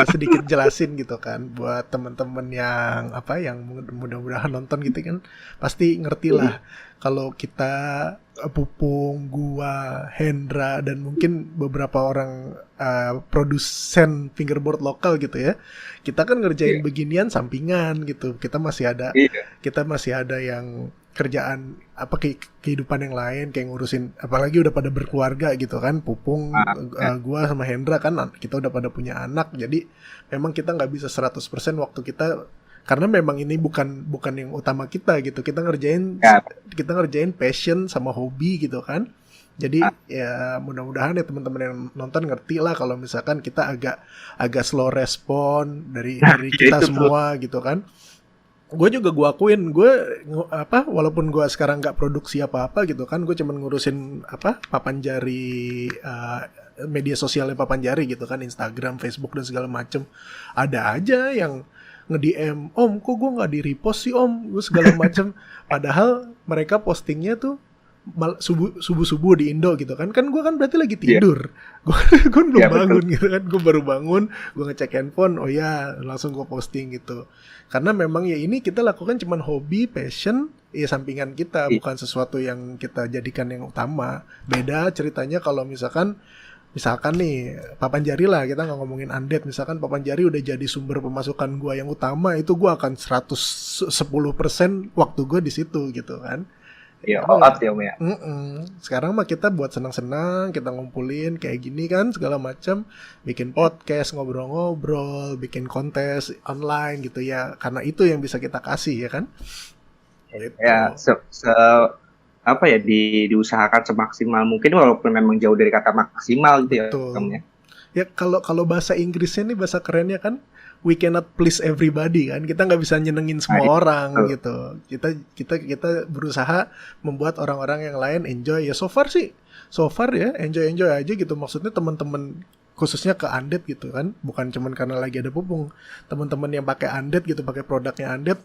sedikit jelasin gitu kan buat teman-teman yang mudah-mudahan nonton gitu kan, pasti ngerti lah kalau kita Pupung, gua, Hendra dan mungkin beberapa orang produsen fingerboard lokal gitu ya, kita kan ngerjain beginian sampingan gitu, kita masih ada yang kerjaan apa kehidupan yang lain kayak ngurusin, apalagi udah pada berkeluarga gitu kan, Pupung, gua sama Hendra kan kita udah pada punya anak, jadi memang kita nggak bisa 100% waktu kita, karena memang ini bukan yang utama kita gitu, kita ngerjain passion sama hobi gitu kan. Jadi ya mudah-mudahan ya teman-teman yang nonton ngerti lah kalau misalkan kita agak slow respon dari kita semua gitu kan. Gue akuin, walaupun gue sekarang nggak produksi apa-apa gitu kan, gue cuman ngurusin Papan Jari, media sosialnya Papan Jari gitu kan, Instagram, Facebook dan segala macem. Ada aja yang nge-DM, Om kok gue nggak di-repost sih Om, gue segala macem. Padahal mereka postingnya tuh subuh di Indo gitu kan gue kan berarti lagi tidur, gue belum bangun gitu kan, gue baru bangun, gue ngecek handphone, oh ya langsung gue posting gitu, karena memang ya ini kita lakukan cuman hobi, passion ya, sampingan kita, bukan sesuatu yang kita jadikan yang utama. Beda ceritanya kalau misalkan nih Papan Jari lah, kita nggak ngomongin Undead, misalkan Papan Jari udah jadi sumber pemasukan gue yang utama, itu gue akan 110% waktu gue di situ gitu kan. Iya, olat ya Om ya. Sekarang mah kita buat senang-senang, kita ngumpulin kayak gini kan segala macam, bikin podcast, ngobrol-ngobrol, bikin kontes online gitu ya, karena itu yang bisa kita kasih ya kan. Gitu. Ya, apa ya, diusahakan semaksimal mungkin walaupun memang jauh dari kata maksimal gitu. Betul. Ya Om ya. Ya kalau bahasa Inggrisnya nih, bahasa kerennya kan, we cannot please everybody kan, kita nggak bisa nyenengin semua orang gitu. Kita berusaha membuat orang-orang yang lain enjoy ya. So far ya enjoy aja gitu. Maksudnya teman-teman khususnya ke Undead gitu kan, bukan cuman karena lagi ada Pupung, teman-teman yang pakai Undead gitu, pakai produknya Undead,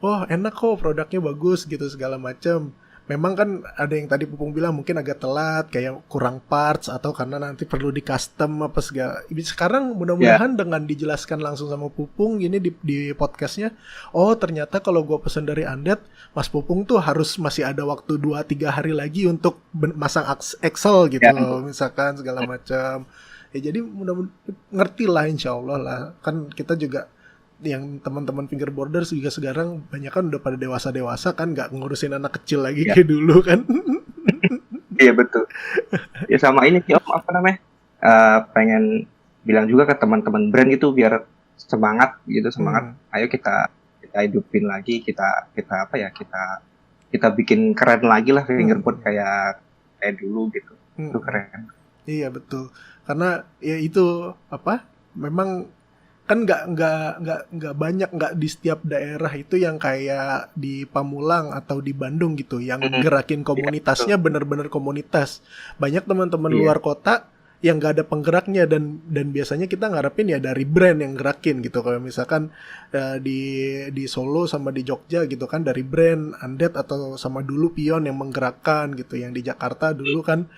oh enak kok, produknya bagus gitu segala macam. Memang kan ada yang tadi Pupung bilang mungkin agak telat, kayak kurang parts atau karena nanti perlu di custom apa segala. Sekarang mudah-mudahan dengan dijelaskan langsung sama Pupung gini di podcastnya, oh ternyata kalau gue pesen dari Undead, Mas Pupung tuh harus masih ada waktu 2-3 hari lagi untuk masang Excel gitu loh, misalkan segala macam. Ya jadi mudah-mudahan ngerti lah, insya Allah lah. Kan kita juga yang teman-teman fingerboarders juga sekarang banyak kan udah pada dewasa kan, nggak ngurusin anak kecil lagi kayak dulu kan. Iya betul. Ya sama ini sih Om, apa namanya, pengen bilang juga ke teman-teman brand gitu biar semangat. Ayo kita hidupin lagi, kita apa ya, kita bikin keren lagi lah fingerboard kayak dulu gitu. Itu keren. Iya betul. Karena ya itu apa? Memang kan nggak banyak, nggak di setiap daerah itu yang kayak di Pamulang atau di Bandung gitu yang gerakin komunitasnya bener-bener komunitas. Banyak teman-teman Iya. luar kota yang nggak ada penggeraknya, dan biasanya kita ngarepin ya dari brand yang gerakin gitu. Kalau misalkan di Solo sama di Jogja gitu kan dari brand Undead atau sama dulu Pion yang menggerakkan gitu. Yang di Jakarta dulu kan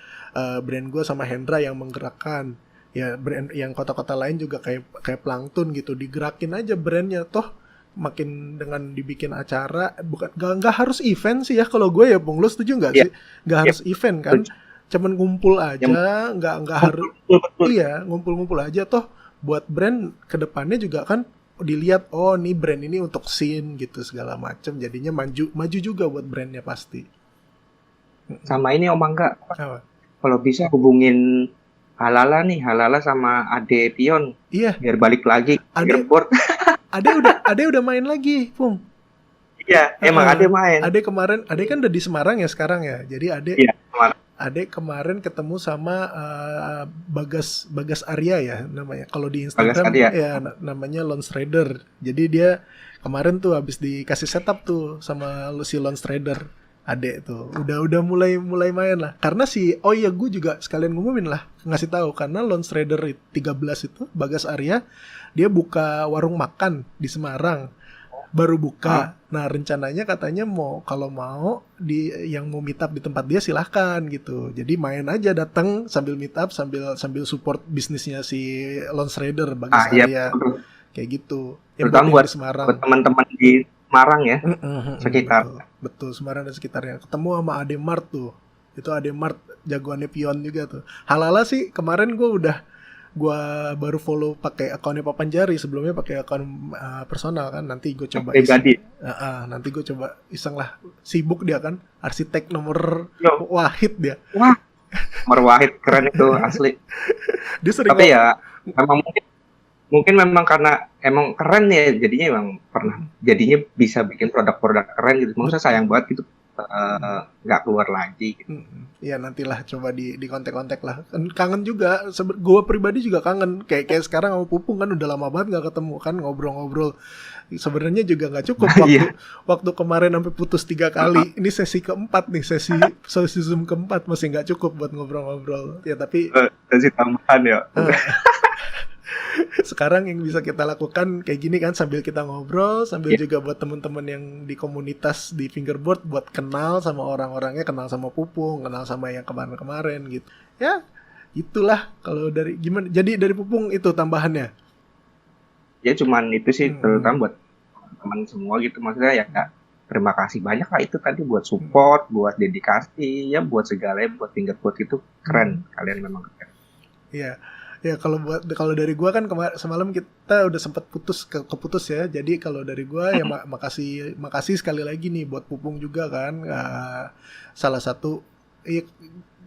brand gue sama Hendra yang menggerakkan. Ya brand yang kota-kota lain juga kayak Plankton gitu, digerakin aja brandnya. Toh makin dengan dibikin acara, bukan nggak harus event sih ya kalau gue ya, Bung. Lo setuju nggak Iya. sih? Nggak harus event kan, cuman ngumpul aja, nggak harus. Betul. Iya, ngumpul-ngumpul aja. Toh buat brand kedepannya juga kan dilihat, oh nih brand ini untuk scene gitu segala macem, jadinya maju juga buat brandnya pasti. Sama ini Om Angga, Apa? kalau bisa hubungin Halala sama Ade Pion Iya, biar balik lagi Ade- fingerboard. Ade udah main lagi, Pung. Iya, emang Ade main. Ade kan udah di Semarang ya sekarang ya. Jadi Iya, kemarin. Ade kemarin ketemu sama Bagas Arya ya namanya. Kalau di Instagram Arya. ya namanya Lone Strider. Jadi dia kemarin tuh habis dikasih setup tuh sama si Lone Strider. Ade tuh udah mulai main lah. Karena oh iya gue juga sekalian ngumumin lah, ngasih tahu karena Lone Strider 13 itu Bagas Arya dia buka warung makan di Semarang. Baru buka. Nah, rencananya katanya kalau mau yang mau meet up di tempat dia silahkan gitu. Jadi main aja, datang sambil meet up sambil support bisnisnya si Lone Strider Bagas Arya. Iya, betul. Kayak gitu. Terutama buat Semarang. Buat teman-teman di Semarang ya, sekitar. Betul, Semarang dan sekitarnya. Ketemu sama Ade Mart tuh. Itu Ade Mart jagoannya Pion juga tuh. Halala sih kemarin gue baru follow pakai akunnya Papanjari, sebelumnya pakai akun personal kan. Nanti gue coba pribadi. nanti gue coba iseng lah. Sibuk dia kan, arsitek nomor Yo. wahid dia. Wah, nomor wahid keren itu asli. Dia sering Tapi ya memang mungkin memang karena emang keren ya, jadinya memang jadinya bisa bikin produk-produk keren gitu. Maksudnya sayang banget gitu nggak keluar lagi gitu. Ya nantilah coba di kontak-kontak lah. Kangen juga, gue pribadi juga kangen. Kayak sekarang sama Pupung kan udah lama banget nggak ketemu kan, ngobrol-ngobrol. Sebenarnya juga nggak cukup waktu kemarin sampai putus 3 kali. Ini sesi keempat nih, sesi Zoom keempat, masih nggak cukup buat ngobrol-ngobrol. Ya tapi sesi tambahan ya. Sekarang yang bisa kita lakukan kayak gini kan, sambil kita ngobrol, sambil juga buat teman-teman yang di komunitas di fingerboard buat kenal sama orang-orangnya, kenal sama Pupung, kenal sama yang kemarin-kemarin gitu. Ya, itulah kalau dari gimana. Jadi dari Pupung itu tambahannya. Ya cuman itu sih, terutama buat teman semua gitu. Maksudnya ya terima kasih banyak lah itu tadi buat support, buat dedikasi, ya buat segala, buat fingerboard itu keren. Kalian memang keren. Iya. Ya kalau dari gua kan semalam kita udah sempat keputus ya. Jadi kalau dari gua ya makasih sekali lagi nih buat Pupung juga kan. Salah satu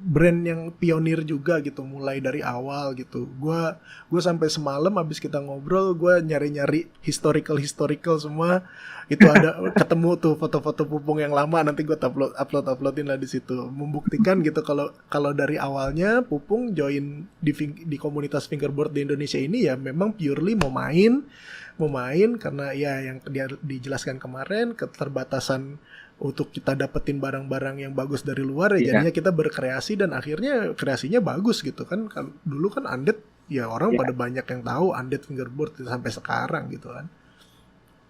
brand yang pionir juga gitu, mulai dari awal gitu. Gua sampai semalam habis kita ngobrol, gua nyari-nyari historical semua. Itu ada ketemu tuh foto-foto Pupung yang lama, nanti gua uploadin lah di situ. Membuktikan gitu kalau dari awalnya Pupung join di komunitas fingerboard di Indonesia ini ya memang purely mau main karena ya yang dia dijelaskan kemarin, keterbatasan untuk kita dapetin barang-barang yang bagus dari luar ya, jadinya kita berkreasi dan akhirnya kreasinya bagus gitu kan. Dulu kan Undead ya orang pada banyak yang tahu Undead fingerboard sampai sekarang gitu kan.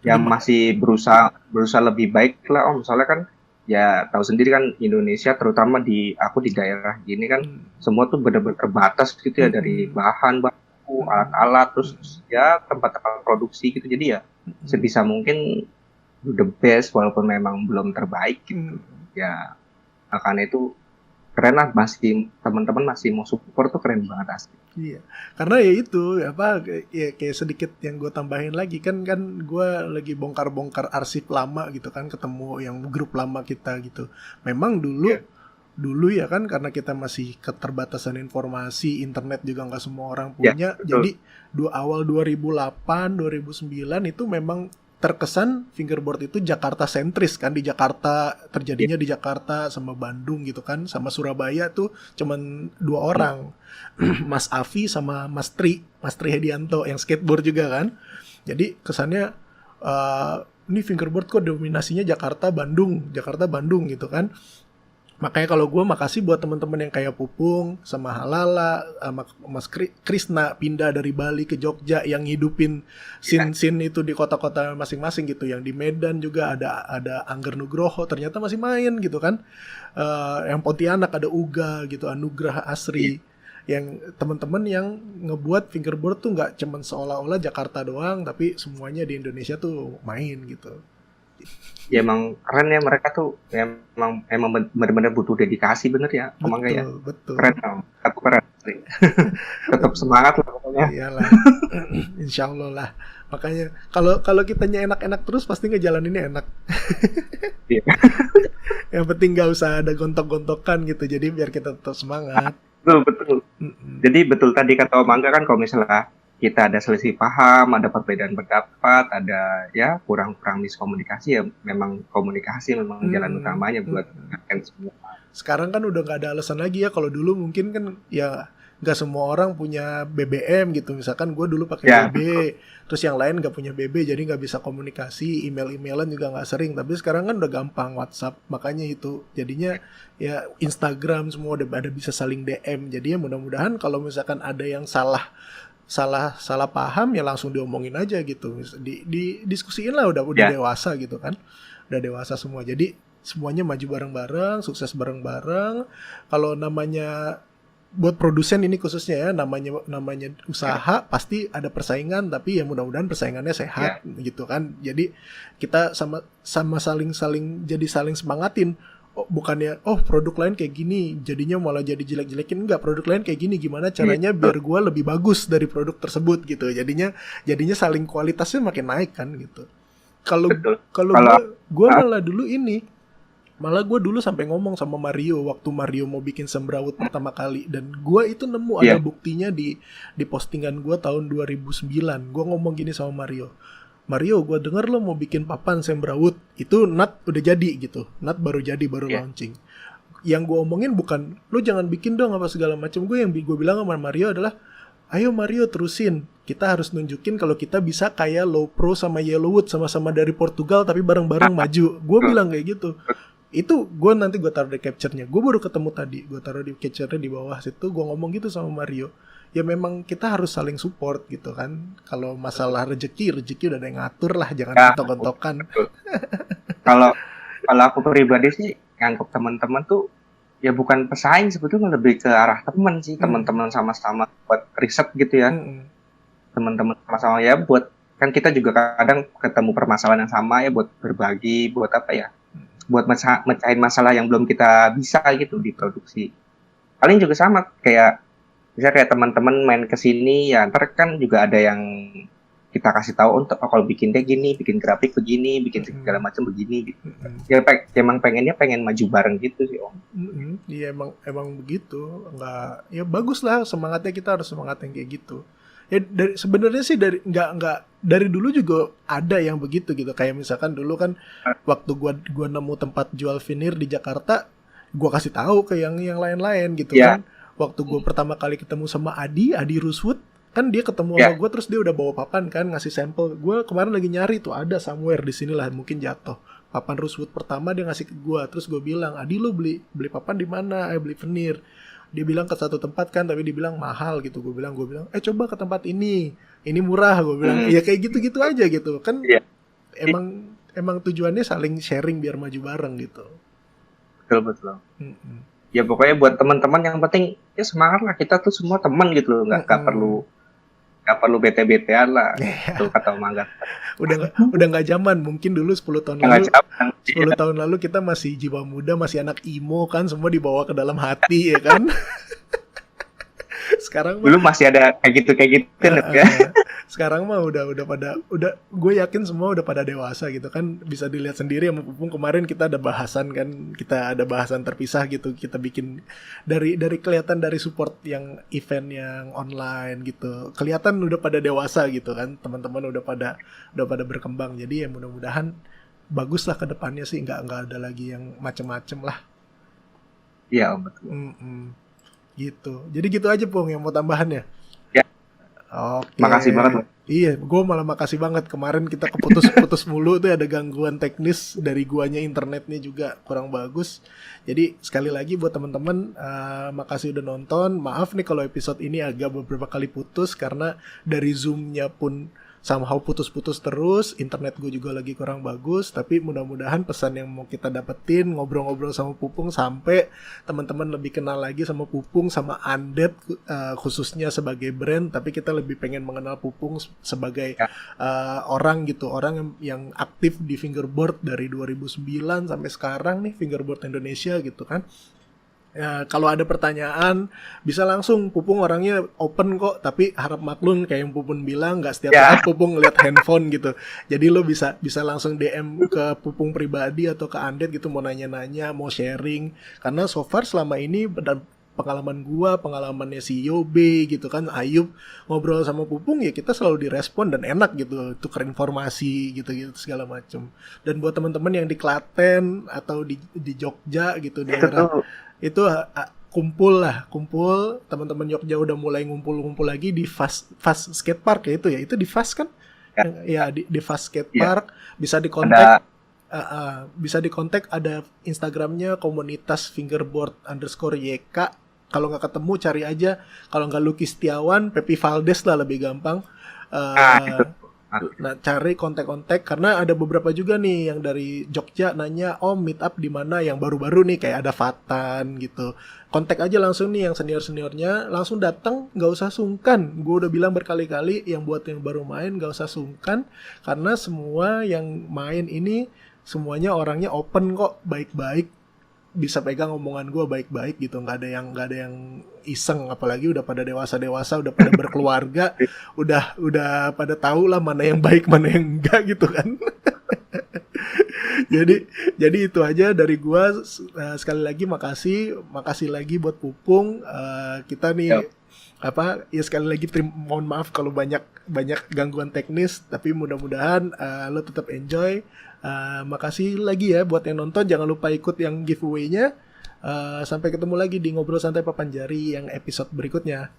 Ya masih berusaha lebih baik lah Om. Soalnya kan ya tahu sendiri kan Indonesia, terutama aku di daerah gini kan semua tuh benar-benar terbatas gitu ya, dari bahan baku, alat-alat, terus ya tempat-tempat produksi gitu. Jadi ya sebisa mungkin do the best walaupun memang belum terbaik gitu. Ya makanya itu keren lah, masih teman-teman masih mau support tuh keren banget asli. Iya, karena ya itu kayak sedikit yang gue tambahin lagi kan gue lagi bongkar-bongkar arsip lama gitu kan, ketemu yang grup lama kita gitu. Memang dulu ya kan, karena kita masih keterbatasan informasi, internet juga nggak semua orang punya. Jadi awal 2008 2009 itu memang terkesan fingerboard itu Jakarta sentris kan, di Jakarta, terjadinya di Jakarta sama Bandung gitu kan, sama Surabaya tuh cuman 2 orang, Mas Afi sama Mas Tri Hedianto yang skateboard juga kan. Jadi kesannya ini fingerboard kok dominasinya Jakarta Bandung gitu kan. Makanya kalau gue makasih buat teman-teman yang kayak Pupung sama Halala sama Mas Krisna pindah dari Bali ke Jogja yang ngidupin scene itu di kota-kota masing-masing gitu. Yang di Medan juga ada Angger Nugroho ternyata masih main gitu kan. Yang Pontianak ada Uga gitu, Anugrah Asri. Yang teman-teman yang ngebuat fingerboard tuh nggak cuman seolah-olah Jakarta doang, tapi semuanya di Indonesia tuh main gitu. Ya emang keren ya, mereka tuh emang benar-benar butuh dedikasi bener ya, emang ya. Betul. Keren, aku keren. Tetap semangat lah pokoknya. Iyalah. Insya Allah lah. Makanya kalau kitanya enak-enak terus pasti ngejalaninnya enak. Iya. Yang penting nggak usah ada gontok-gontokan gitu. Jadi biar kita tetap semangat. Betul. Jadi betul tadi kata Om Angga kan, kalau misalnya kita ada selisih paham, ada perbedaan pendapat, ada ya kurang miskomunikasi, ya memang komunikasi memang jalan utamanya buat mengatkan semua. Sekarang kan udah nggak ada alasan lagi ya. Kalau dulu mungkin kan ya nggak semua orang punya BBM gitu. Misalkan gue dulu pakai BB, terus yang lain nggak punya BB, jadi nggak bisa komunikasi, email-emailan juga nggak sering. Tapi sekarang kan udah gampang, WhatsApp, makanya itu jadinya ya Instagram semua udah ada bisa saling DM. Jadi ya mudah-mudahan kalau misalkan ada yang salah paham ya langsung diomongin aja gitu, diskusiin lah, udah dewasa gitu kan, udah dewasa semua, jadi semuanya maju bareng-bareng, sukses bareng-bareng. Kalau namanya buat produsen ini khususnya ya, namanya usaha pasti ada persaingan, tapi ya mudah-mudahan persaingannya sehat gitu kan. Jadi kita sama saling jadi saling semangatin. Bukannya produk lain kayak gini jadinya malah jadi jelek-jelekin, enggak, produk lain kayak gini gimana caranya biar gue lebih bagus dari produk tersebut gitu, jadinya saling kualitasnya makin naik kan gitu. Kalau gue malah gue dulu sampai ngomong sama Mario waktu Mario mau bikin Sembraut pertama kali, dan gue itu nemu ada buktinya di postingan gue tahun 2009. Gue ngomong gini sama Mario, gue denger lo mau bikin papan Sembraut, itu Nat udah jadi gitu, Nat baru launching. Yang gue omongin bukan lo jangan bikin dong apa segala macam. Gue bilang sama Mario adalah, ayo Mario terusin, kita harus nunjukin kalau kita bisa kayak Low Pro sama Yellowwood, sama-sama dari Portugal tapi bareng-bareng maju. Gue bilang kayak gitu. Itu gue taruh di capture-nya. Gue baru ketemu tadi, gue taruh di capture-nya di bawah situ. Gue ngomong gitu sama Mario. Ya memang kita harus saling support gitu kan. Kalau masalah rezeki udah ada yang ngatur lah, jangan gontok-gontokan. Kalau aku pribadi sih nganggap teman-teman tuh ya bukan pesaing, sebetulnya lebih ke arah teman sih. Teman-teman sama-sama buat riset gitu ya. Teman-teman sama-sama ya buat, kan kita juga kadang ketemu permasalahan yang sama ya, buat berbagi, buat apa ya, buat mecahin masalah yang belum kita bisa gitu di produksi. Paling juga sama kayak misalnya kayak teman-teman main ke sini ya, ntar kan juga ada yang kita kasih tahu untuk kalau bikin kayak gini, bikin grafik begini, bikin segala macam begini gitu. Ya emang pengen maju bareng gitu sih Om. Iya emang begitu. Enggak, ya bagus lah, semangatnya kita harus semangat yang kayak gitu. Ya sebenarnya sih nggak dari dulu juga ada yang begitu gitu. Kayak misalkan dulu kan waktu gua nemu tempat jual vinir di Jakarta, gua kasih tahu ke yang lain-lain gitu kan. Waktu gue pertama kali ketemu sama Adi Ruswood, kan dia ketemu sama gue, terus dia udah bawa papan kan, ngasih sampel. Gue kemarin lagi nyari tuh, ada somewhere di sini lah, mungkin jatuh. Papan Ruswood pertama dia ngasih ke gue, terus gue bilang, Adi lu beli papan di mana? Beli venir. Dia bilang ke satu tempat kan, tapi dia bilang mahal gitu. Gue bilang, coba ke tempat ini murah. Gue bilang, ya kayak gitu-gitu aja gitu kan. Emang tujuannya saling sharing biar maju bareng gitu. Betul. Ya pokoknya buat teman-teman yang penting ya semangat lah, kita tuh semua teman gitu loh, nggak perlu bete-betean lah. Itu kata Mangga. Udah nggak zaman, mungkin dulu 10 tahun lalu. 10 tahun lalu kita masih jiwa muda, masih anak emo kan, semua dibawa ke dalam hati ya kan. Sekarang dulu masih ada kayak gitu ya. sekarang mah udah pada gue yakin semua udah pada dewasa gitu kan, bisa dilihat sendiri sama Pupung kemarin kita ada bahasan terpisah gitu, kita bikin dari kelihatan dari support yang event yang online gitu, kelihatan udah pada dewasa gitu kan, teman-teman udah pada berkembang, jadi ya mudah-mudahan bagus lah ke depannya sih, nggak ada lagi yang macem-macem lah. Iya, betul. Gitu. Jadi gitu aja Pung yang mau tambahannya. Ya. Oke. Makasih banget, Bang. Iya, gue malah makasih banget. Kemarin kita keputus mulu tuh, ada gangguan teknis dari guanya, internetnya juga kurang bagus. Jadi sekali lagi buat teman-teman, makasih udah nonton. Maaf nih kalau episode ini agak beberapa kali putus karena dari Zoom-nya pun somehow putus-putus terus, internet gue juga lagi kurang bagus, tapi mudah-mudahan pesan yang mau kita dapetin, ngobrol-ngobrol sama Pupung sampai teman-teman lebih kenal lagi sama Pupung, sama Undead khususnya sebagai brand, tapi kita lebih pengen mengenal Pupung sebagai orang gitu, orang yang aktif di fingerboard dari 2009 sampai sekarang nih, fingerboard Indonesia gitu kan. Ya, kalau ada pertanyaan bisa langsung, Pupung orangnya open kok, tapi harap maklum kayak yang Pupung bilang, nggak setiap saat Pupung ngeliat handphone gitu. Jadi lo bisa langsung DM ke Pupung pribadi atau ke Undead gitu, mau nanya-nanya, mau sharing. Karena so far selama ini dan pengalaman gua, pengalamannya si Yobe gitu kan, Ayub ngobrol sama Pupung ya kita selalu direspon dan enak gitu, tukar informasi gitu segala macam. Dan buat teman-teman yang di Klaten atau di Jogja gitu daerah itu kumpul teman-teman Jogja udah mulai ngumpul lagi di Fast Skate Park ya, itu di Fast kan ya, di Fast Skate Park. Bisa dikontak bisa dikontak, ada Instagramnya komunitas fingerboard_YK. Kalau nggak ketemu cari aja, kalau nggak Lucky Setiawan, Pepi Valdes lah lebih gampang. Nah, cari kontak-kontak karena ada beberapa juga nih yang dari Jogja nanya, meet up di mana, yang baru-baru nih kayak ada Fatan gitu. Kontak aja langsung nih yang senior-seniornya, langsung datang, nggak usah sungkan. Gue udah bilang berkali-kali, yang buat yang baru main nggak usah sungkan, karena semua yang main ini semuanya orangnya open kok, baik-baik, bisa pegang omongan gue baik-baik gitu, nggak ada yang iseng, apalagi udah pada dewasa, udah pada berkeluarga, udah pada tahu lah mana yang baik mana yang enggak gitu kan. jadi itu aja dari gue. Sekali lagi makasih lagi buat Pupung. Kita nih sekali lagi mohon maaf kalau banyak gangguan teknis, tapi mudah-mudahan lo tetap enjoy. Makasih lagi ya buat yang nonton, jangan lupa ikut yang giveaway-nya. Sampai ketemu lagi di Ngobrol Santai Papan Jari yang episode berikutnya.